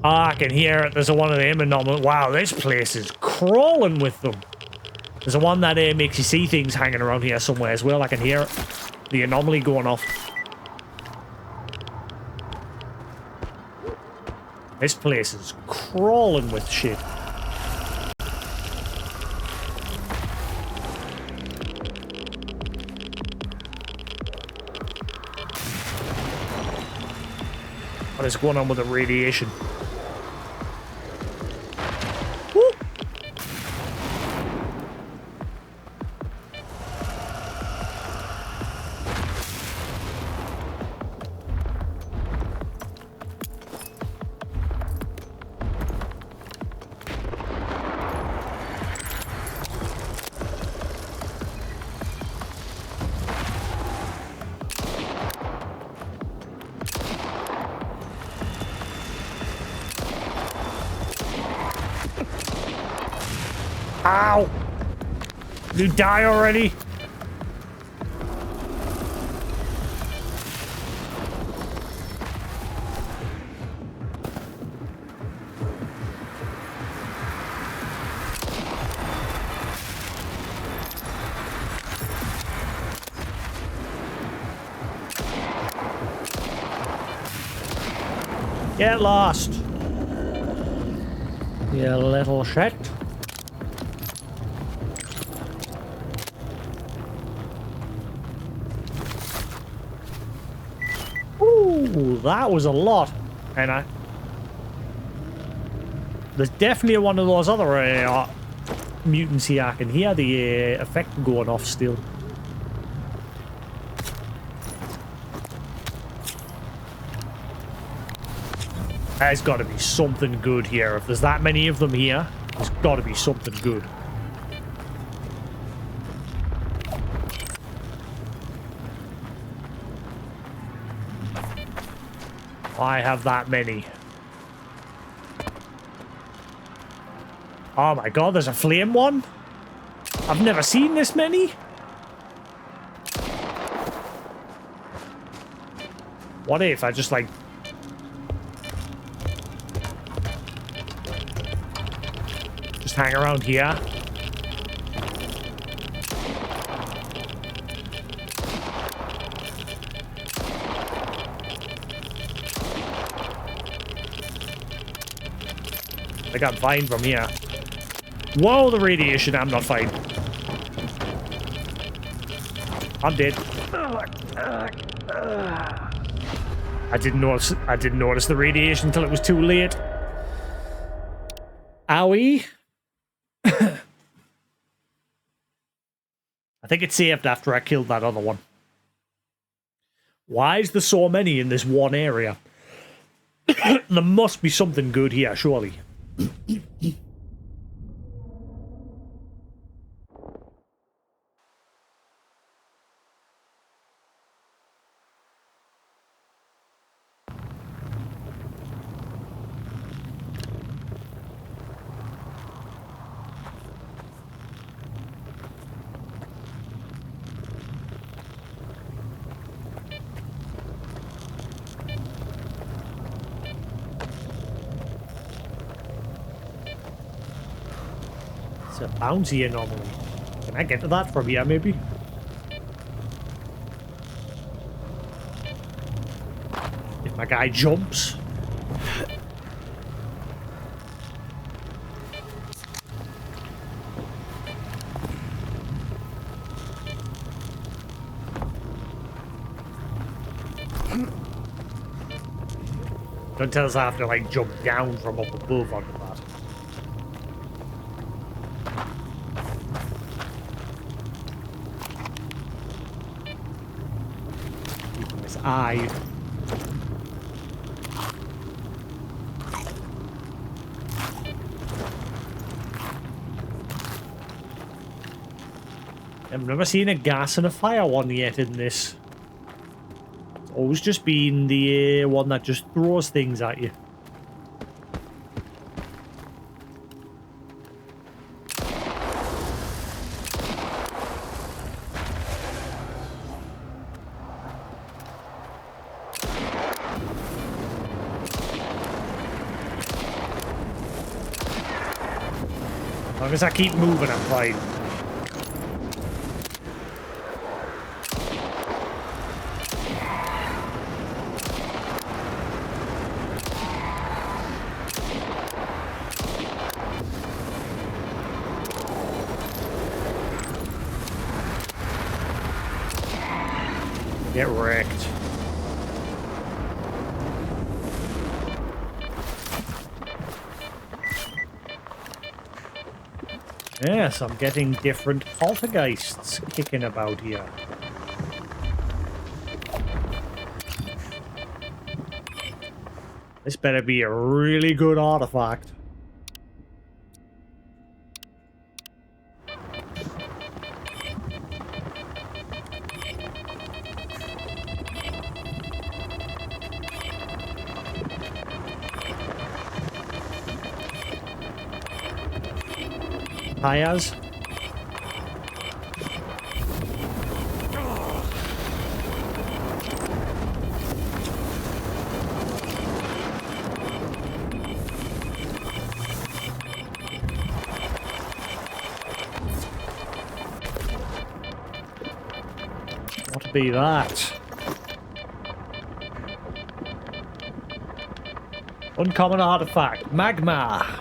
Ah, I can hear it. There's one of them anomaly. Wow, this place is crawling with them. There's a one that makes you see things hanging around here somewhere as well. I can hear it. The anomaly going off. This place is crawling with shit. What is going on with the radiation? Woo! Ow! Did you die already? Get lost, you little shit. Ooh, that was a lot. And there's definitely one of those other mutants here. I can hear the effect going off still. There's got to be something good here. If there's that many of them here, there's got to be something good. I have that many. Oh my god, there's a flame one? I've never seen this many. What if I just like hang around here. I think I'm fine from here. Whoa, the radiation. I'm not fine. I'm dead. I didn't notice the radiation until it was too late. Owie. I think it saved after I killed that other one. Why is there so many in this one area? There must be something good here, surely. It's a bouncy anomaly. Can I get to that from here, maybe? If my guy jumps. Don't tell us I have to, like, jump down from up above onto that. Keeping this eye. I've never seen a gas and a fire one yet in this. It's always just been the one that just throws things at you. As long as I keep moving, I'm fine. Get wrecked. Yes, I'm getting different poltergeists kicking about here. This better be a really good artifact. Tires. What be that? Uncommon artifact. Magma.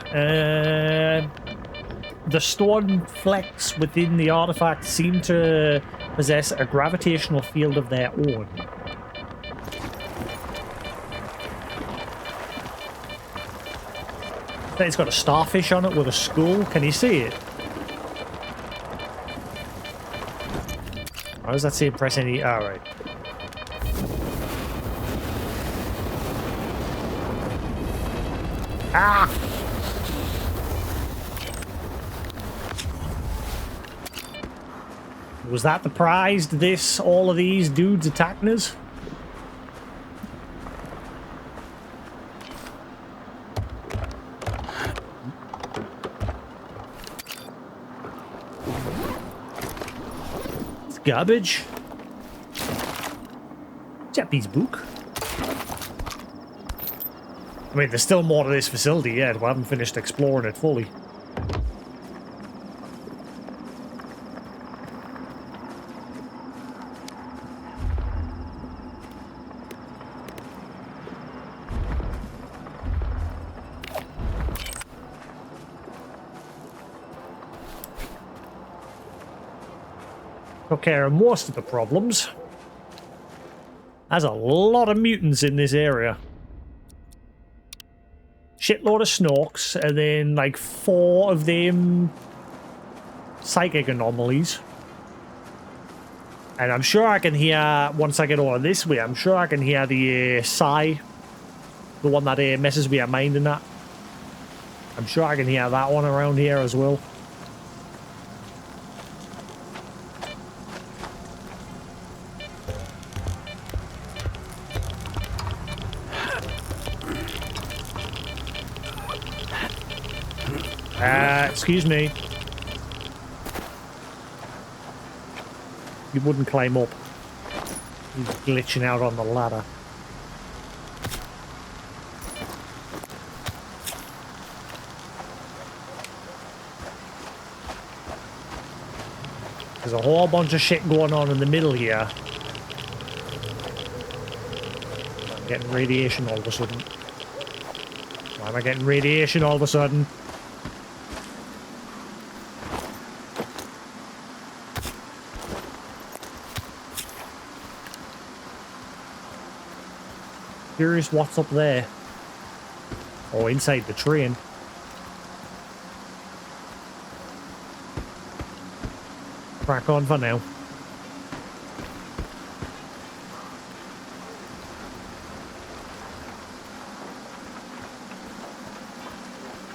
The stone flecks within the artifact seem to possess a gravitational field of their own. It's got a starfish on it with a skull. Can you see it? Why does that say press any? Ah, right. Ah! Was that the prize? This, all of these dudes attacking us? It's garbage. Japanese book. I mean, there's still more to this facility yet. We haven't finished exploring it fully. Took care of most of the problems. There's a lot of mutants in this area. Shitload of Snorks, and then like 4 of them psychic anomalies. And I'm sure I can hear, once I get over this way, I'm sure I can hear the Psy, the one that messes with your mind and that. I'm sure I can hear that one around here as well. Excuse me. You wouldn't climb up. He's glitching out on the ladder. There's a whole bunch of shit going on in the middle here. I'm getting radiation all of a sudden. Why am I getting radiation all of a sudden? Curious what's up there. Oh, inside the train. Crack on for now.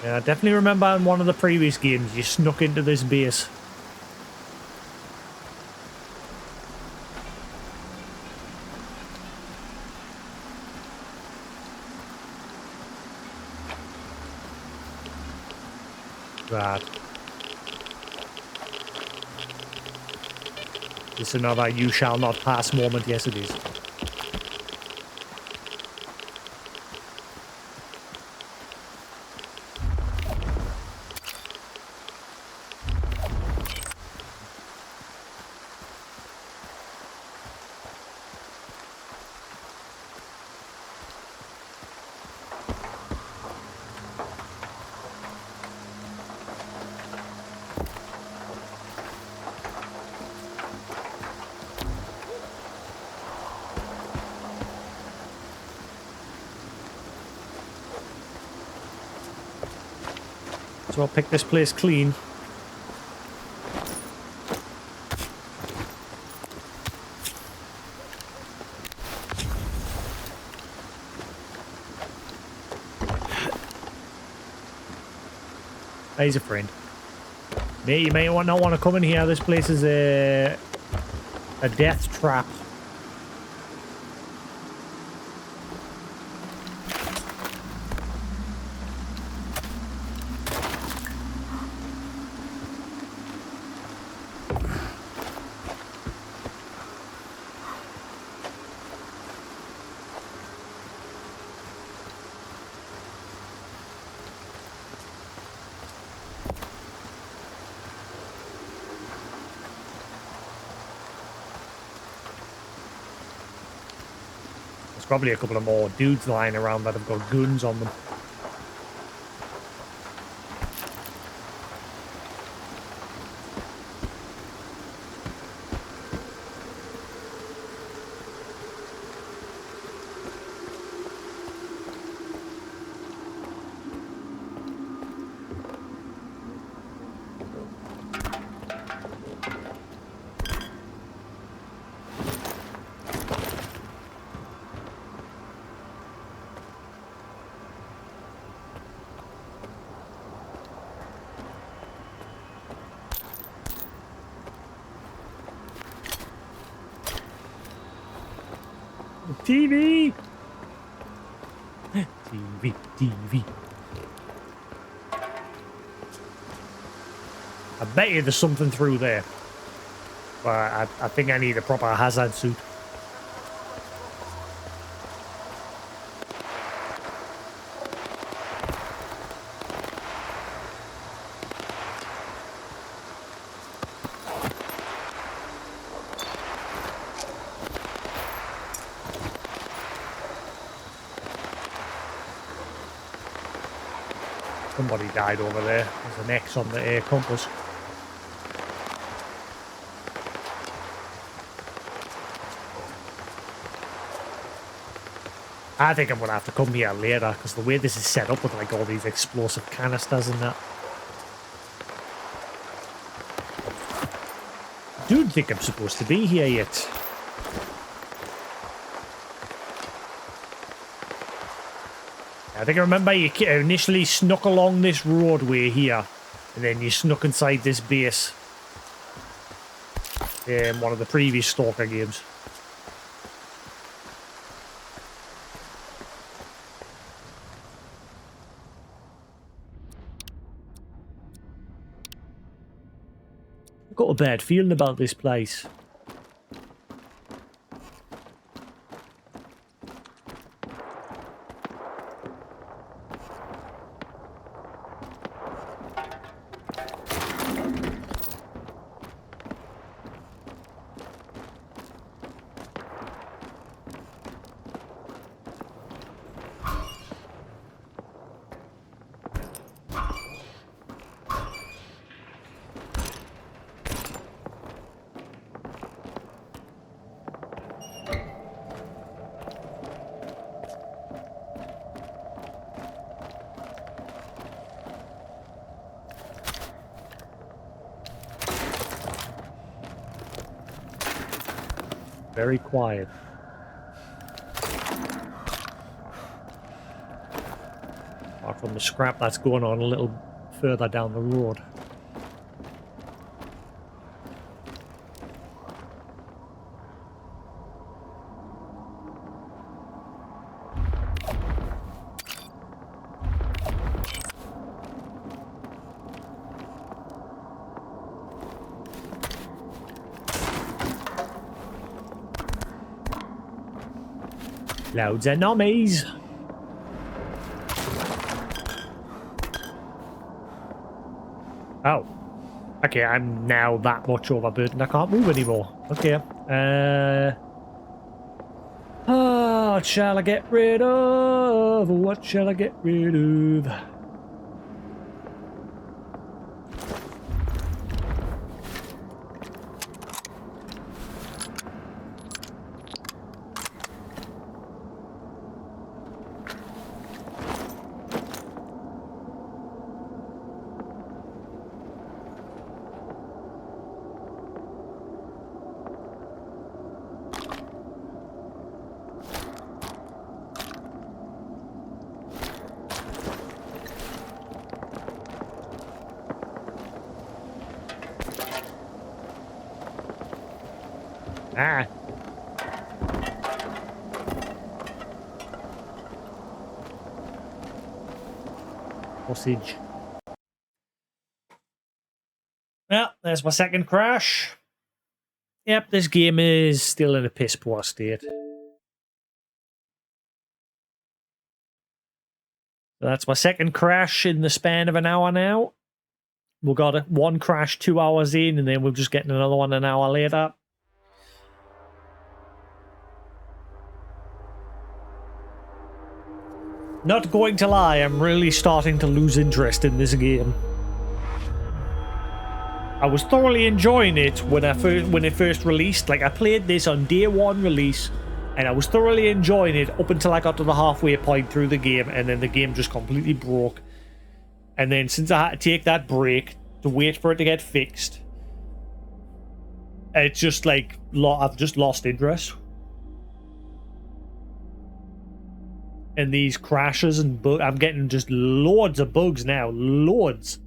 Yeah, I definitely remember in one of the previous games you snuck into this base. Right. It's another you shall not pass moment. Yes, it is. So I'll pick this place clean. He's a friend. Mate, you may not want to come in here. This place is a death trap. Probably a couple of more dudes lying around that have got guns on them. TV! TV. I bet you there's something through there. But I think I need a proper hazard suit. Somebody died over there. There's an X on the compass. I think I'm gonna have to come here later because the way this is set up with like all these explosive canisters and that. I don't think I'm supposed to be here yet. I think I remember you initially snuck along this roadway here, and then you snuck inside this base in one of the previous Stalker games. I've got a bad feeling about this place. Very quiet. Apart from the scrap that's going on a little further down the road. Loads of nommies. Oh. Okay, I'm now that much overburdened I can't move anymore. Okay. What shall I get rid of? What shall I get rid of? Ah. Sausage. Well, there's my second crash. Yep, this game is still in a piss poor state. So that's my second crash in the span of an hour now. We got one crash 2 hours in, and then we're just getting another one an hour later. Not going to lie, I'm really starting to lose interest in this game. I was thoroughly enjoying it when it first released. Like, I played this on day one release, and I was thoroughly enjoying it up until I got to the halfway point through the game, and then the game just completely broke. And then since I had to take that break to wait for it to get fixed, it's just like, I've just lost interest. And these crashes and I'm getting just loads of bugs now. Loads.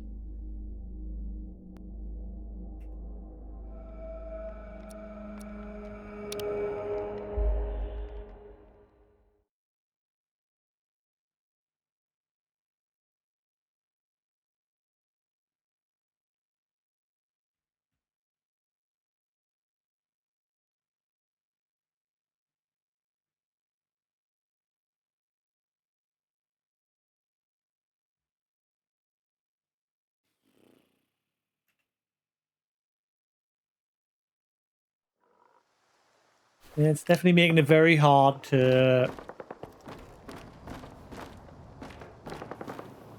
Yeah, it's definitely making it very hard to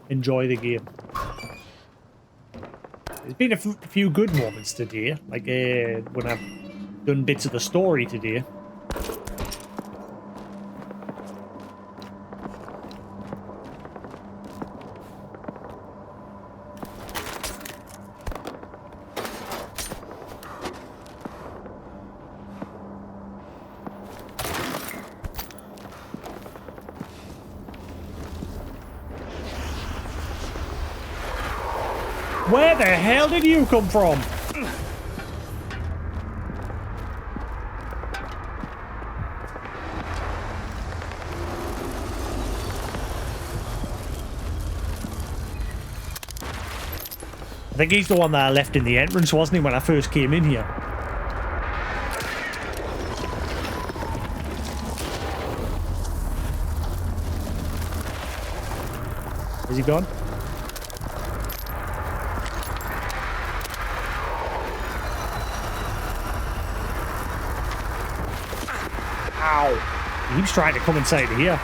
enjoy the game. There's been a few good moments today, like when I've done bits of the story today. Where the hell did you come from? I think he's the one that I left in the entrance, wasn't he, when I first came in here? Is he gone? Ow. He keeps trying to come inside here.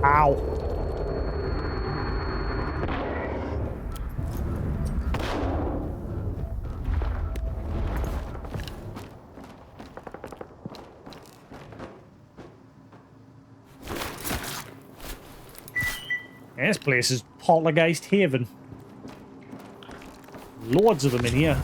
Ow. This place is Poltergeist Haven. Loads of them in here.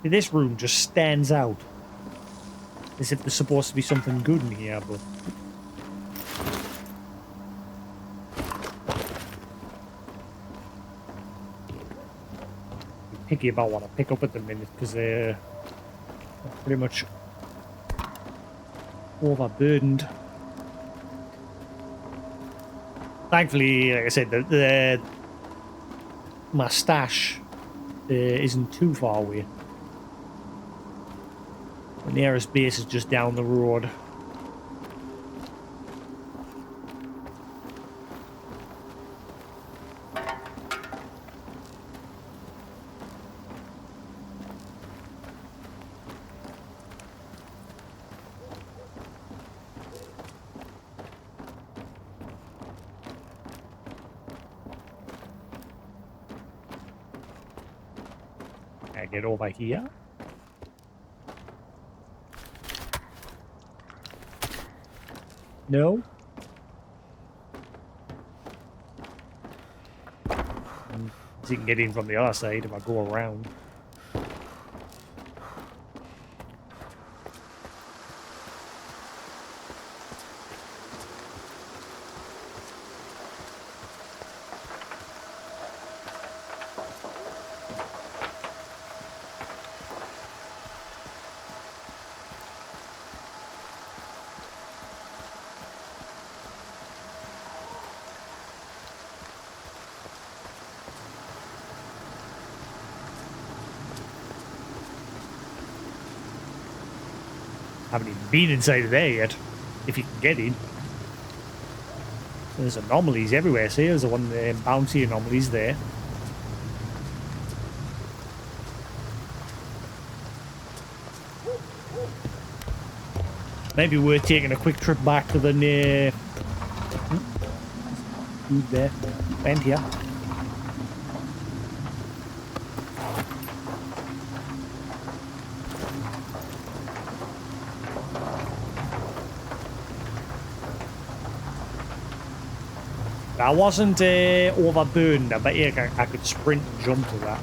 This room just stands out. As if there's supposed to be something good in here, but... I'm picky about what I pick up at the minute, because they're pretty much overburdened. Thankfully, like I said, my stash isn't too far away. The nearest base is just down the road. Can I get over here? No? So you can get in from the other side if I go around. Haven't even been inside of there yet, if you can get in. There's anomalies everywhere. See, there's the one bouncy anomalies there. Maybe we're taking a quick trip back to the near... Dude there. Vent here. I wasn't overburdened. I bet you I could sprint and jump to that.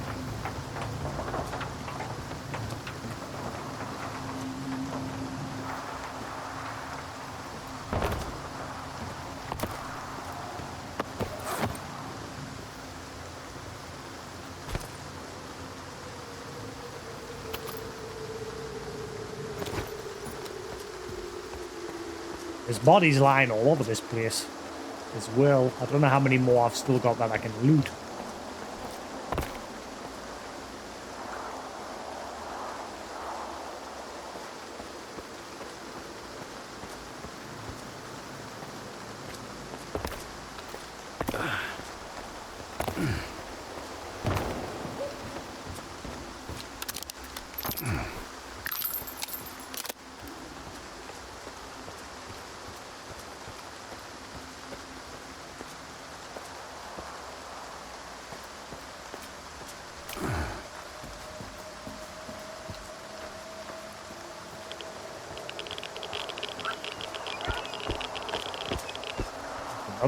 There's bodies lying all over this place as well. I don't know how many more I've still got that I can loot.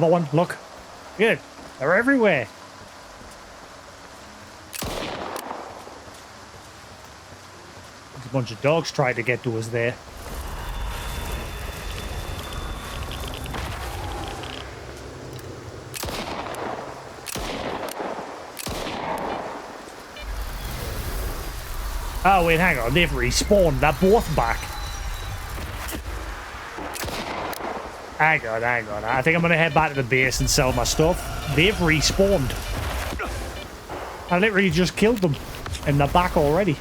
Another one. Look. Good. They're everywhere. There's a bunch of dogs trying to get to us there. Oh, wait, hang on. They've respawned. They're both back. Hang on. I think I'm going to head back to the base and sell my stuff. They've respawned. I literally just killed them. And they're back already.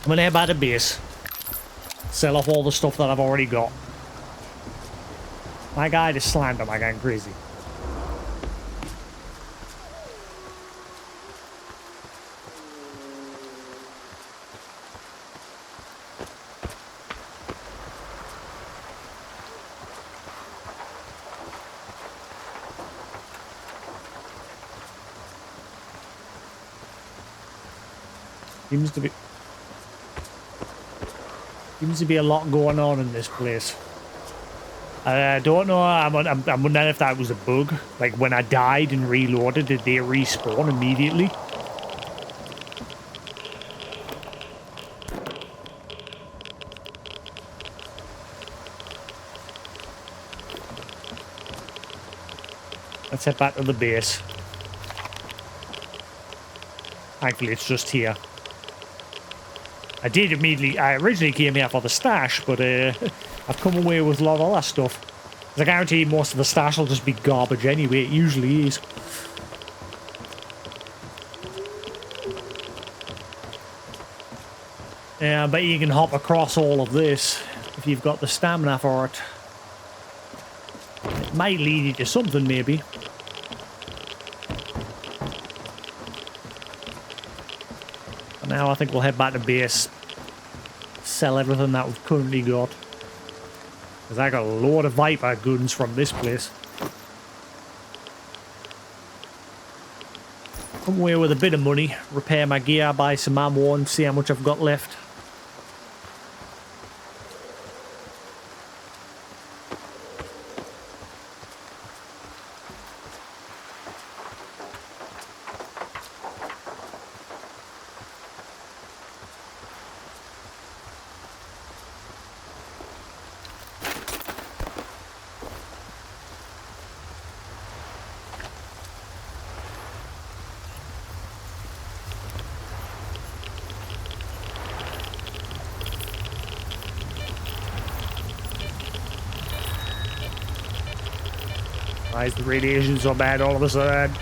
I'm going to head back to base. Sell off all the stuff that I've already got. My guy just slammed him. I'm going crazy. Seems to be a lot going on in this place. I don't know. I'm wondering if that was a bug. Like when I died and reloaded, did they respawn immediately? Let's head back to the base. Thankfully, it's just here. I originally came here for the stash, but I've come away with a lot of other stuff. I guarantee most of the stash will just be garbage anyway. It usually is. Yeah, I bet you can hop across all of this if you've got the stamina for it. It might lead you to something, maybe. Now I think we'll head back to base, sell everything that we've currently got. Because I got a load of Viper guns from this place. Come away with a bit of money, repair my gear, buy some ammo and see how much I've got left. Why is the radiation so bad all of a sudden?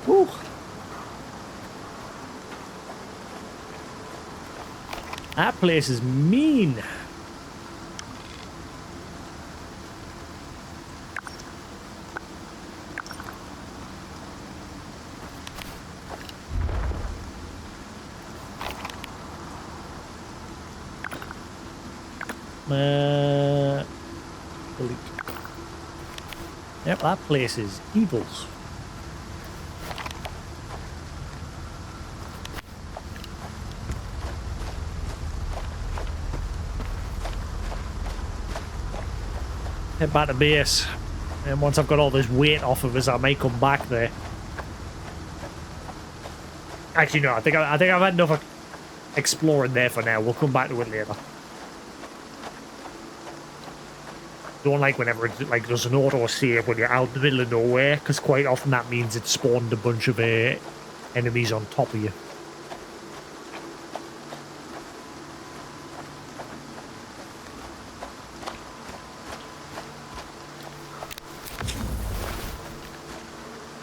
Whew. That place is mean. Delete. Yep, that place is evil. Head back to base, and once I've got all this weight off of us, I may come back there. Actually, no, I think I've had enough exploring there for now. We'll come back to it later. Don't like whenever it's like there's an auto save when you're out in the middle of nowhere, because quite often that means it spawned a bunch of enemies on top of you.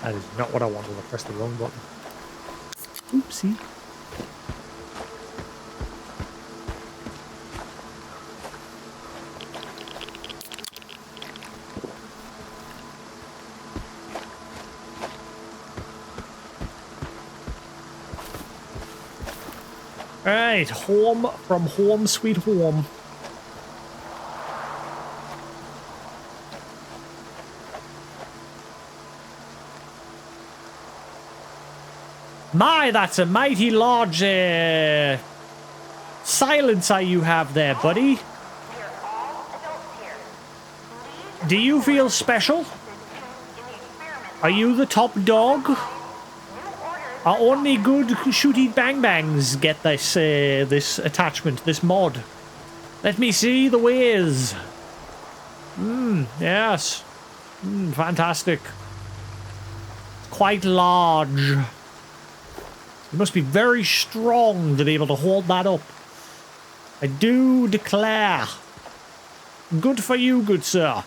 That is not what I wanted. I pressed the wrong button. Oopsie. Alright, home from home sweet home. My, that's a mighty large silencer you have there, buddy. We are all adults here. Please Do you feel special? in the experiment. Are you the top dog? New orders Are only good shooty bang bangs get this this attachment, this mod? Let me see the ways. Yes. Fantastic. Quite large. You must be very strong to be able to hold that up. I do declare. Good for you, good sir.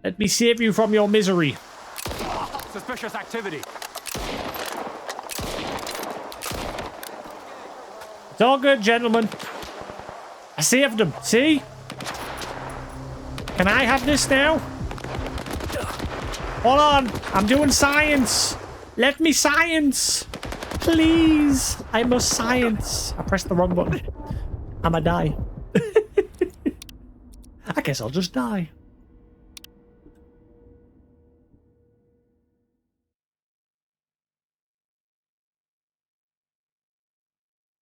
Let me save you from your misery. Suspicious activity. It's all good, gentlemen. I saved him. See? Can I have this now? Hold on. I'm doing science. Let me science. Please. I must science. I pressed the wrong button. I'ma die. I guess I'll just die.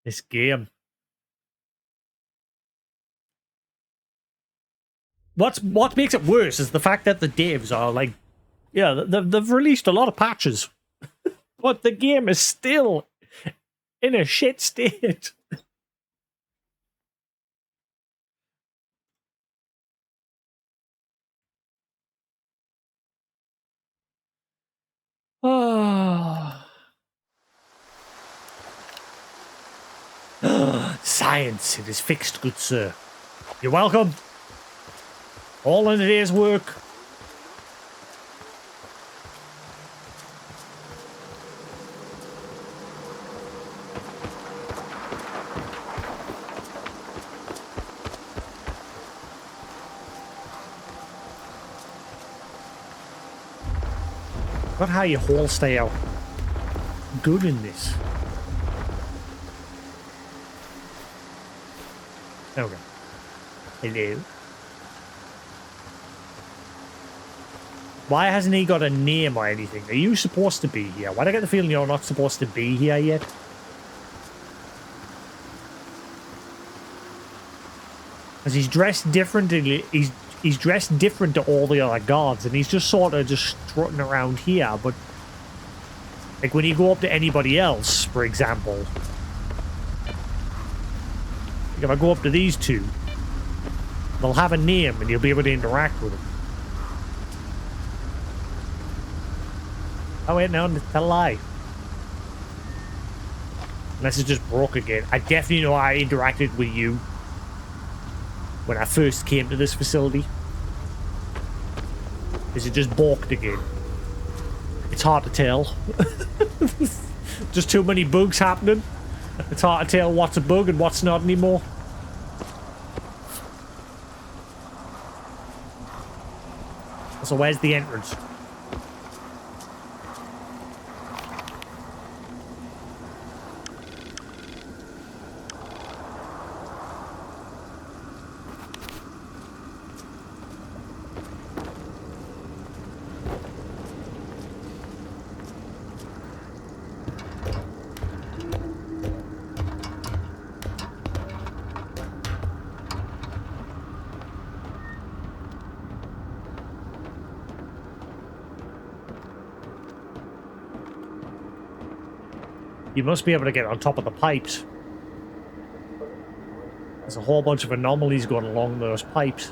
This game. What makes it worse is the fact that the devs are like, yeah, they've released a lot of patches, but the game is still in a shit state. Oh. Science, it is fixed, good sir. You're welcome. All in a day's work. Got how you whole stay out good in this. Okay. Hello. Why hasn't he got a name or anything? Are you supposed to be here? Why do I get the feeling you're not supposed to be here yet? Because he's dressed differently. He's dressed different to all the other guards, and he's just sort of just strutting around here. But like when you go up to anybody else, for example, like if I go up to these two, they'll have a name, and you'll be able to interact with them. Oh wait, no, that's a lie. Unless it just broke again. I definitely know I interacted with you when I first came to this facility. Is it just balked again? It's hard to tell. Just too many bugs happening. It's hard to tell what's a bug and what's not anymore. So where's the entrance? You must be able to get on top of the pipes. There's a whole bunch of anomalies going along those pipes.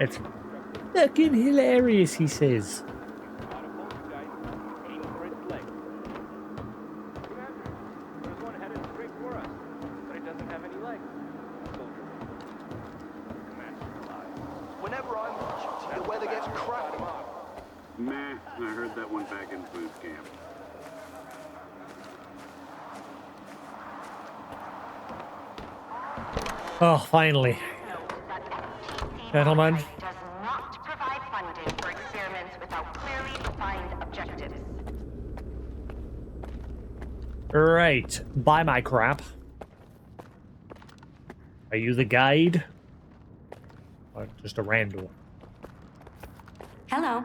It's fucking hilarious, he says. Meh, I heard that one back in boot camp. Oh, finally. Gentlemen. Does not provide funding for experiments without clearly defined objectives. Right. Buy my crap. Are you the guide? Or just a rando? Hello.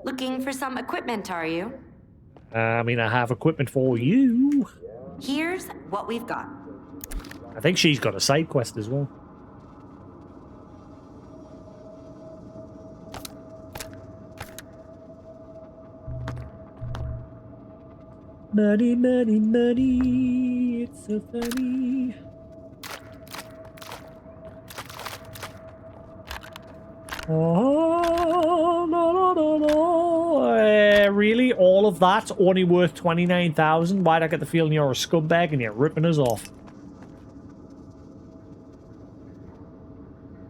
Looking for some equipment, are you? I mean, I have equipment for you. Here's what we've got. I think she's got a side quest as well. Money, money, money. It's so funny. Oh, no, no, no, no. Really? All of that's only worth 29,000? Why'd I get the feeling you're a scumbag and you're ripping us off?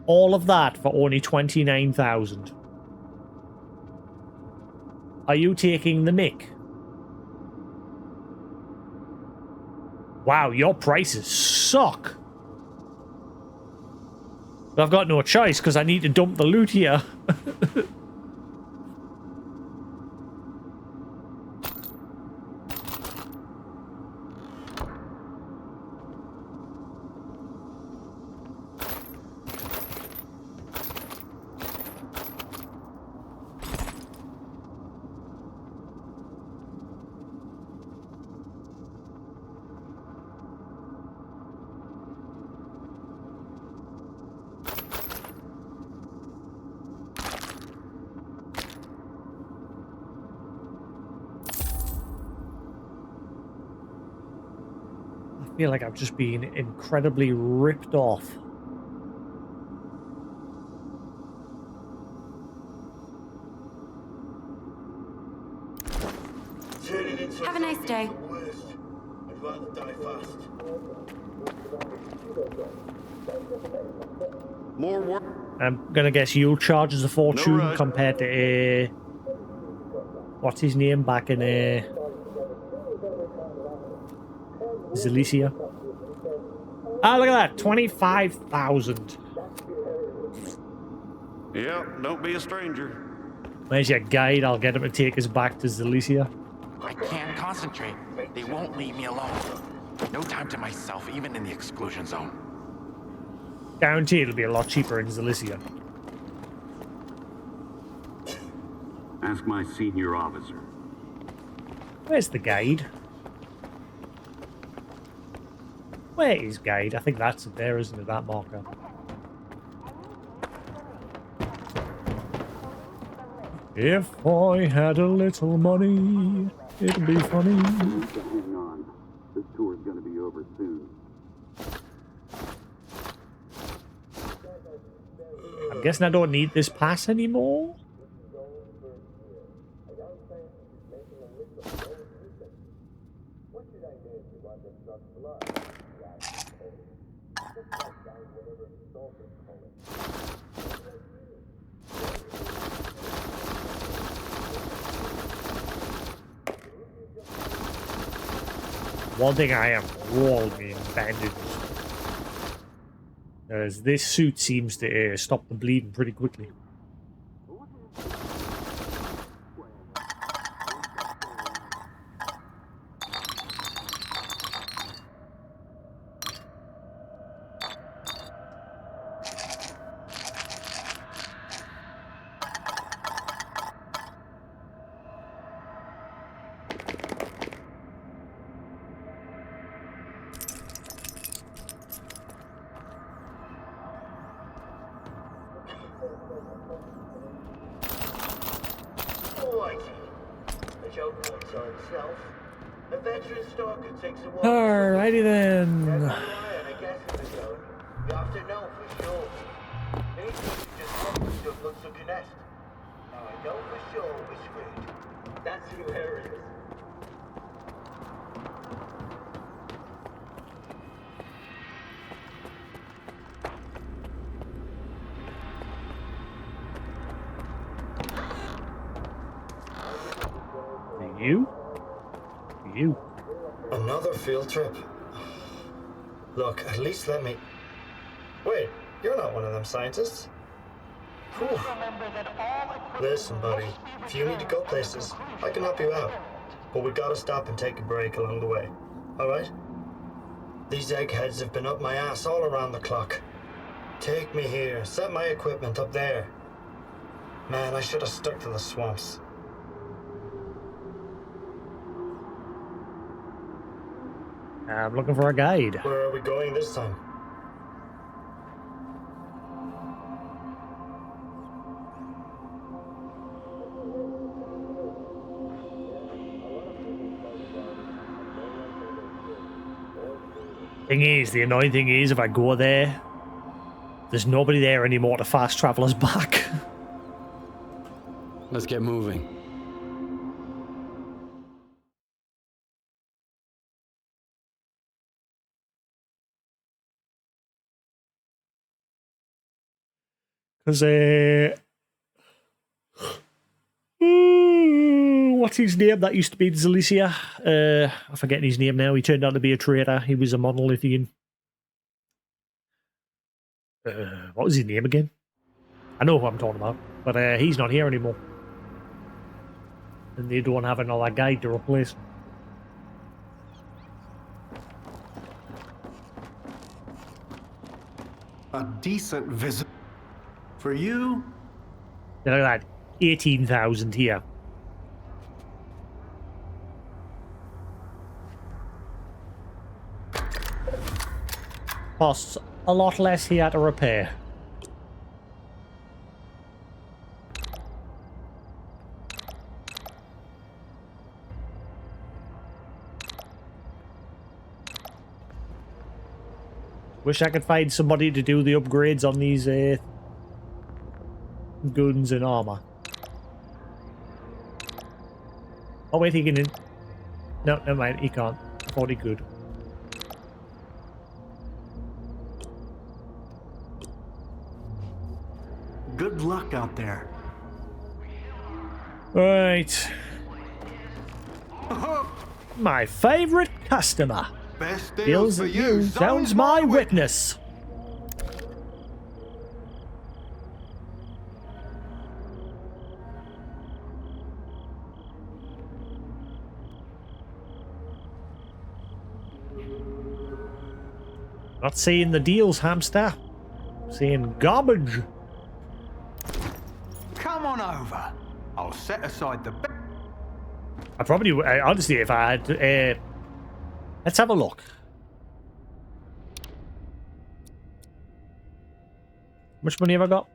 All of that for only 29,000. Are you taking the mick? Wow, your prices suck. But I've got no choice because I need to dump the loot here. I feel like I've just been incredibly ripped off. Have a nice day. I'd rather die fast. More work. I'm gonna guess you'll charge us a fortune compared to what's his name back in Zalicia. Ah, look at that, 25,000. Yeah, don't be a stranger. Where's your guide? I'll get him to take us back to Zalicia. I can't concentrate. They won't leave me alone. No time to myself, even in the exclusion zone. Guarantee it'll be a lot cheaper in Zalicia. Ask my senior officer. Where's the guide? Where is guide? I think that's it there, isn't it? That marker. If I had a little money, it'd be funny. Hang on. This tour's gonna be over soon. I'm guessing I don't need this pass anymore. One thing I am rolling in bandages. As this suit seems to stop the bleeding pretty quickly. Alrighty then. You have to know for sure. Maybe you just want stuff looks like a nest. Now I know for sure which fridge. That's hilarious. you. Another field trip? Look, at least let me... Wait, you're not one of them scientists? Whew. Listen, buddy, if you need to go places, I can help you out. But we gotta stop and take a break along the way, alright? These eggheads have been up my ass all around the clock. Take me here, set my equipment up there. Man, I should have stuck to the swamps. I'm looking for a guide. Where are we going this time? Thing is, the annoying thing is, if I go there, there's nobody there anymore to fast travel us back. Let's get moving. Because, what's his name? That used to be Zalicia. I'm forgetting his name now. He turned out to be a traitor. He was a monolithian. What was his name again? I know who I'm talking about. But he's not here anymore. And they don't have another guide to replace him. A decent visit. For you? Look at that. 18,000 here. Costs a lot less here to repair. Wish I could find somebody to do the upgrades on these guns and armor. Oh wait, he can... No, never mind, he can't. I thought he could. Good luck out there. Right. My favorite customer. Best Deals for at you. Zone's my witness. Not seeing the deals, hamster. Seeing garbage. Come on over. I'll set aside the... I probably, honestly, if I had... let's have a look. How much money have I got?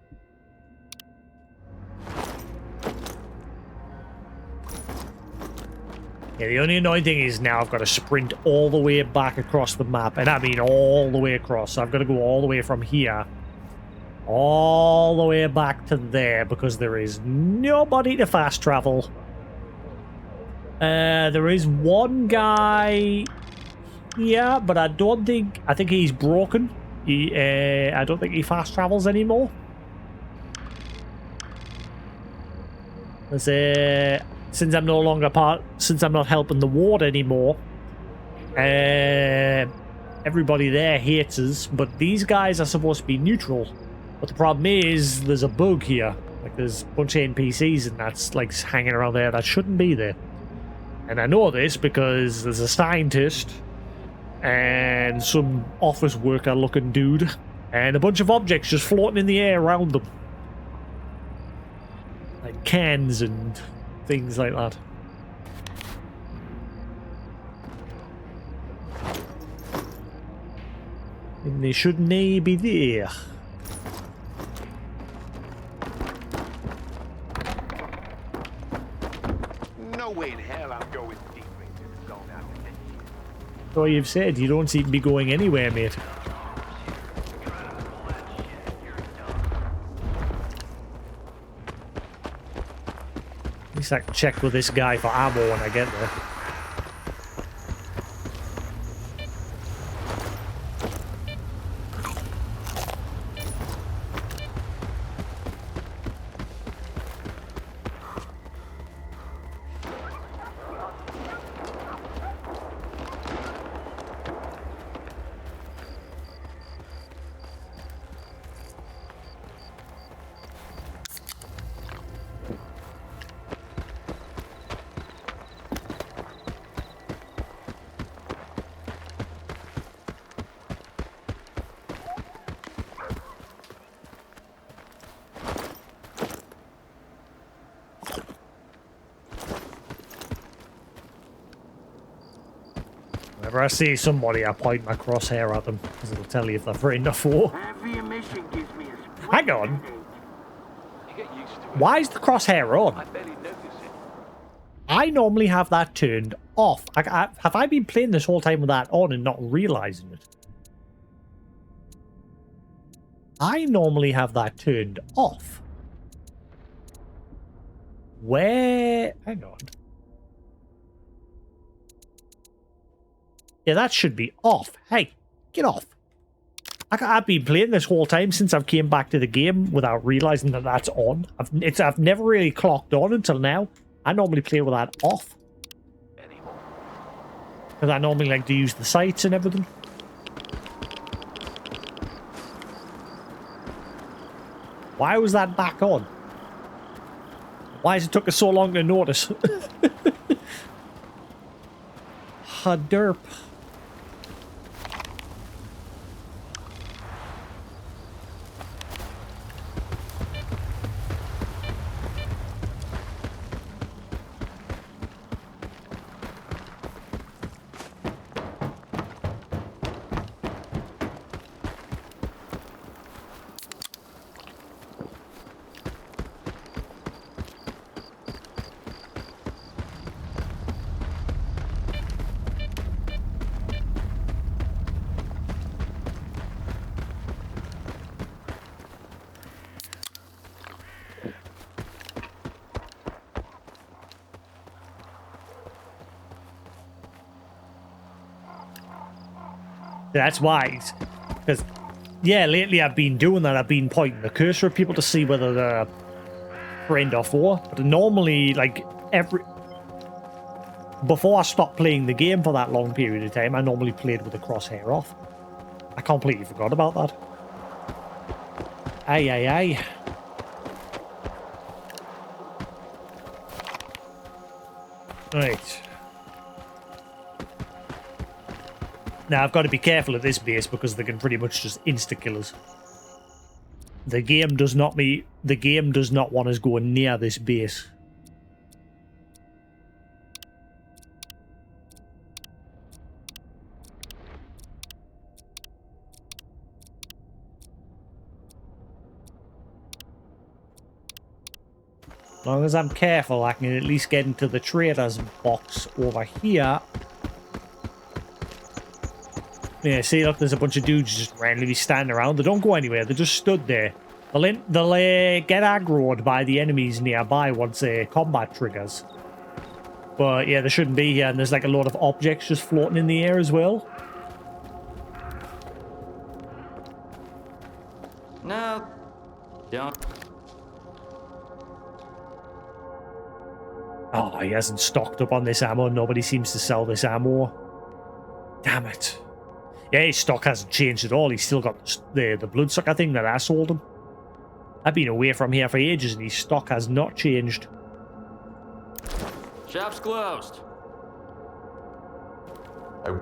Yeah, the only annoying thing is now I've got to sprint all the way back across the map. And I mean all the way across. So I've got to go all the way from here. All the way back to there. Because there is nobody to fast travel. There is one guy here, but I don't think... I think he's broken. I don't think he fast travels anymore. Since I'm no longer since I'm not helping the ward anymore, everybody there hates us, but these guys are supposed to be neutral. But the problem is, there's a bug here. Like, there's a bunch of NPCs and that's, like, hanging around there that shouldn't be there. And I know this because there's a scientist and some office worker looking dude and a bunch of objects just floating in the air around them. Like cans and things like that. And they shouldn't be there. No way in hell I'm going deep into the zone after this. So you've said you don't seem to be going anywhere, mate. At least I can check with this guy for ammo when I get there. Whenever I see somebody, I point my crosshair at them, because it'll tell you if they're free enough for. Every emission gives me a Hang on. Why is the crosshair on? I normally have that turned off. Have I been playing this whole time with that on and not realizing it? I normally have that turned off. Where? Hang on. Yeah, that should be off. Hey, get off. I've been playing this whole time since I've came back to the game without realizing that that's on. I've never really clocked on until now. I normally play with that off. Because I normally like to use the sights and everything. Why was that back on? Why has it took us so long to notice? Derp. That's wise. Because, yeah, lately I've been doing that. I've been pointing the cursor at people to see whether they're friend or foe. But normally, like, before I stopped playing the game for that long period of time, I normally played with the crosshair off. I completely forgot about that. Aye, aye, aye. Right. Now, I've got to be careful at this base because they can pretty much just insta-kill us. The game does not want us going near this base. As long as I'm careful, I can at least get into the trader's box over here. Yeah, see, look, there's a bunch of dudes just randomly standing around. They don't go anywhere. They just stood there. They'll get aggroed by the enemies nearby once combat triggers. But, yeah, they shouldn't be here. And there's, like, a lot of objects just floating in the air as well. No. Don't. Oh, he hasn't stocked up on this ammo. Nobody seems to sell this ammo. Damn it. Yeah, his stock hasn't changed at all. He's still got the bloodsucker thing that I sold him. I've been away from here for ages and his stock has not changed. Shop's closed. There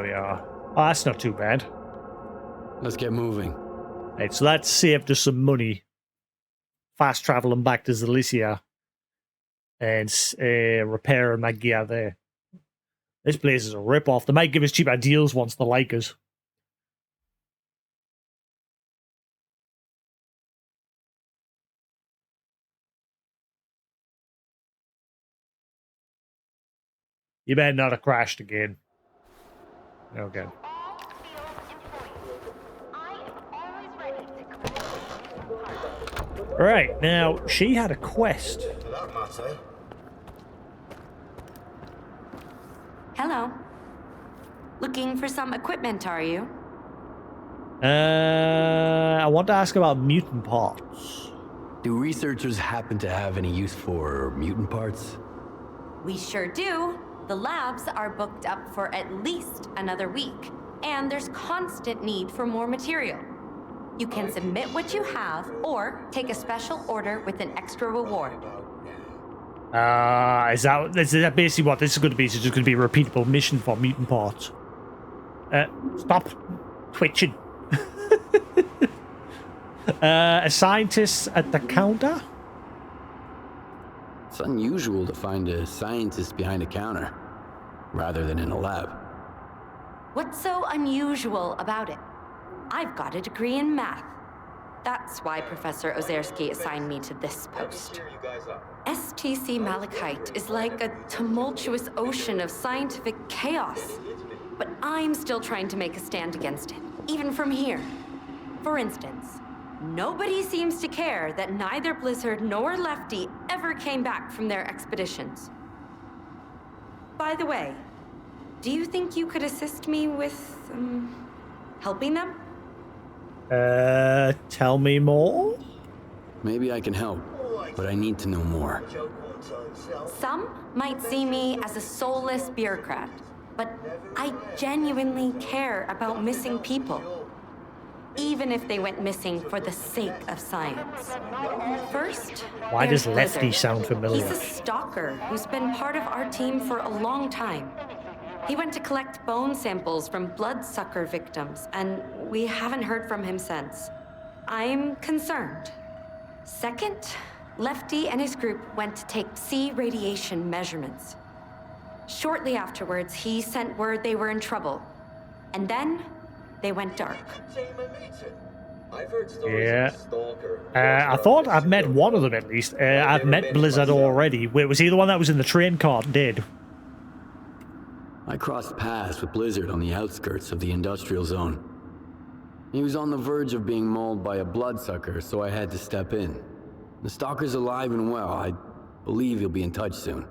we are. Oh, that's not too bad. Let's get moving. Right, so that saved us some money. Fast traveling back to Zalicia. And repairing my gear there. This place is a rip-off. They might give us cheaper deals once they like us. You better not have crashed again. Okay. Right, now, she had a quest. For that matter. Hello. Looking for some equipment, are you? I want to ask about mutant parts. Do researchers happen to have any use for mutant parts? We sure do. The labs are booked up for at least another week, and there's constant need for more material. You can submit what you have, or take a special order with an extra reward. Is that basically what this is going to be? It's just going to be a repeatable mission for mutant parts. Stop twitching. A scientist at the counter? It's unusual to find a scientist behind a counter, rather than in a lab. What's so unusual about it? I've got a degree in math. That's why Professor Ozerski assigned me to this post. S.T.A.L.K.E.R is like a tumultuous ocean of scientific chaos. But I'm still trying to make a stand against it, even from here. For instance, nobody seems to care that neither Blizzard nor Lefty ever came back from their expeditions. By the way, do you think you could assist me with, helping them? Tell me more? Maybe I can help, but I need to know more. Some might see me as a soulless bureaucrat, but I genuinely care about missing people, even if they went missing for the sake of science. First, why does there's Lefty Blizzard. sound familiar? He's a stalker who's been part of our team for a long time. He went to collect bone samples from bloodsucker victims, and we haven't heard from him since. I'm concerned. Second, Lefty and his group went to take Psi radiation measurements. Shortly afterwards, he sent word they were in trouble. And then, they went dark. Yeah. I thought I've met one of them at least. I've met Blizzard already. Wait, was he the one that was in the train cart dead? I crossed paths with Blizzard on the outskirts of the industrial zone. He was on the verge of being mauled by a bloodsucker, so I had to step in. The stalker's alive and well. I believe he'll be in touch soon.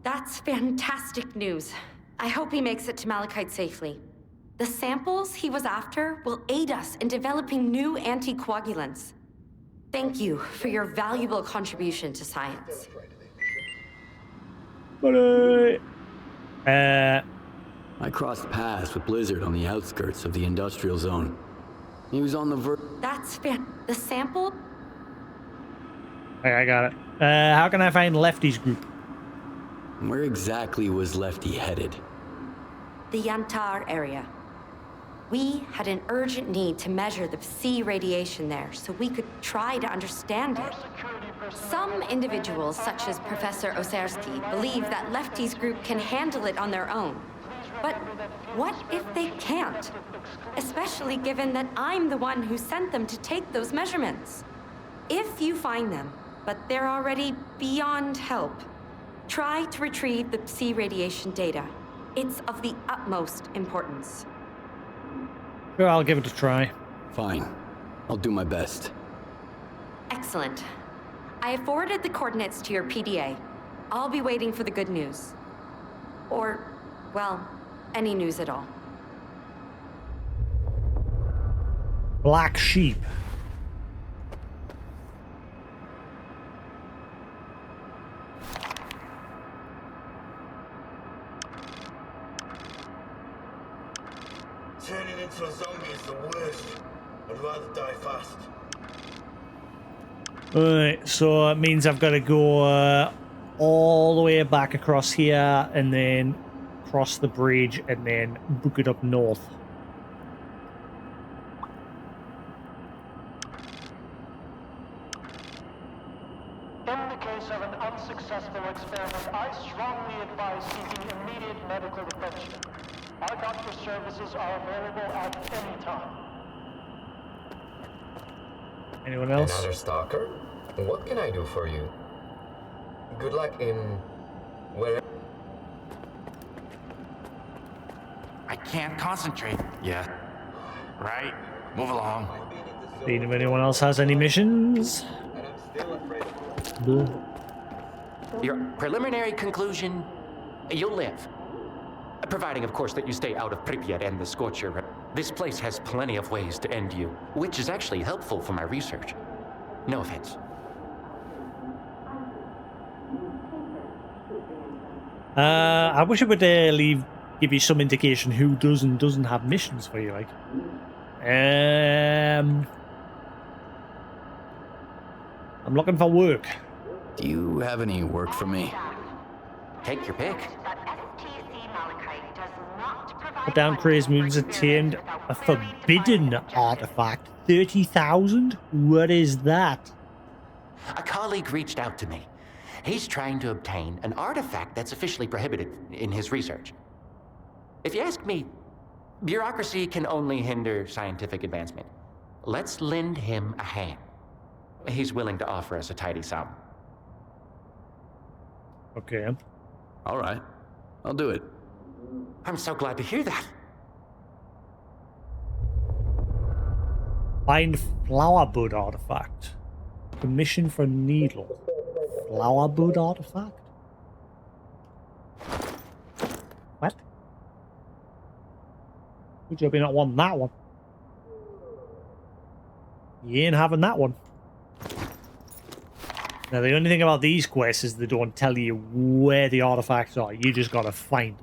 That's fantastic news. I hope he makes it to Malachite safely. The samples he was after will aid us in developing new anticoagulants. Thank you for your valuable contribution to science. I crossed paths with Blizzard on the outskirts of the industrial zone. He was on the verge. That's the sample? Okay, I got it. How can I find Lefty's group? Where exactly was Lefty headed? The Yantar area. We had an urgent need to measure the Psi radiation there so we could try to understand it. Some individuals, such as Professor Ozerski, believe that Lefty's group can handle it on their own. But what if they can't? Especially given that I'm the one who sent them to take those measurements. If you find them, but they're already beyond help, try to retrieve the Psi radiation data. It's of the utmost importance. Sure, I'll give it a try. Fine. I'll do my best. Excellent. I have forwarded the coordinates to your PDA. I'll be waiting for the good news. Or, well, any news at all. Black sheep. Turning into a zombie is the worst. I'd rather die fast. Alright, so it means I've got to go all the way back across here and then cross the bridge and then book it up north. In the case of an unsuccessful experiment, I strongly advise seeking immediate medical attention. Our doctor services are available at any time. Anyone else? Another stalker? What can I do for you? Good luck in where. I can't concentrate. Yeah. Right? Move along. Seeing if anyone else has any missions. Your preliminary conclusion, you'll live. Providing, of course, that you stay out of Pripyat and the Scorcher. This place has plenty of ways to end you, which is actually helpful for my research. No offense. I wish it would give you some indication who does and doesn't have missions for you, like. I'm looking for work. Do you have any work for me? Take your pick. Put down crazed moons attained a forbidden artifact. 30,000? What is that? A colleague reached out to me. He's trying to obtain an artifact that's officially prohibited in his research. If you ask me, bureaucracy can only hinder scientific advancement. Let's lend him a hand. He's willing to offer us a tidy sum. Okay. All right. I'll do it. I'm so glad to hear that. Find flower bud artifact. Commission for needle. Flower bud artifact? What? Good job you not wanting that one. You ain't having that one. Now the only thing about these quests is they don't tell you where the artifacts are. You just gotta find them.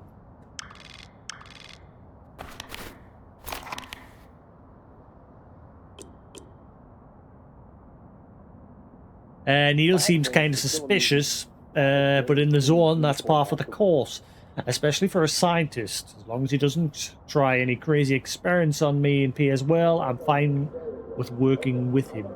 Needle seems kind of suspicious, but in the zone, that's par for the course. Especially for a scientist. As long as he doesn't try any crazy experiments on me and P as well, I'm fine with working with him.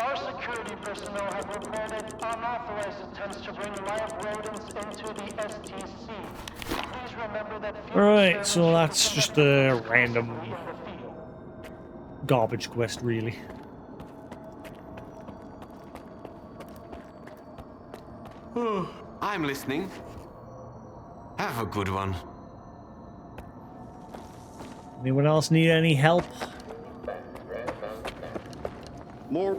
Our security personnel have reported unauthorized attempts to bring live rodents into the STC. Please remember that. Right, so that's just a random garbage quest, really. Oh, I'm listening. Have a good one. Anyone else need any help? More.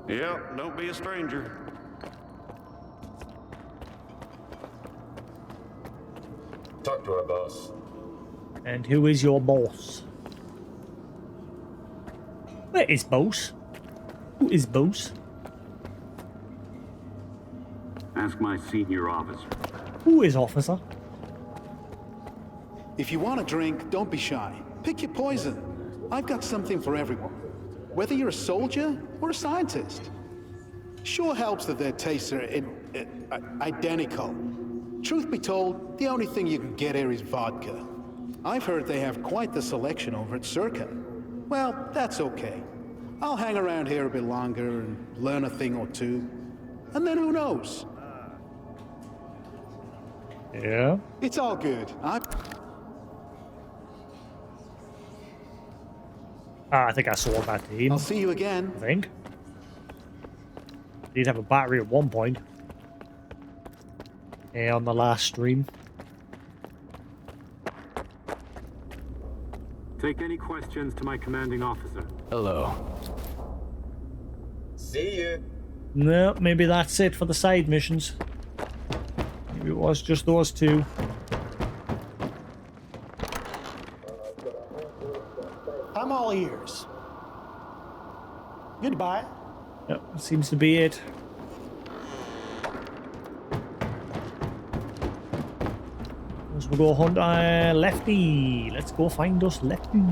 Yeah, don't be a stranger. Talk to our boss. And who is your boss? Where is boss? Who is boss? Ask my senior officer. Who is officer? If you want a drink, don't be shy. Pick your poison. I've got something for everyone. Whether you're a soldier or a scientist. Sure helps that their tastes are identical. Truth be told, the only thing you can get here is vodka. I've heard they have quite the selection over at S.T.A.L.K.E.R. Well, that's okay. I'll hang around here a bit longer and learn a thing or two. And then who knows? Yeah? It's all good. I think I saw that team. I'll see you again. I think. Did have a battery at one point. Yeah, on the last stream. Take any questions to my commanding officer. Hello. See you. No, maybe that's it for the side missions. Maybe it was just those two. I'm all ears. Goodbye. Yep, seems to be it. We'll go hunt Lefty. Let's go find us Lefty.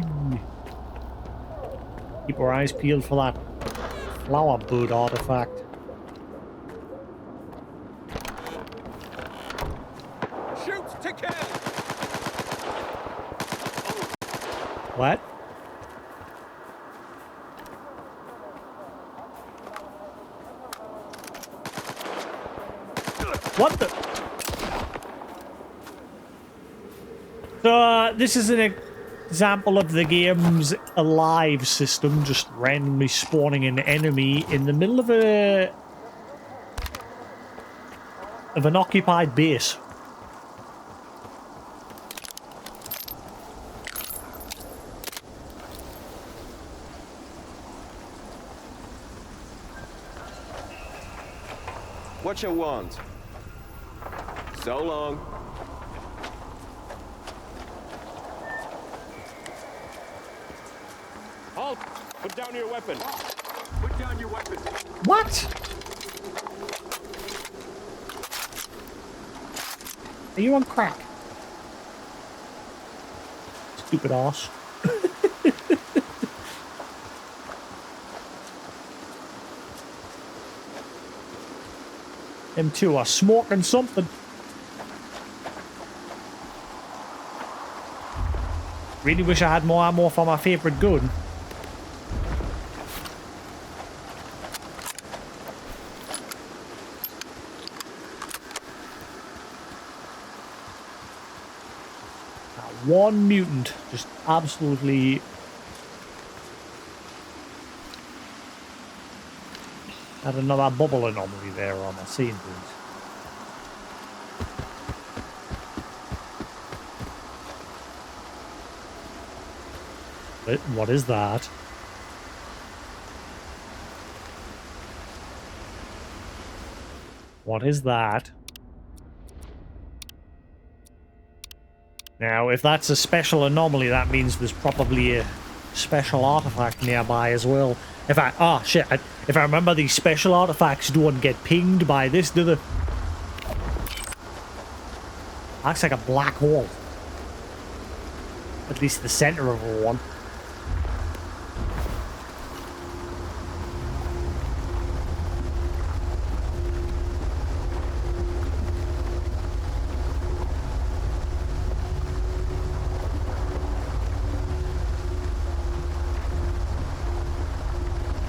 Keep our eyes peeled for that flower bud artifact. Shoot to kill. What? What the? So this is an example of the game's alive system, just randomly spawning an enemy in the middle of an occupied base. What you want? So long. Halt! Put down your weapon. Put down your weapon. What? Are you on crack? Stupid arse. Them two are smoking something. Really wish I had more ammo for my favorite gun. One mutant just absolutely had another bubble anomaly there on my scene, please. What is that? What is that? Now, if that's a special anomaly, that means there's probably a special artifact nearby as well. If I... Oh, shit. If I remember, these special artifacts don't get pinged by this, do they? Looks like a black hole. At least the center of one.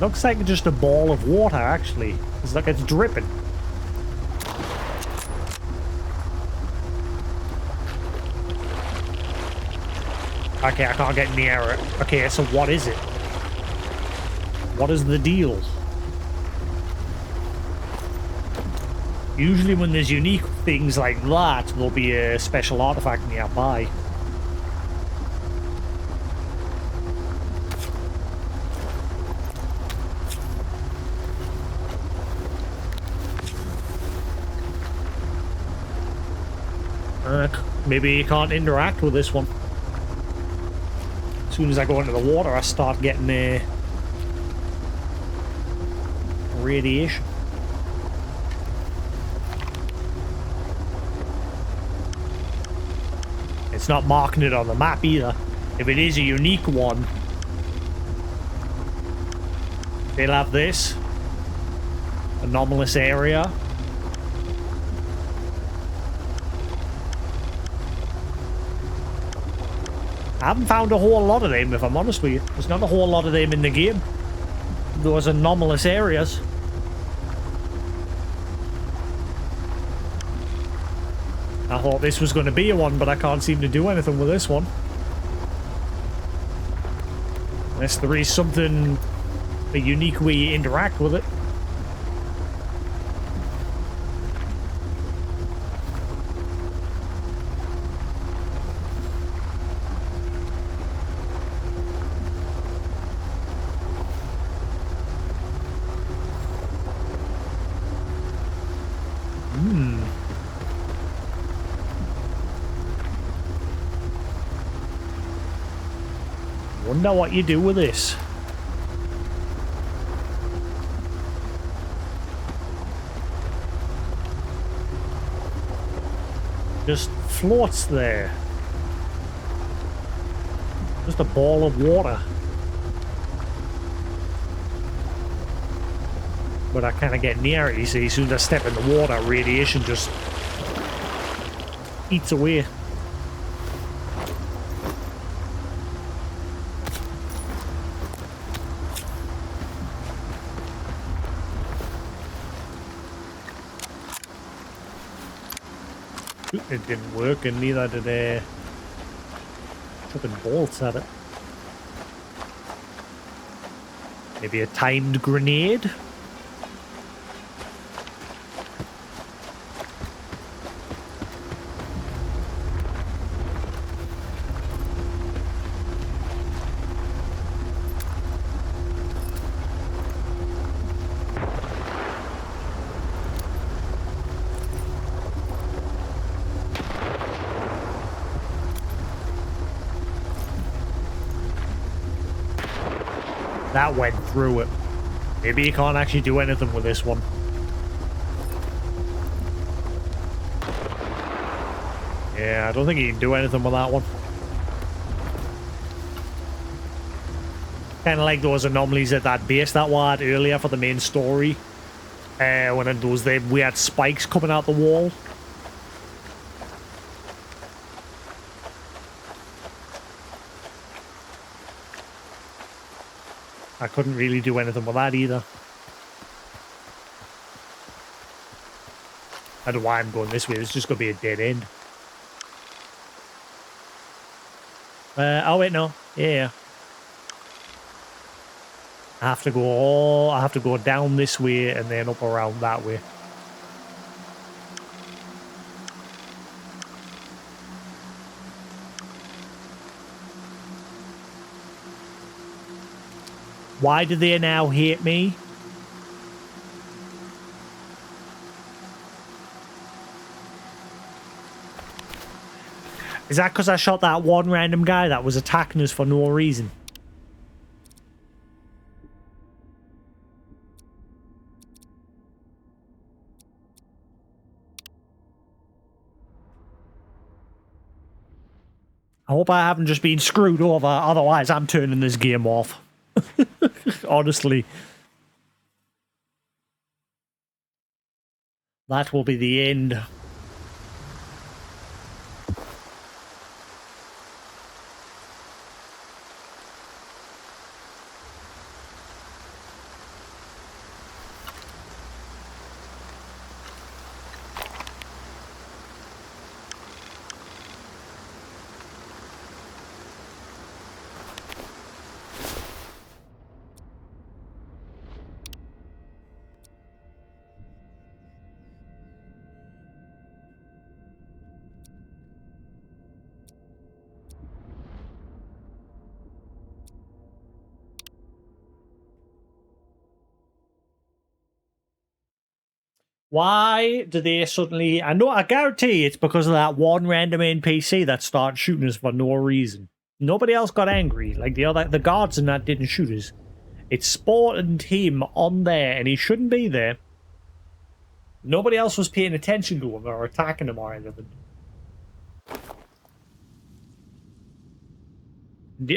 Looks like just a ball of water, actually. It's like it's dripping. Okay, I can't get near it. Okay, so what is it? What is the deal? Usually when there's unique things like that, there'll be a special artifact nearby. Maybe you can't interact with this one. As soon as I go into the water, I start getting radiation. It's not marking it on the map either. If it is a unique one, they'll have this anomalous area. I haven't found a whole lot of them, if I'm honest with you. There's not a whole lot of them in the game. Those anomalous areas. I thought this was going to be a one, but I can't seem to do anything with this one. Unless there is something, a unique way you interact with it. Wonder what you do with this. Just floats there. Just a ball of water. But I kind of get near it, you see. As soon as I step in the water, radiation just eats away. It didn't work, and neither did chucking bolts at it. Maybe a timed grenade? That went through it. Maybe you can't actually do anything with this one. Yeah, I don't think you can do anything with that one. Kind of like those anomalies at that base that we had earlier for the main story. When it was the weird spikes coming out the wall. I couldn't really do anything with that either. I don't know why I'm going this way. It's just going to be a dead end. Oh wait, no. Yeah. I have to go down this way and then up around that way. Why do they now hate me? Is that because I shot that one random guy that was attacking us for no reason? I hope I haven't just been screwed over, otherwise I'm turning this game off. Honestly. That will be the end. Why do they suddenly... I guarantee it's because of that one random NPC that started shooting us for no reason. Nobody else got angry. Like the guards and that didn't shoot us. It spawned him on there and he shouldn't be there. Nobody else was paying attention to him or attacking him or anything.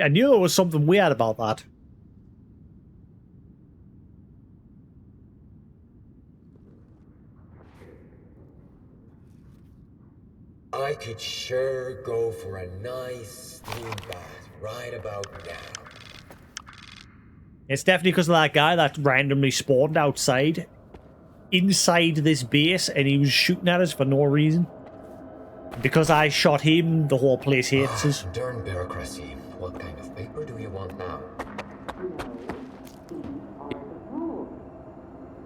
I knew there was something weird about that. I could sure go for a nice steam bath right about now. It's definitely because of that guy that randomly spawned outside, inside this base, and he was shooting at us for no reason. Because I shot him, the whole place hates us. Darn bureaucracy. What kind of paper do you want now?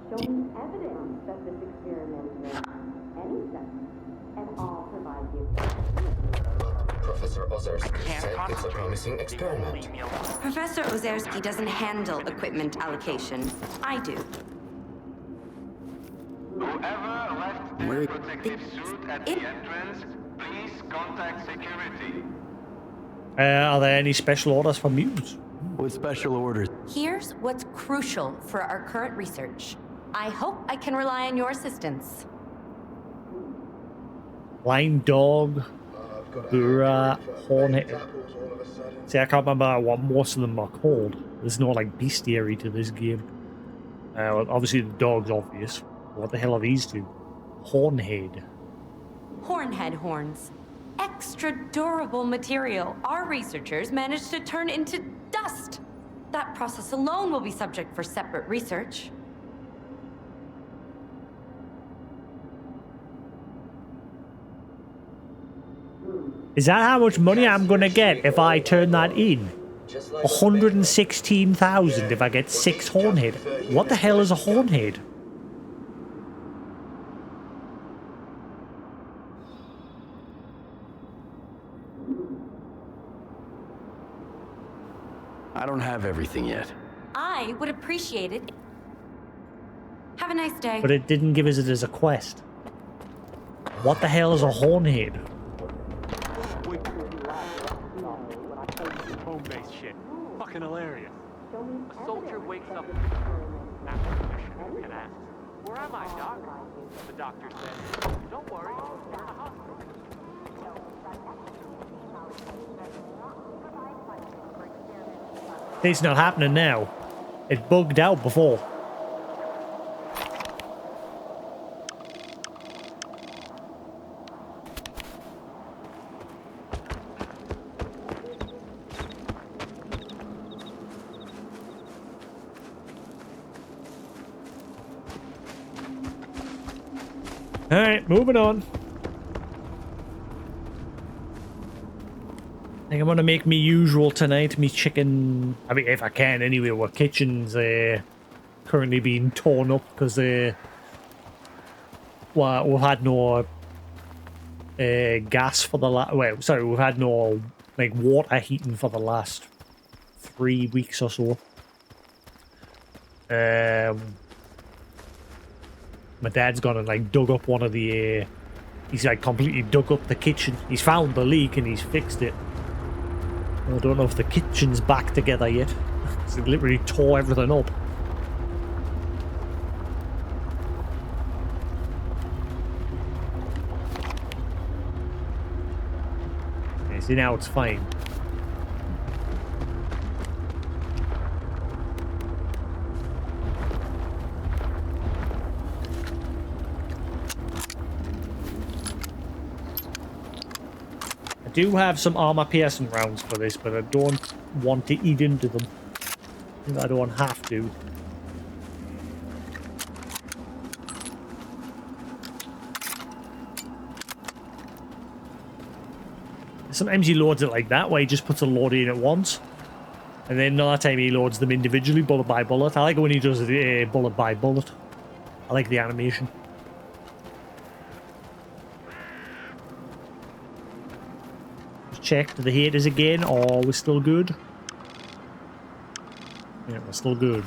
Showing evidence that this experiment makes any sense, and all provide you. Professor Ozerski said it's a promising experiment. Professor Ozerski doesn't handle equipment allocation. I do. Whoever left their protective suit at the entrance, please contact security. Are there any special orders for mutants? What special orders? Here's what's crucial for our current research. I hope I can rely on your assistance. Blind dog, Bura, Hornet. See, I can't remember what most of them are called. There's no like bestiary to this game. Well, obviously the dog's obvious. What the hell are these two? Hornhead. Hornhead horns. Extra durable material our researchers managed to turn into dust. That process alone will be subject for separate research. Is that how much money I'm gonna get if I turn that in? 116,000 if I get 6 Hornhead. What the hell is a Hornhead? I don't have everything yet. I would appreciate it. Have a nice day. But it didn't give us it as a quest. What the hell is a Hornhead? Home-based shit. Fucking hilarious. A soldier wakes up after a mission and asks, "Where am I, Doc?" The doctor says, "Don't worry, you're in a hospital." It's not happening now. It bugged out before. Alright, moving on. I think I'm gonna make me usual tonight, me chicken. I mean, if I can anyway. Our kitchen's currently being torn up because well, we've had no gas for the last. Well, sorry, we've had no like water heating for the last 3 weeks or so. My dad's gone and like dug up one of the. He's like completely dug up the kitchen. He's found the leak and he's fixed it. I don't know if the kitchen's back together yet. It literally tore everything up. Okay, see, now it's fine. I do have some armor-piercing rounds for this, but I don't want to eat into them. I don't have to. Sometimes he loads it like that, where he just puts a load in at once. And then another time he loads them individually, bullet by bullet. I like it when he does it bullet by bullet. I like the animation. Check the haters again. Oh, we're still good. Yeah, we're still good.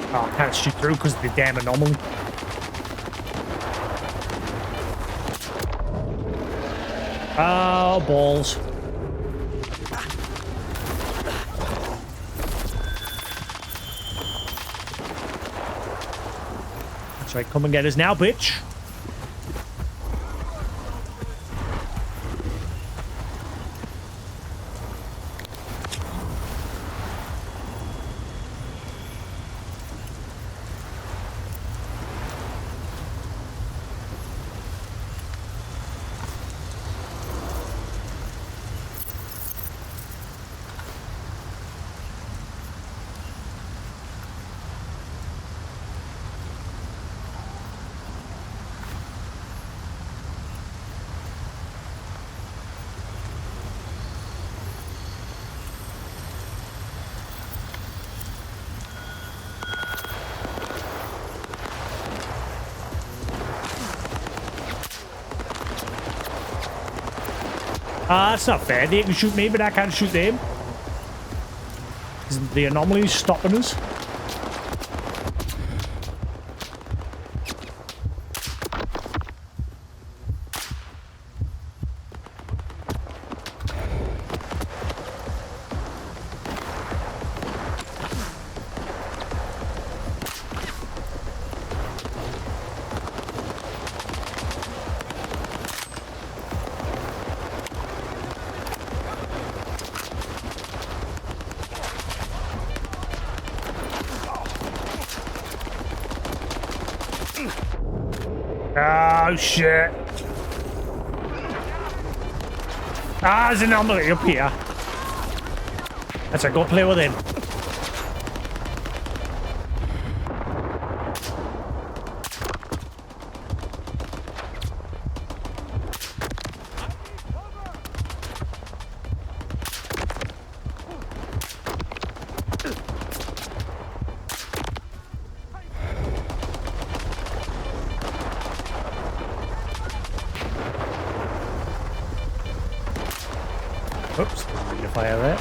Oh, I can't shoot through because of the damn anomaly. Oh, balls. That's right, come and get us now, bitch. That's not fair. They can shoot me, but I can't shoot them. Is the anomaly stopping us? Oh shit. Ah, there's an anomaly up here. Let's go play with him. Oops, didn't mean to fire that.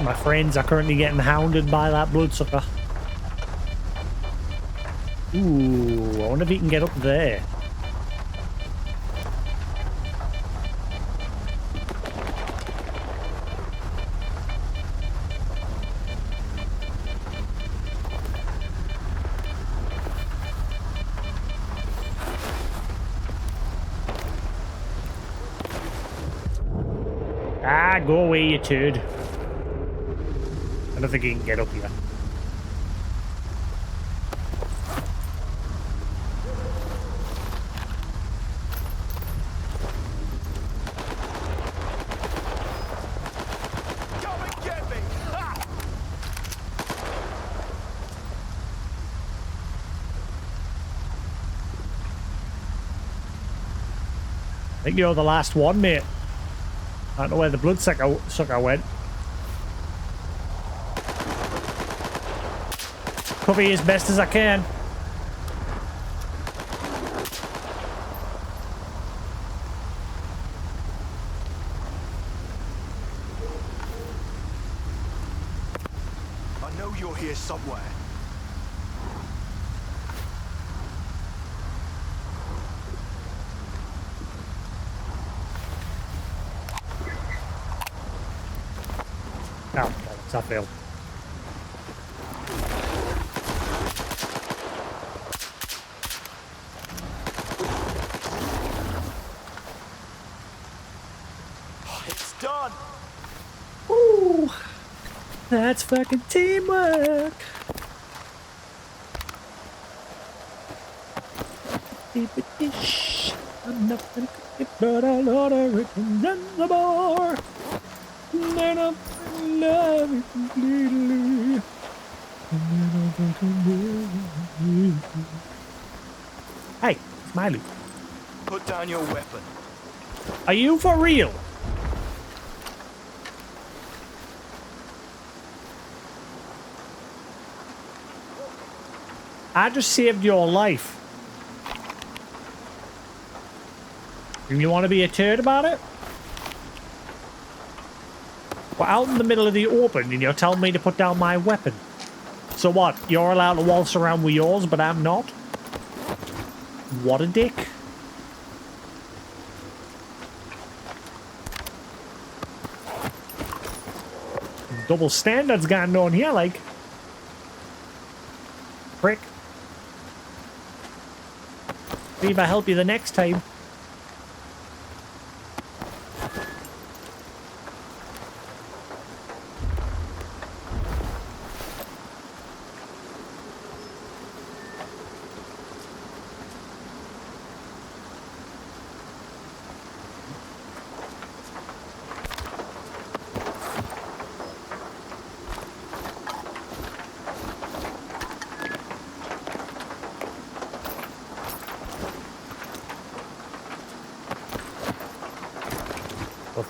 My friends are currently getting hounded by that bloodsucker. Ooh, I wonder if he can get up there. Ah, go away, you turd. I don't think he can get up here. I think you're the last one, mate. I don't know where the bloodsucker went. Cover you as best as I can. I know you're here somewhere. Oh, I failed. It's done. Ooh, that's fucking teamwork. I'm not gonna cook it, but I'll order it and then the bar. And then I'll love it completely. Hey, it's my loot. Put down your weapon. Are you for real? I just saved your life. And you want to be a turd about it? We're out in the middle of the open and you're telling me to put down my weapon. So what? You're allowed to waltz around with yours, but I'm not? What a dick. Double standards going on here, like. Prick. See if I help you the next time.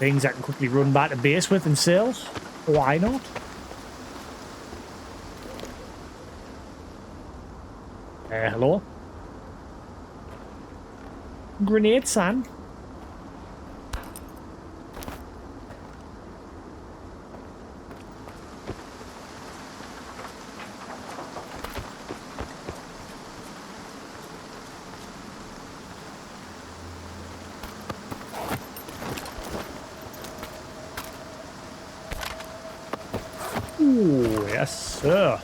Things I can quickly run back to base with and sell. Why not? Hello? Grenade, son. Ooh, yes, sir.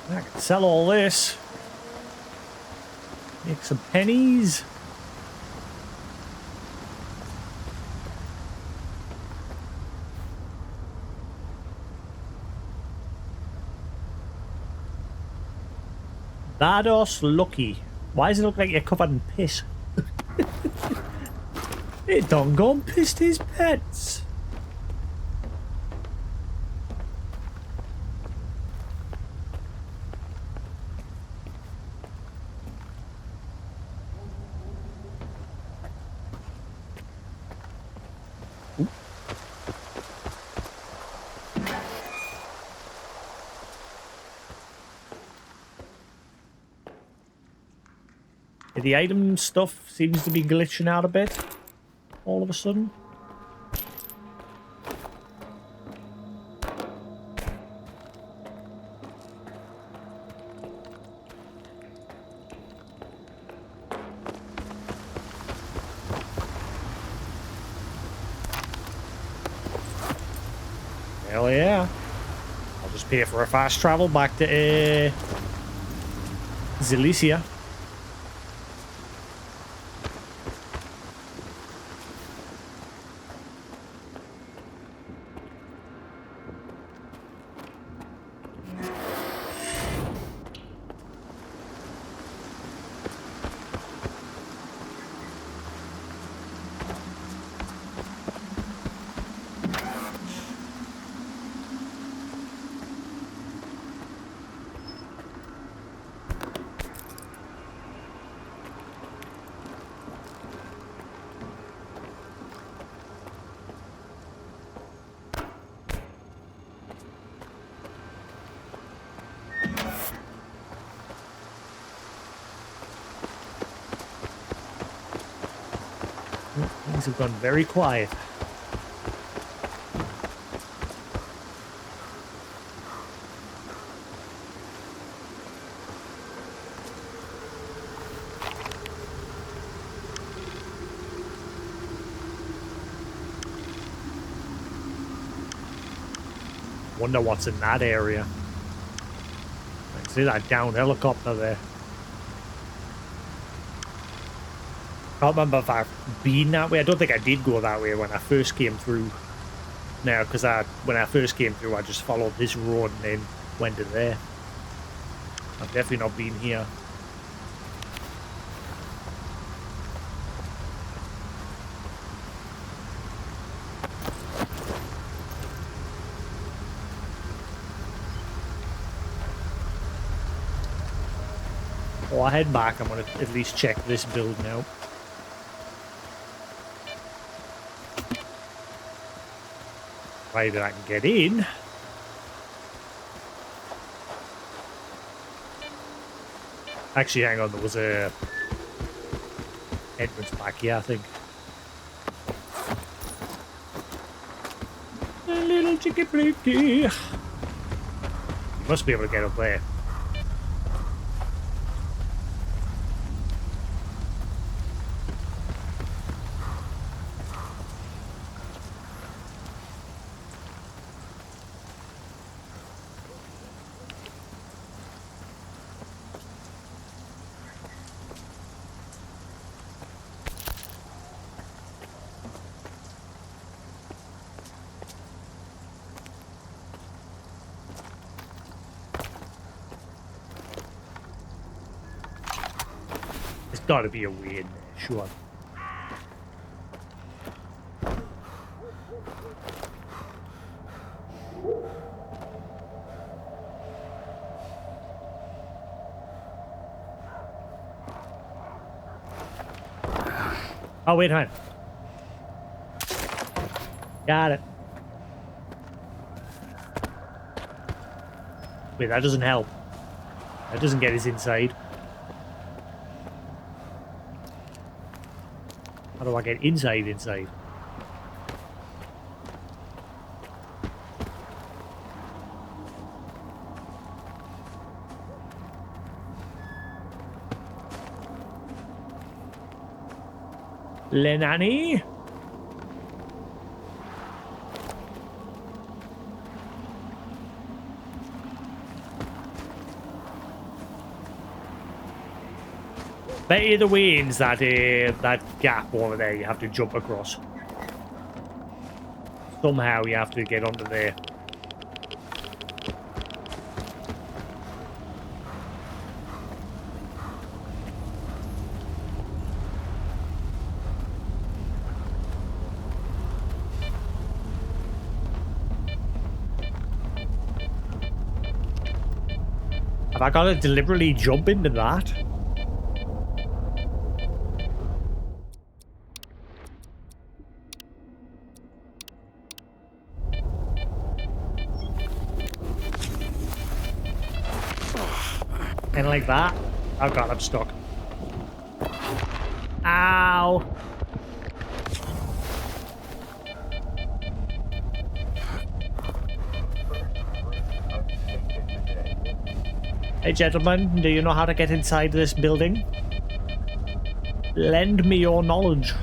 I can sell all this. Make some pennies. Vados Lucky. Why does it look like you're covered in piss? It done gone pissed his pets. The item stuff seems to be glitching out a bit all of a sudden. Hell yeah. I'll just pay for a fast travel back to Zelicia. Things have gone very quiet. Wonder what's in that area. I can see that down helicopter there. Can't remember if I've been that way. I don't think I did go that way when I first came through. Now, because when I first came through, I just followed this road and then went to there. I've definitely not been here. Oh, I head back. I'm going to at least check this build now. That I can get in. Actually, hang on, there was a entrance back here, I think. A little chicky pretty. You must be able to get up there. Got to be a way in there, sure. Oh, wait, hon. Got it. Wait, that doesn't help. That doesn't get us inside. How do I get inside? Lenani? But either way, it's that gap over there you have to jump across. Somehow you have to get onto there. Have I got to deliberately jump into that? And like that? Oh god, I'm stuck. Ow! Hey gentlemen, do you know how to get inside this building? Lend me your knowledge.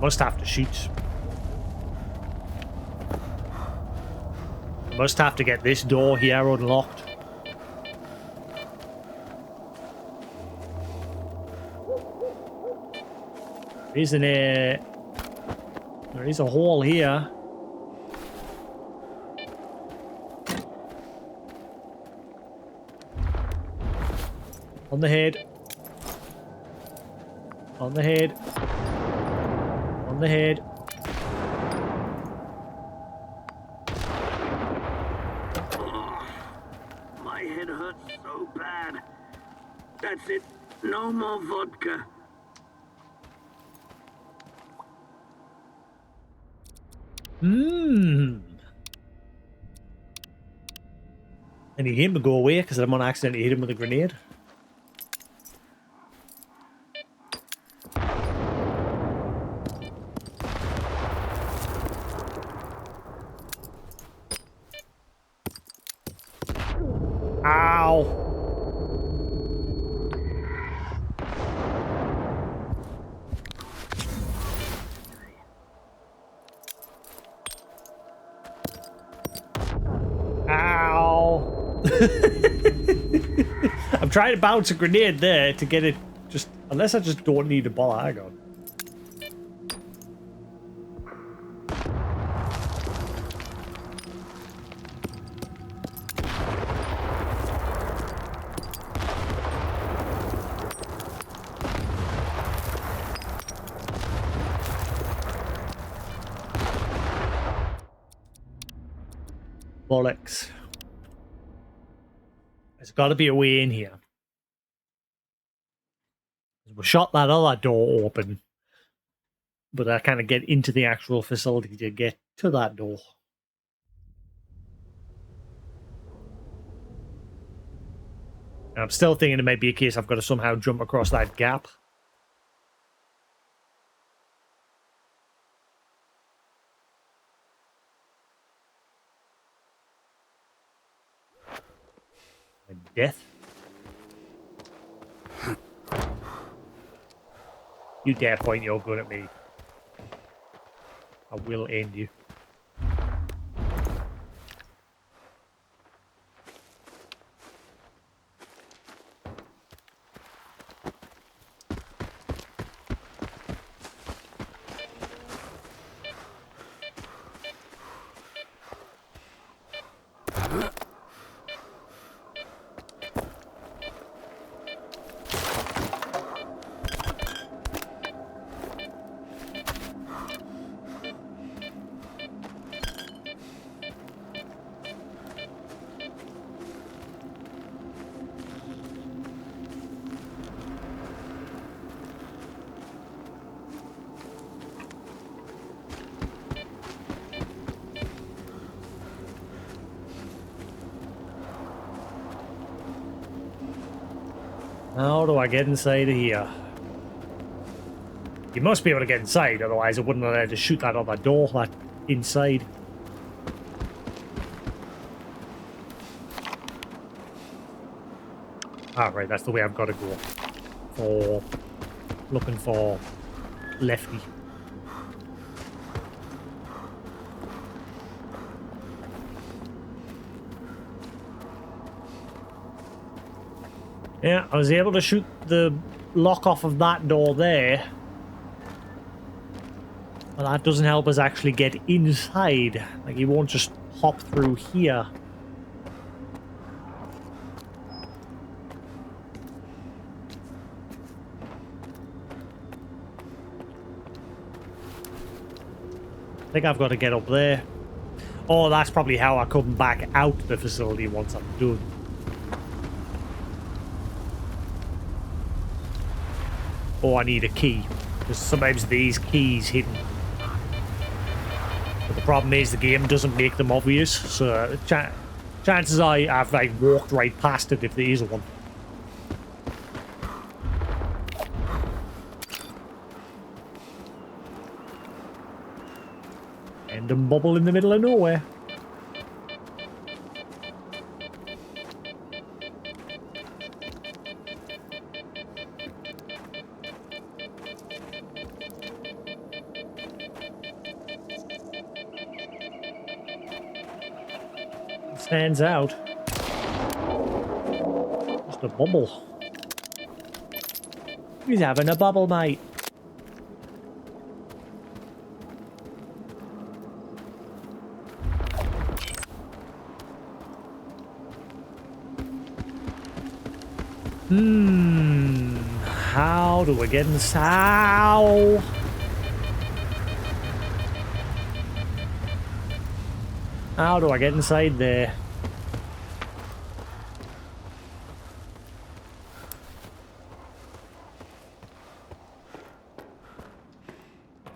must have to shoot. I must have to get this door here unlocked. Isn't it? There is a hole here. On the head. On the head. On the head. My head hurts so bad. That's it. No more vodka. Mmm. I need him to go away because I'm on accident to hit him with a grenade. Ow. Ow. I'm trying to bounce a grenade there to get it just... Unless I just don't need a ball. Hang on. Bollocks. There's got to be a way in here. We shot that other door open, but I kind of get into the actual facility to get to that door. And I'm still thinking it might be a case I've got to somehow jump across that gap. And death. You dare point your gun at me. I will end you. How do I get inside of here? You must be able to get inside, otherwise I wouldn't have had to shoot that other door that inside. Ah, right, that's the way I've got to go. For looking for Lefty. Yeah, I was able to shoot the lock off of that door there. But that doesn't help us actually get inside. Like, he won't just hop through here. I think I've got to get up there. Oh, that's probably how I come back out the facility once I'm done. Oh, I need a key. Because sometimes these keys hidden. But the problem is the game doesn't make them obvious. So chances are I've like walked right past it if there is one. And a bubble in the middle of nowhere. stands out. Just a bubble. He's having a bubble, mate. How do we get inside? How do I get inside there?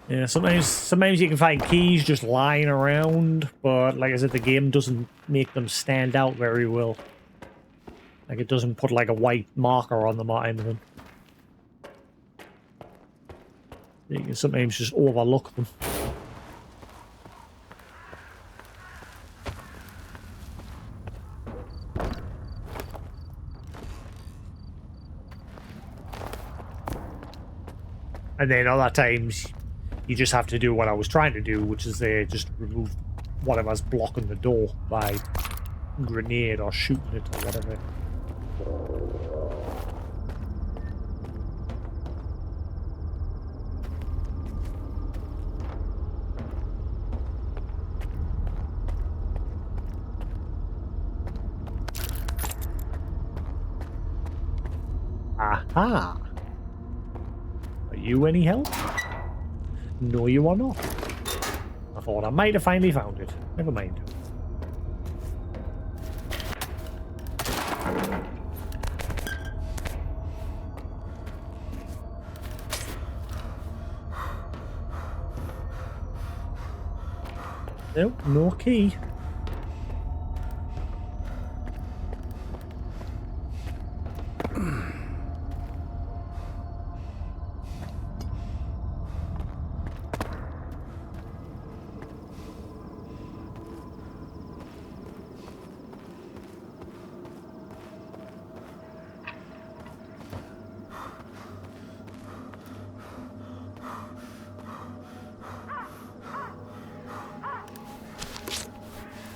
Yeah, sometimes you can find keys just lying around, but like I said, the game doesn't make them stand out very well. Like it doesn't put like a white marker on them or anything. You can sometimes just overlook them. And then other times, you just have to do what I was trying to do, which is just remove whatever's blocking the door by grenade or shooting it or whatever. Aha! Are you any help? No, you are not. I thought I might have finally found it. Never mind. Nope, no key.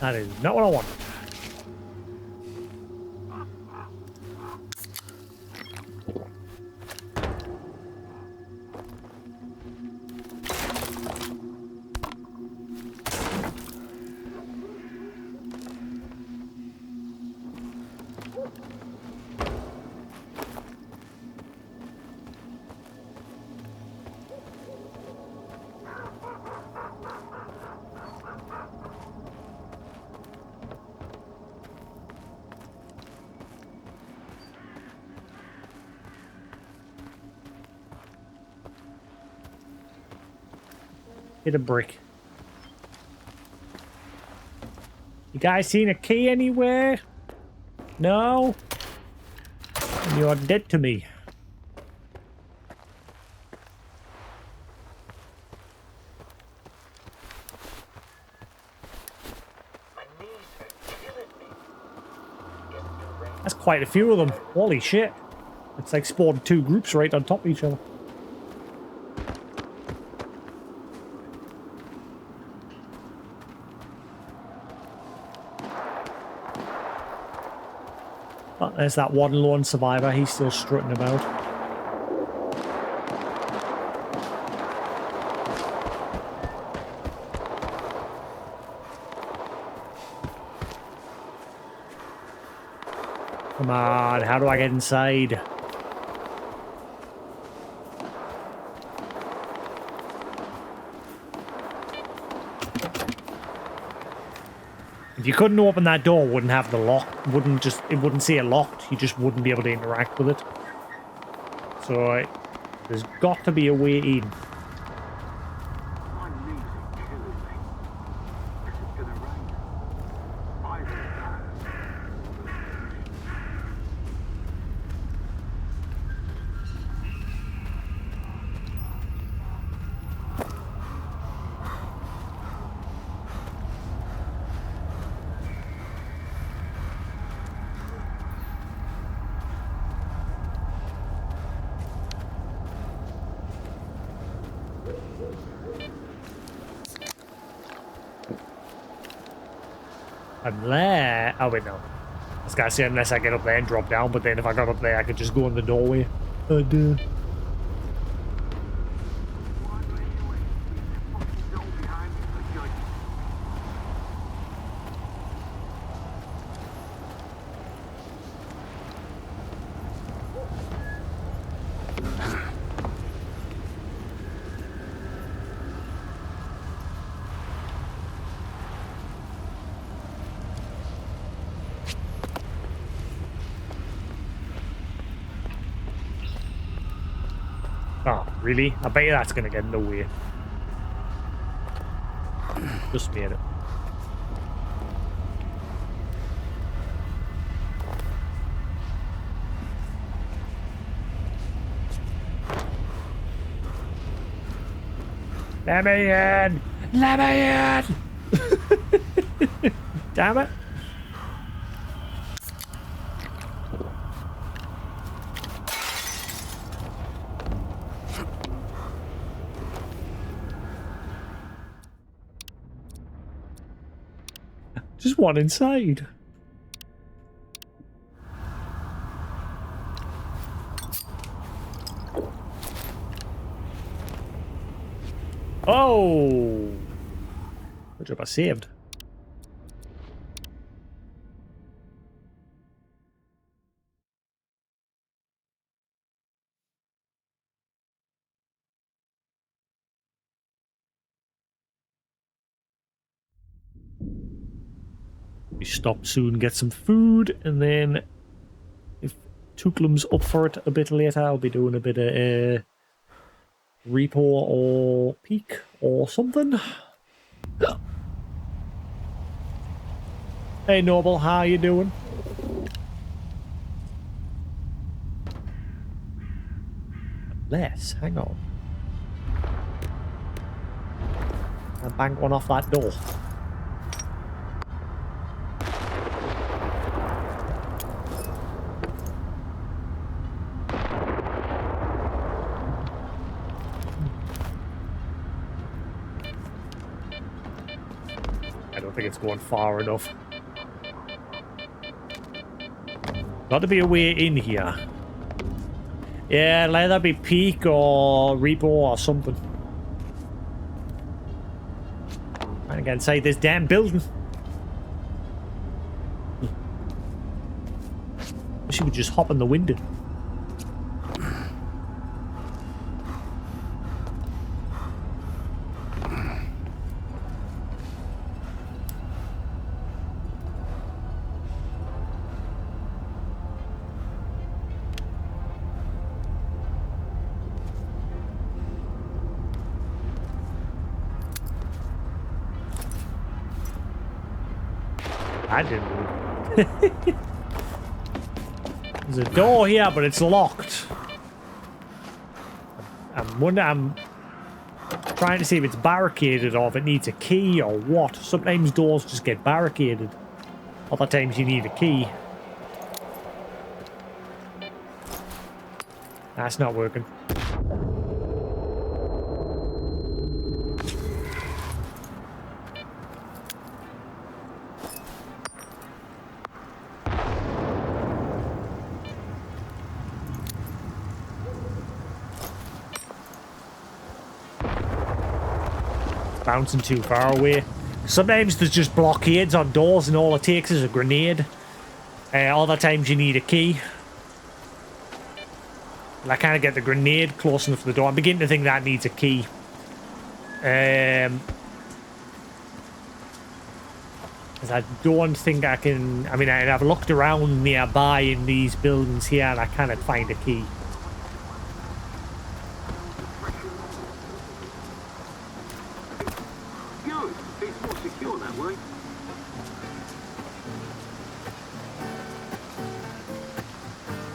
That is not what I want. Hit a brick. You guys seen a key anywhere? No? You're dead to me. That's quite a few of them. Holy shit. It's like spawned two groups right on top of each other. Oh, there's that one lone survivor. He's still strutting about. Come on, how do I get inside? If you couldn't open that door, wouldn't have the lock, it wouldn't say it locked, you just wouldn't be able to interact with it. So there's got to be a way in. Unless... Oh, wait, no. I was gonna say unless I get up there and drop down, but then if I got up there, I could just go in the doorway. Duh. Oh, really? I bet you that's gonna get in the way. Just made it. Let me in! Let me in! Damn it. Just one inside. Oh! Good job I saved. We stop soon, get some food, and then if Tuklam's up for it a bit later, I'll be doing a bit of repo or peak or something. Hey Noble, how you doing? Unless, hang on. I banged one off that door. I don't think it's going far enough. Got to be a way in here. Yeah, it'll either be peak or repo or something. Trying to get inside this damn building. She would just hop in the window. I didn't move. There's a door here, but it's locked. I'm trying to see if it's barricaded or if it needs a key or what. Sometimes doors just get barricaded. Other times you need a key. That's not working. Bouncing too far away. Sometimes there's just blockades on doors and all it takes is a grenade. Other times you need a key. And I kind of get the grenade close enough to the door. I'm beginning to think that needs a key. Because I don't think I can... I mean, I've looked around nearby in these buildings here and I cannot find a key.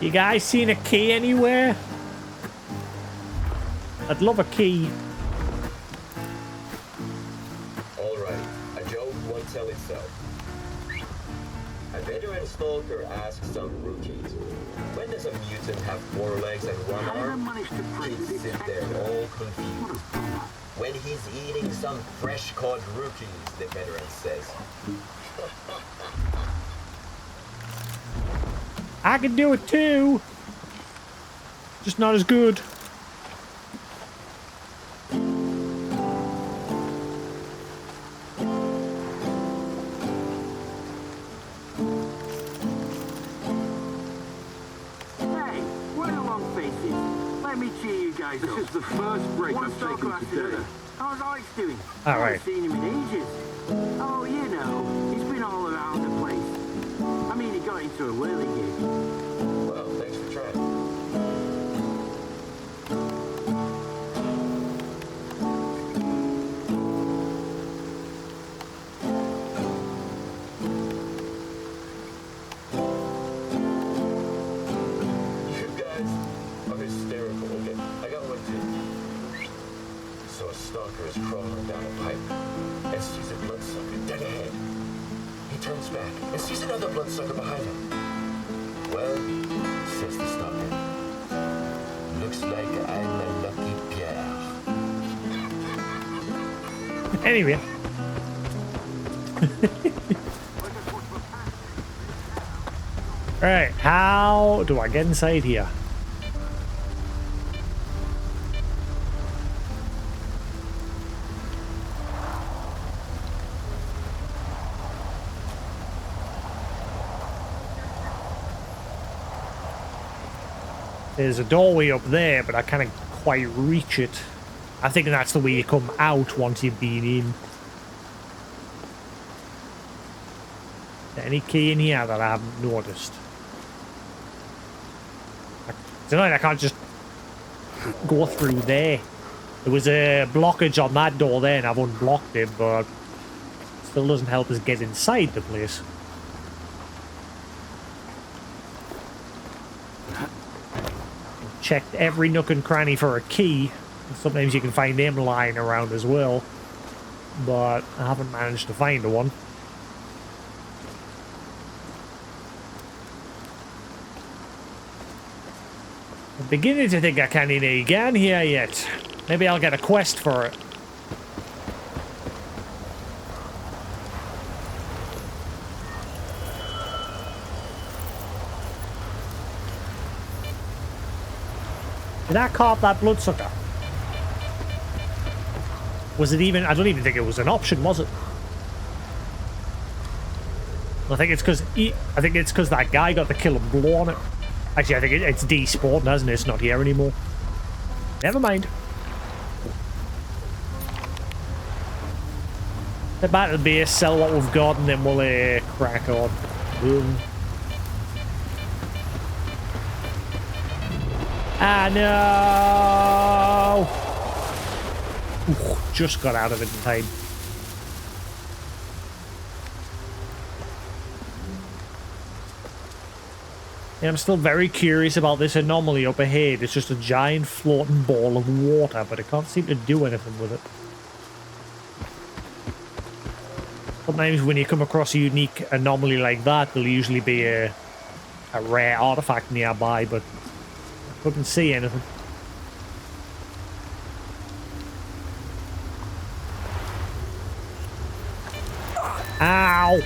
You guys seen a key anywhere? I'd love a key. Alright, a joke won't tell itself. A veteran S.T.A.L.K.E.R asks some rookies, when does a mutant have 4 legs and 1 arm? They sit there all confused. when he's eating some fresh-caught rookies, the veteran says. I can do it too. Just not as good. This is the first break I've taken today. How's Alex doing? All right. I haven't seen him in ages. Oh, you know, he's been all around the place. I mean, he got into a whirly gig. Well, thanks for trying. You guys are hysterical. Okay, I got one too. So a stalker is crawling down a pipe and sees a bloodsucker dead ahead. He turns back and sees another bloodsucker behind him. Well, says the stalker, looks like I'm a lucky Pierre. Anyway. Alright, how do I get inside here? There's a doorway up there, but I can't quite reach it. I think that's the way you come out once you've been in. Is there any key in here that I haven't noticed? Tonight I can't just go through there. There was a blockage on that door there and I've unblocked it, but still doesn't help us get inside the place. Checked every nook and cranny for a key. Sometimes you can find them lying around as well, but I haven't managed to find one. I'm beginning to think I can't even get here yet. Maybe I'll get a quest for it. Did I carve that bloodsucker? Was it even... I don't even think it was an option, was it? I think it's because that guy got the kill and blow on it. Actually, I think it's despawned, hasn't it? It's not here anymore. Never mind. Head back to the base, sell what we've got, and then we'll crack on. Boom. Ah, no! Ooh, just got out of it in time. Yeah, I'm still very curious about this anomaly up ahead. It's just a giant floating ball of water, but I can't seem to do anything with it. Sometimes when you come across a unique anomaly like that, there'll usually be a rare artifact nearby, but I couldn't see anything. Ow!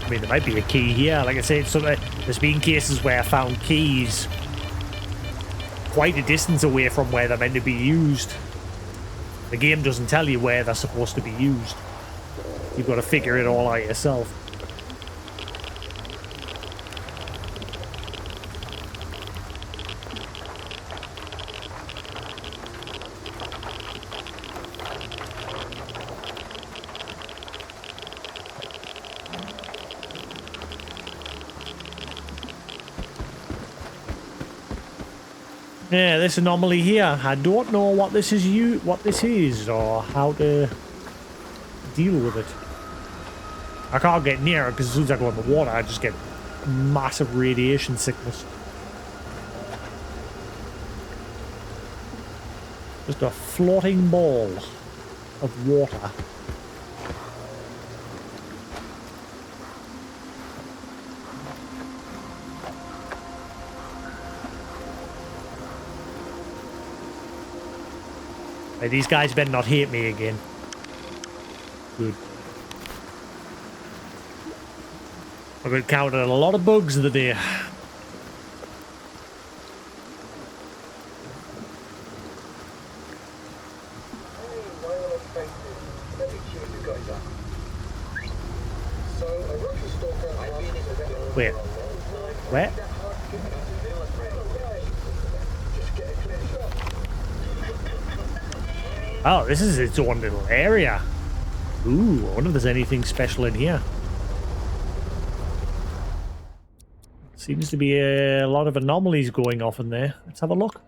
I mean, there might be a key here. Like I said, there's been cases where I found keys quite a distance away from where they're meant to be used. The game doesn't tell you where they're supposed to be used. You've got to figure it all out yourself. Yeah, this anomaly here. I don't know what this is, or how to deal with it. I can't get near it because as soon as I go in the water, I just get massive radiation sickness. Just a floating ball of water. Hey, these guys better not hate me again. Good. I've encountered a lot of bugs today. Wait. Where? Oh, this is its own little area. Ooh, I wonder if there's anything special in here. Seems to be a lot of anomalies going off in there. Let's have a look.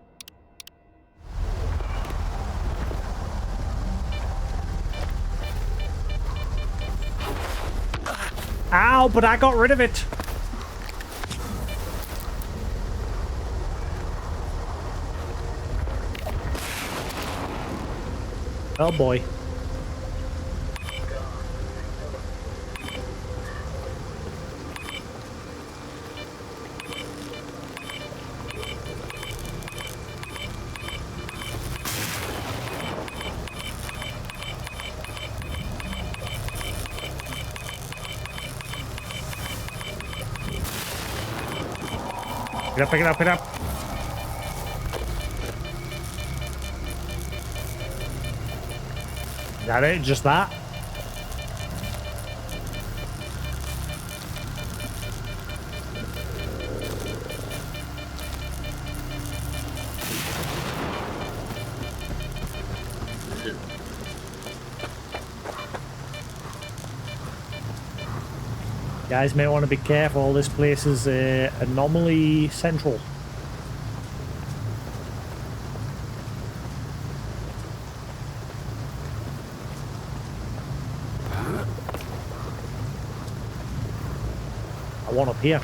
Ow, but I got rid of it. Oh boy. Pick it up, pick it up. Is that it? Just that? Guys may want to be careful. This place is anomaly central. I want up here.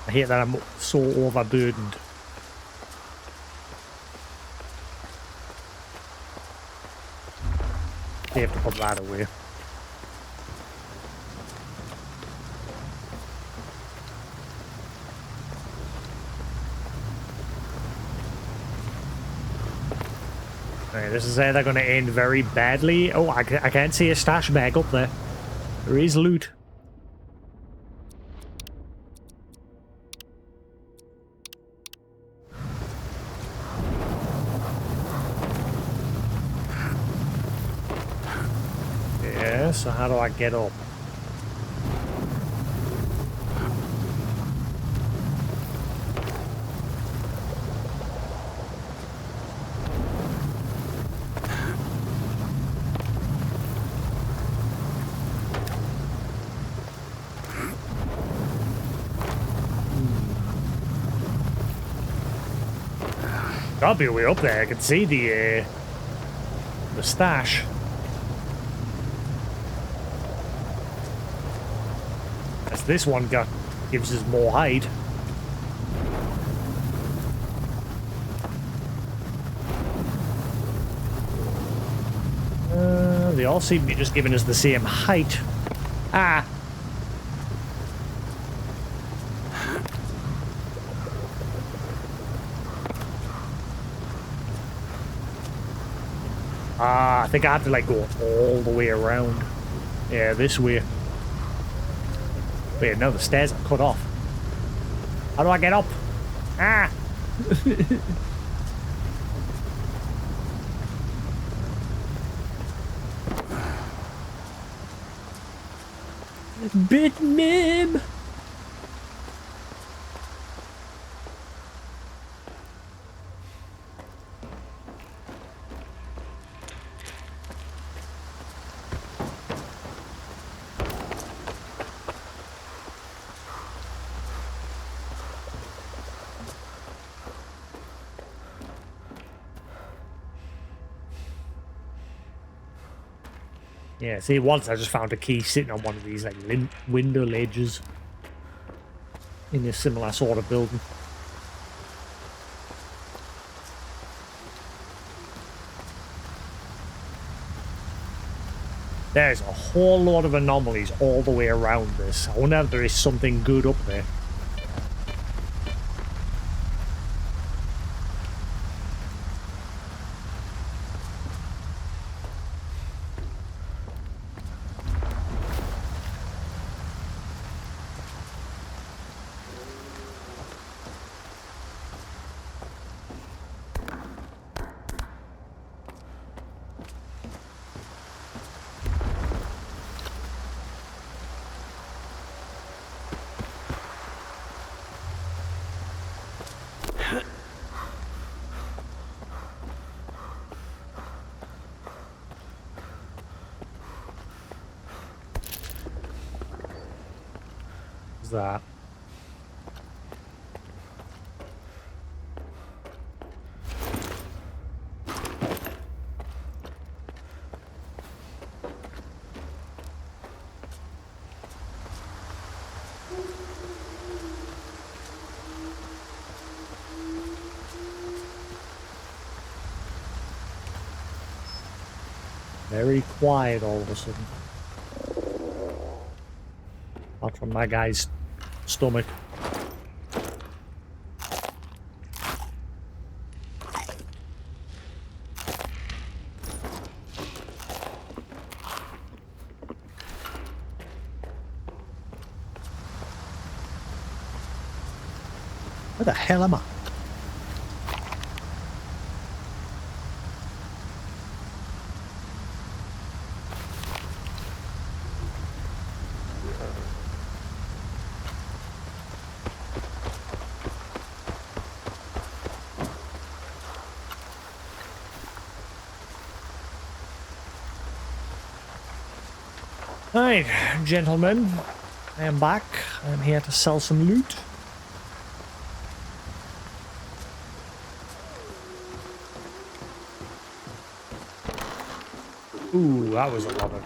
I hate that I'm so overburdened. They have to put that away. Right, this is either going to end very badly. Oh, I can't see a stash bag up there. There is loot. So how do I get up? Gotta be a way up there. I can see the stash. This one gives us more height. They all seem to be just giving us the same height. Ah! I think I have to like go all the way around. Yeah, this way. Wait, no, the stairs are cut off. How do I get up? Ah! Bitmim! Yeah, see, once I just found a key sitting on one of these like window ledges in a similar sort of building. There's a whole lot of anomalies all the way around this. I wonder if there is something good up there. That. Very quiet all of a sudden. Apart from my guy's stomach. Where the hell am I? Alright, gentlemen, I am back. I am here to sell some loot. Ooh, that was a lot of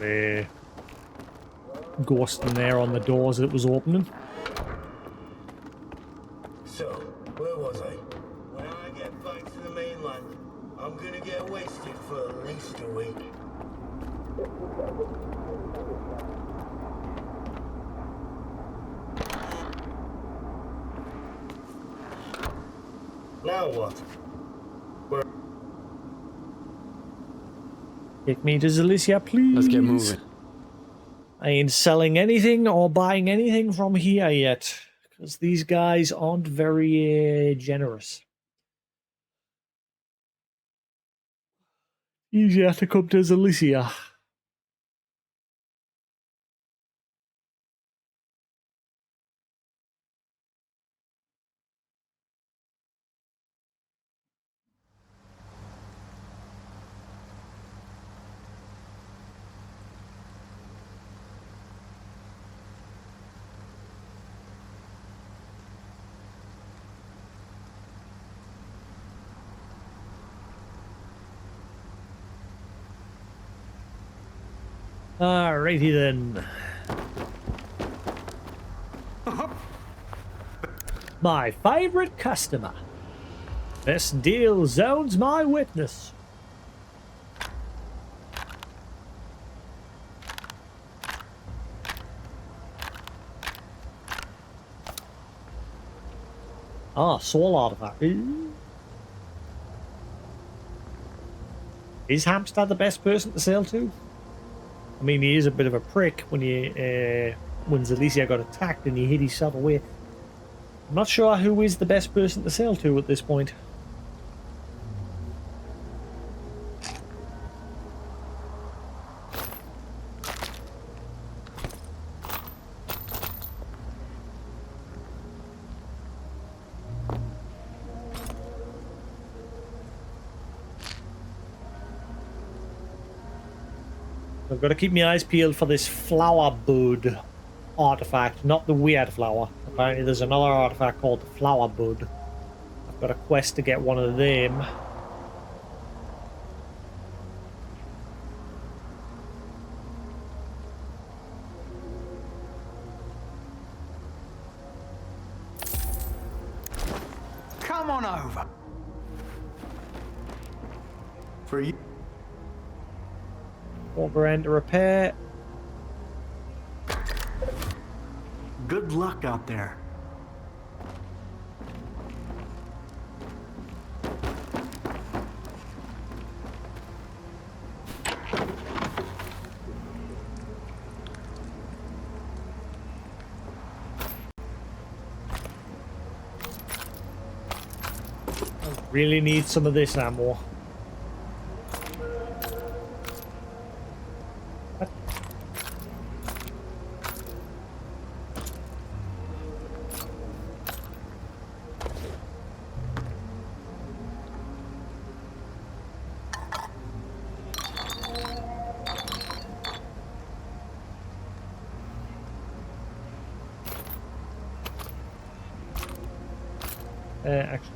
ghosting there on the doors that it was opening. So, where was I? When I get back to the mainland, I'm gonna get wasted for at least a week. Now what? Where? Take me to Zalicia, please. Let's get moving. I ain't selling anything or buying anything from here yet, because these guys aren't very generous. Easier to come to Zalicia. Alrighty then. My favorite customer. This deal zones my witness. Ah, soul artifact. Is Hamster the best person to sell to? I mean, he is a bit of a prick when Zalicia got attacked and he hid himself away. I'm not sure who is the best person to sell to at this point. I've got to keep my eyes peeled for this flower bud artifact, not the weird flower. Apparently there's another artifact called the flower bud. I've got a quest to get one of them. on over. For you. Overend to repair. Good luck out there. Really need some of this ammo. What? Actually.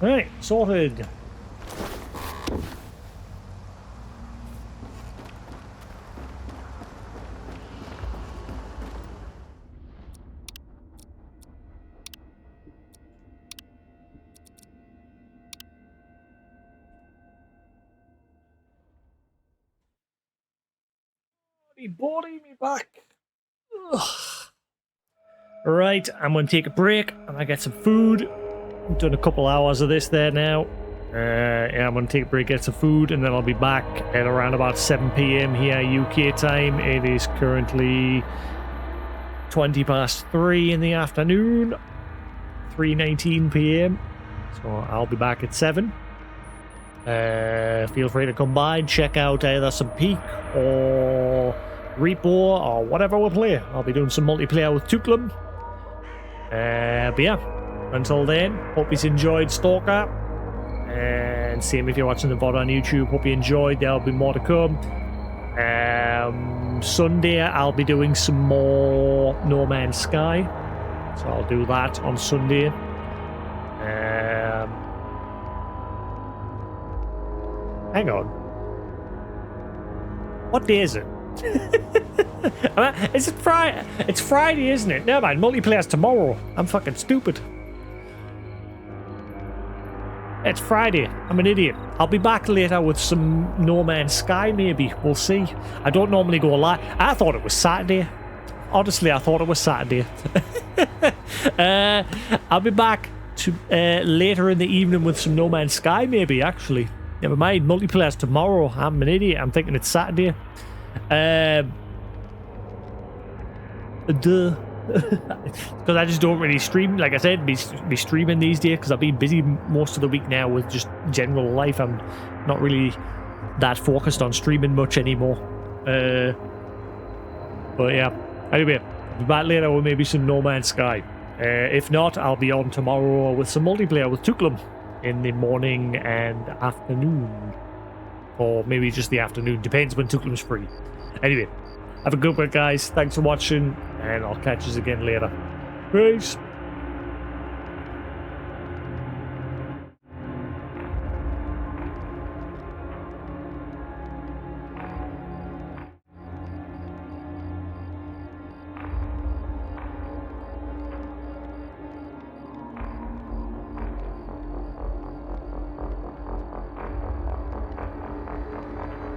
Right, sorted. Body me back. Ugh. Right, I'm going to take a break and I get some food. I've done a couple hours of this there now. Yeah, I'm going to take a break, get some food, and then I'll be back at around about 7 p.m. here UK time. It is currently 20 past 3 in the afternoon, 3:19 p.m. So I'll be back at 7. Feel free to come by and check out either some Peak or Repo or whatever we'll play. I'll be doing some multiplayer with Tuklum. But yeah, until then, hope you've enjoyed S.T.A.L.K.E.R. And same if you're watching the VOD on YouTube, hope you enjoyed. There'll be more to come. Sunday, I'll be doing some more No Man's Sky. So I'll do that on Sunday. Hang on. What day is it? Is it Friday? It's Friday, isn't it? Never mind. Multiplayer's tomorrow. I'm fucking stupid. It's Friday. I'm an idiot. I'll be back later with some No Man's Sky, maybe. We'll see. I don't normally go live. I thought it was Saturday. Honestly, I thought it was Saturday. I'll be back to later in the evening with some No Man's Sky, maybe, actually. Never mind. Multiplayer's tomorrow. I'm an idiot. I'm thinking it's Saturday. Because I just don't really stream. Like I said, be streaming these days because I've been busy most of the week now with just general life. I'm not really that focused on streaming much anymore. But yeah, anyway, I'll be back later with maybe some No Man's Sky. If not, I'll be on tomorrow with some multiplayer with Tuklum in the morning and afternoon, or maybe just the afternoon, depends when Tuklum's free. Anyway, have a good one, guys. Thanks for watching, and I'll catch you again later. Peace.